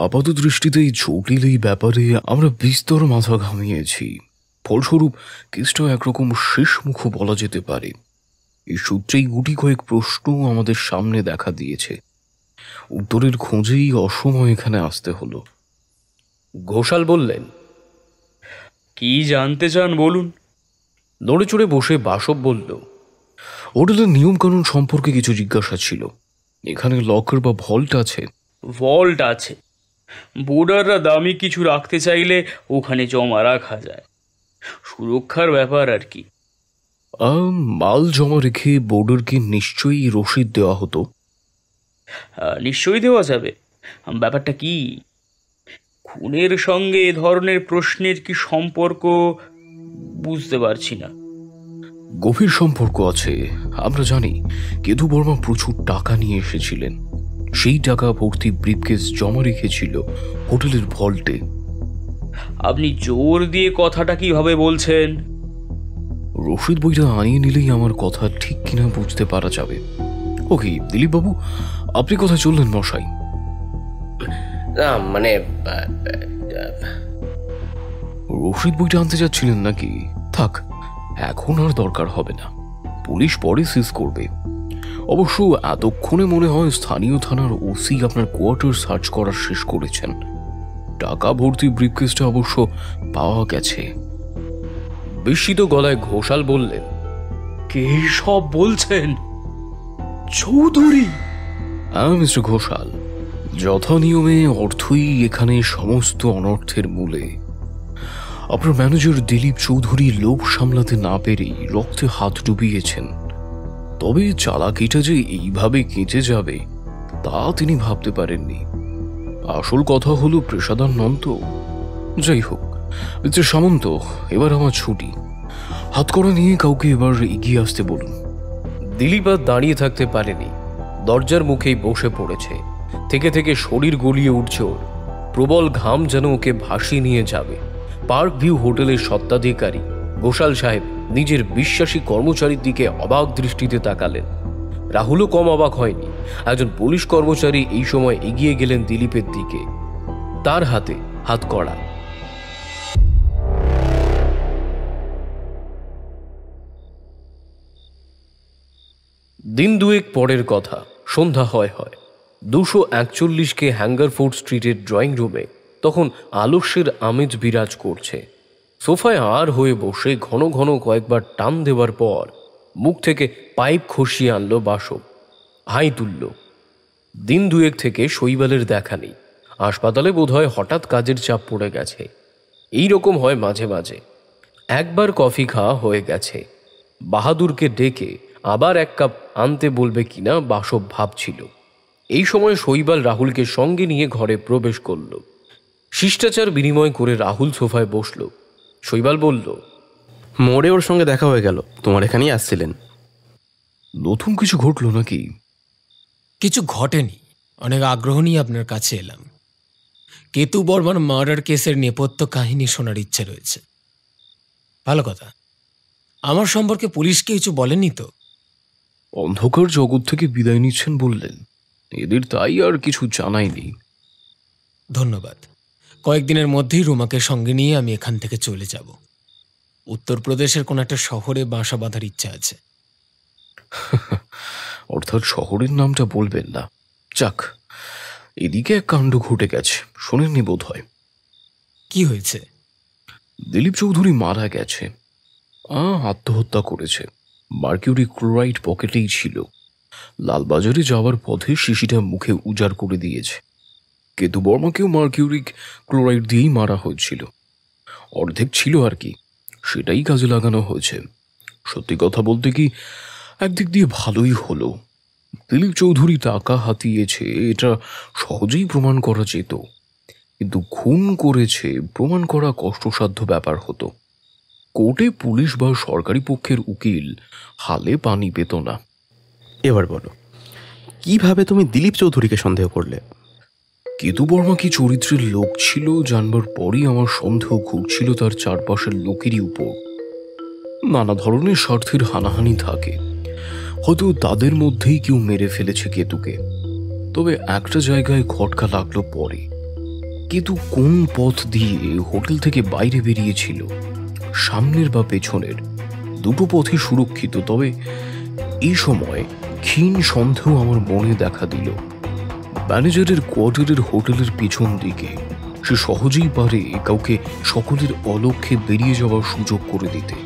আপাত দৃষ্টিতে এই জটিল এই ব্যাপারে আমরা বিস্তর মাথা ঘামিয়েছি। ফলস্বরূপ কেসটা একরকম শেষমুখ বলা যেতে পারে। এই সূত্রেই গুটি কয়েক প্রশ্ন আমাদের সামনে দেখা দিয়েছে। উত্তরের খোঁজেই অসময় এখানে আসতে হলো। ঘোষাল বললেন, কি জানতে চান বলুন। নড়ে চড়ে বসে বাসব বলল, হোটেলের নিয়মকানুন সম্পর্কে কিছু জিজ্ঞাসা ছিল। এখানে লকার বা ভল্ট আছে? ভল্ট আছে। বোর্ডাররা দামি কিছু রাখতে চাইলে ওখানে জমা রাখা যায়, সুরক্ষার ব্যাপার আর কি। মাল জমা রেখে বোর্ডারকে নিশ্চয়ই রসিদ দেওয়া হতো। নিশ্চয়ই দেওয়া যাবে। ব্যাপারটা কি, খুনের সঙ্গে এ ধরনের প্রশ্নের কি সম্পর্ক বুঝতে পারছি না। গভীর সম্পর্ক আছে। আমরা জানি কেতু বর্মা প্রচুর টাকা নিয়ে এসেছিলেন, সেই টাকা ভর্তি ব্রিফকেস জমা রেখেছিল হোটেলের ভল্টে। আপনি জোর দিয়ে কথাটা কিভাবে বলছেন? রসিদ বইটা আনিয়ে নিলেই আমার কথা ঠিক কিনা বুঝতে পারা যাবে। ওকে দিলীপ বাবু, আপনি কোথায় চললেন মশাই? না মানে রসিদ বইটা আনতে যাচ্ছিলেন নাকি? থাক, এখন আর দরকার হবে না, পুলিশ পরে সিজ করবে। অবশ্য এতক্ষণে মনে হয় স্থানীয় থানার ওসি আপনার কোয়ার্টার সার্চ করা শেষ করেছেন। টাকা ভর্তি ব্রিফকেসটা অবশ্য পাওয়া গেছে। বিস্মিত গলায় ঘোষাল বললেন, কে সব বলছেন? চৌধুরী? হ্যাঁ মিস্টার ঘোষাল, যথানিয়মে অর্থই এখানে সমস্ত অনর্থের মূলে। আপনার ম্যানেজার দিলীপ চৌধুরী লোভ সামলাতে না পেরেই রক্তে হাত ডুবিয়েছেন। তবে চালাকিটা যে এইভাবে কেটে যাবে তা তিনি ভাবতে পারেননি। আসল কথা হলো পেশাদার নন তো। যাই হোক মিস্টার সামন্ত, এবার আমার ছুটি। হাত করা নিয়ে কাউকে এবার এগিয়ে আসতে বলুন। দিলীপ আর দাঁড়িয়ে থাকতে পারেনি, দরজার মুখেই বসে পড়েছে। থেকে থেকে শরীর গলিয়ে উঠছে ওর। প্রবল ঘাম যেন ওকে ভাসিয়ে নিয়ে যাবে। পার্ক ভিউ হোটেলের স্বত্বাধিকারী ঘোষাল সাহেব নিজের বিশ্বাসী কর্মচারীর দিকে অবাক দৃষ্টিতে তাকালেন। রাহুলও কম অবাক হয়নি। একজন পুলিশ কর্মচারী এই সময় এগিয়ে গেলেন দিলীপের দিকে। তার হাতে হাতকড়া। দিন দুয়েক পরের কথা, সন্ধ্যা হয় 241কে হ্যাঙ্গারফোর্ড স্ট্রিটের ড্রয়িং রুমে তখন আলস্যের আমেজ বিরাজ করছে। সোফায় আর হয়ে বসে ঘন ঘন কয়েকবার টান দেওয়ার পর মুখ থেকে পাইপ খসিয়ে আনলো বাসব, হাই তুলল। দিন দুয়েক থেকে শৈবালের দেখা নেই। হাসপাতালে বোধহয় হঠাৎ কাজের চাপ পড়ে গেছে। এই রকম হয় মাঝে মাঝে। একবার কফি খাওয়া হয়ে গেছে। বাহাদুরকে ডেকে আবার এক কাপ আনতে বলবে কিনা বাসব ভাবছিল। এই সময় শৈবাল রাহুলকে সঙ্গে নিয়ে ঘরে প্রবেশ করল। শিষ্টাচার বিনিময় করে রাহুল সোফায় বসল। শৈবাল বলল, মোড়ে ওর সঙ্গে দেখা হয়ে গেল, তোমার এখানেই আসছিলেন। নতুন কিছু ঘটলো নাকি? কিছু ঘটেনি, অনেক আগ্রহ নিয়ে আপনার কাছে এলাম। কেতু বর্মার মার্ডার কেসের নেপথ্য কাহিনী শোনার ইচ্ছে রয়েছে। ভালো কথা, আমার সম্পর্কে পুলিশকে কিছু বলেনি তো? অন্ধকার জগৎ থেকে বিদায় নিচ্ছেন বললেন, এদের তাই আর কিছু জানায়নি। ধন্যবাদ। কয়েকদিনের মধ্যেই রুমাকে সঙ্গে নিয়ে আমি এখান থেকে চলে যাব। উত্তরপ্রদেশের কোন একটা শহরে বাসা বাঁধার ইচ্ছা আছে। অর্থাৎ শহরের নামটা বলবেন না। যাক, এদিকে এক কাণ্ড ঘটে গেছে, শোনেননি বোধ হয়। কি হয়েছে? দিলীপ চৌধুরী মারা গেছে। আত্মহত্যা করেছে। মার্কিউরি ক্লোরাইড পকেটেই ছিল। লালবাজারে যাওয়ার পথে শিশিটা মুখে উজাড় করে দিয়েছে। কেতু বর্মাকেও মার্কিউরিক ক্লোরাইড দিয়েই মারা হয়েছিল। অর্ধেক ছিল আর কি, সেটাই কাজে লাগানো হয়েছে। সত্যি কথা বলতে কি, একদিক দিয়ে ভালোই হলো। দিলীপ চৌধুরী টাকা হাতিয়েছে এটা সহজেই প্রমাণ করা যেত, কিন্তু খুন করেছে প্রমাণ করা কষ্টসাধ্য ব্যাপার হতো। কোর্টে পুলিশ বা সরকারি পক্ষের উকিল হালে পানি পেত না। এবার বলো, কিভাবে তুমি দিলীপ চৌধুরীকে সন্দেহ করলে? কেতু বর্মা কি চরিত্রের লোক ছিল জানবার পরই আমার সন্দেহ ঘুরছিল তার চারপাশের লোকেরই উপর। নানা ধরনের স্বার্থের হানাহানি থাকে, হয়তো তাদের মধ্যেই কেউ মেরে ফেলেছে কেতুকে। তবে একটা জায়গায় খটকা লাগলো পরে। কেতু কোন পথ দিয়ে হোটেল থেকে বাইরে বেরিয়েছিল, সামনের বা পেছনের, দুটো পথই সুরক্ষিত। তবে এই সময় ক্ষীণ সন্দেহ আমার মনে দেখা দিল। ম্যানেজারের কোয়ার্টারের হোটেলের পিছন দিকে সে সহজেই পারে কাউকে সকলের অলক্ষ্যে বেরিয়ে যাওয়ার সুযোগ করে দিতে।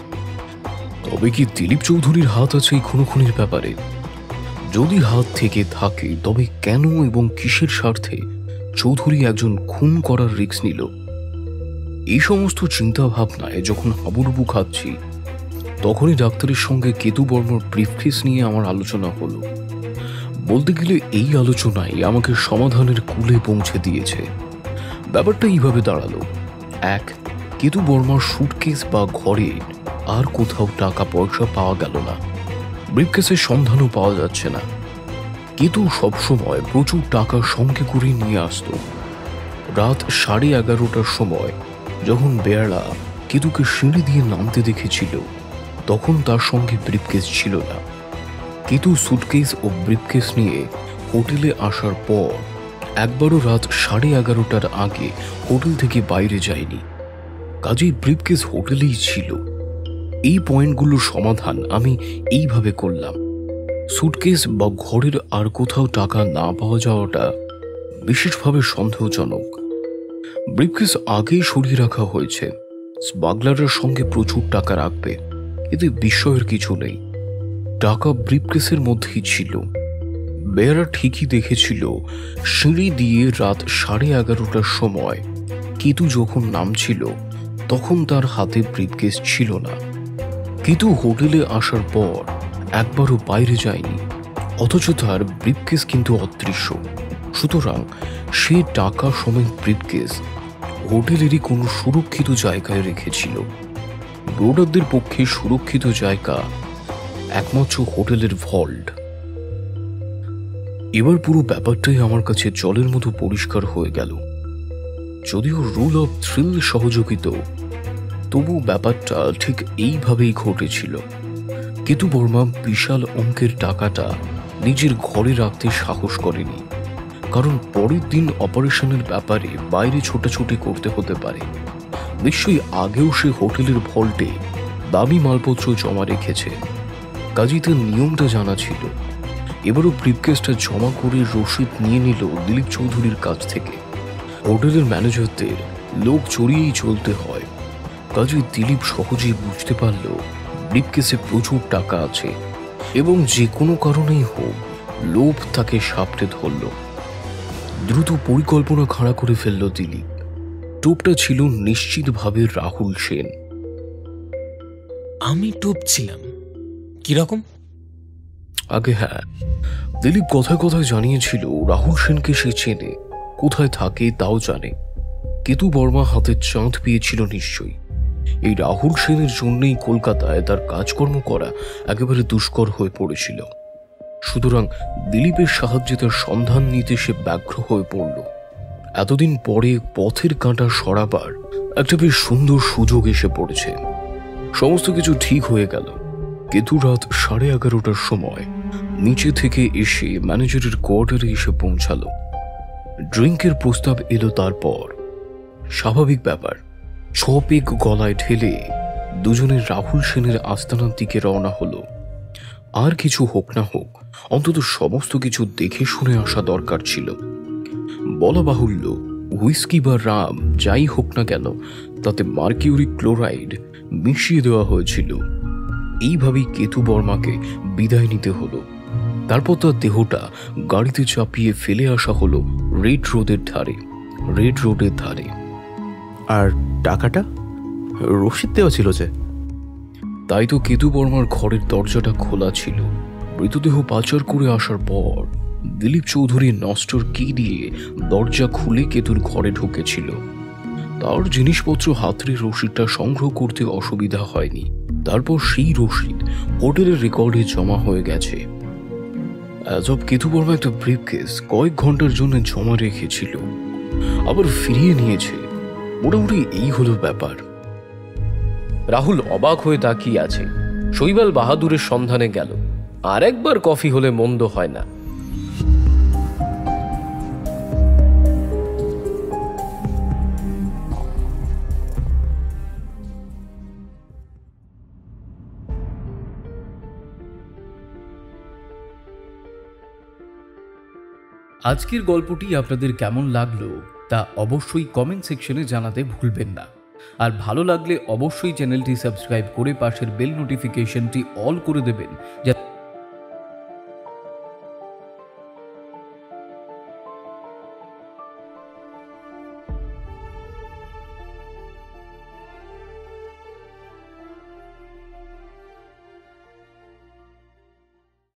তবে কি দিলীপ চৌধুরীর হাত আছে এই খুনোখুনির ব্যাপারে? যদি হাত থেকে থাকে, তবে কেন এবং কিসের স্বার্থে চৌধুরী একজন খুন করার রিস্ক নিল? এই সমস্ত চিন্তা ভাবনায় যখন হাবুডুবু খাচ্ছি, তখনই ডাক্তারের সঙ্গে কেতু বর্মার ব্রিফকেস নিয়ে আমার আলোচনা হলো। বলতে গেলে এই আলোচনাই আমাকে সমাধানের কূলে পৌঁছে দিয়েছে। ব্যাপারটা এইভাবে দাঁড়ালো। এক, কেতু বর্মার সুটকেস বা ঘরে আর কোথাও টাকা পয়সা পাওয়া গেল না। ব্রিফকেসের সন্ধানও পাওয়া যাচ্ছে না। কেতু সবসময় প্রচুর টাকা সঙ্গে করে নিয়ে আসতো। রাত 11:30টার সময় যখন বেয়ারা কেতুকে সিঁড়ি দিয়ে নামতে দেখেছিল, তখন তার সঙ্গে ব্রিফকেস ছিল না। কেতু সুটকেস ও ব্রিফকেস নিয়ে হোটেলে আসার পর একবারও রাত 11:30টার আগে হোটেল থেকে বাইরে যায়নি। কাজেই ব্রিফকেস হোটেলেই ছিল। এই পয়েন্টগুলোর সমাধান আমি এইভাবে করলাম। সুটকেস বা ঘরের আর কোথাও টাকা না পাওয়া যাওয়াটা বিশেষভাবে সন্দেহজনক। ব্রিফকেস আগেই সরিয়ে রাখা হয়েছে। স্মাগলারের সঙ্গে প্রচুর টাকা রাখবে, এতে বিস্ময়ের কিছু নেই। টাকা ব্রিফকেসের মধ্যেই ছিল। বেয়ারা ঠিকই দেখেছিল সিঁড়ি দিয়ে রাত 11:30টার সময় কেতু যখন নামছিল, তখন তার হাতে ব্রিফকেস ছিল না। কেতু হোটেলে আসার পর একবারও বাইরে যায়নি, অথচ তার ব্রিফকেস কিন্তু অদৃশ্য। সুতরাং সে টাকা সমেত ব্রিফকেস হোটেলেরই কোনো সুরক্ষিত জায়গায় রেখেছিল। ব্রোডারদের পক্ষে সুরক্ষিত জায়গা একমাত্র হোটেলের ভল্ট। এবার পুরো ব্যাপারটাই আমার কাছে জলের মতো পরিষ্কার হয়ে গেল। যদিও রুল অফ থ্রিল সহযোগিত, তবু ব্যাপারটা ঠিক এইভাবেই ঘটেছিল। কেতু বর্মা বিশাল অঙ্কের টাকাটা নিজের ঘরে রাখতে সাহস করেনি, কারণ পরের দিন অপারেশনের ব্যাপারে বাইরে ছোটাছুটি করতে হতে পারে। নিশ্চয়ই আগেও সে হোটেলের ভল্টে দামি মালপত্র জমা রেখেছে, কাজেই তার নিয়মটা জানা ছিল। এবারও ব্রিফকেসটা জমা করে রসিদ নিয়ে নিল দিলীপ চৌধুরীর কাছ থেকে। হোটেলের ম্যানেজারদের লোক চড়িয়েই চলতে হয়, কাজেই দিলীপ সহজেই বুঝতে পারল ব্রিফকেসে প্রচুর টাকা আছে এবং যে কোনো কারণেই হোক লোভ তাকে সাপটে ধরল। দ্রুত পরিকল্পনা খাড়া করে ফেলল দিলীপ। টোপটা ছিল নিশ্চিতভাবে রাহুল সেন। আমি টোপ ছিলাম? কিরকম? আগে হ্যাঁ, দিলীপ কথায় কথায় জানিয়েছিল রাহুল সেনকে সে চেনে, কোথায় থাকে তাও জানে। কেতু বর্মা হাতের চাঁদ পেয়েছিল নিশ্চয়ই। এই রাহুল সেনের জন্যই কলকাতায় তার কাজকর্ম করা একেবারে দুষ্কর হয়ে পড়েছিল। সুতরাং দিলীপের সাহায্যে তার সন্ধান নিতে সে ব্যগ্র হয়ে পড়ল। এতদিন পরে পথের কাঁটা সরাবার একটা বেশ সুন্দর সুযোগ এসে পড়েছে। সমস্ত কিছু ঠিক হয়ে গেল। কেতু রাত 11:30টার সময় নিচে থেকে এসে ম্যানেজারের কোয়ার্টারে এসে পৌঁছালো। ড্রিঙ্কের প্রস্তাব এলো। তারপর স্বাভাবিক ব্যাপার, 6 পেগ গলায় ঢেলে দুজনের রাহুল সেনের আস্তানার দিকে রওনা হলো। আর কিছু হোক না হোক, অন্তত সমস্ত কিছু দেখে শুনে আসা দরকার ছিল। বলা বাহুল্য, হুইস্কি বা রাম যাই হোক না কেন, তাতে মার্কিউরিক ক্লোরাইড মিশিয়ে দেওয়া হয়েছিল। এইভাবেই কেতু বর্মাকে বিদায় নিতে হলো। তারপর তার দেহটা গাড়িতে চাপিয়ে ফেলে আসা হলো রেড রোডের ধারে। আর টাকাটা? রসিদ দেওয়া ছিল যে। তাই তো কেতু বর্মার ঘরের দরজাটা খোলা ছিল। মৃতদেহ পাচার করে আসার পর দিলীপ চৌধুরী নস্টর কি দিয়ে দরজা খুলে কেতুর ঘরে ঢুকেছিল। তার জিনিসপত্র হাতরে রসিদটা সংগ্রহ করতে অসুবিধা হয়নি। তারপর সেই রসিদ হোটেলের রেকর্ডে জমা হয়ে গেছে। আজব, কেতু বর্মা একটা ব্রিফকেস কয়েক ঘন্টার জন্য জমা রেখেছিল, আবার ফিরিয়ে নিয়েছে। মোটামুটি এই হলো ব্যাপার। রাহুল অবাক হয়ে তাকিয়ে আছে। শৈবাল বাহাদুরের সন্ধানে গেল। আর একবার কফি হলে মন্দ হয় না। আজকের গল্পটি আপনাদের কেমন লাগলো তা অবশ্যই কমেন্ট সেকশনে জানাতে ভুলবেন না। আর ভালো লাগলে অবশ্যই চ্যানেলটি সাবস্ক্রাইব করে পাশের বেল নোটিফিকেশনটি অল করে দেবেন, যাতে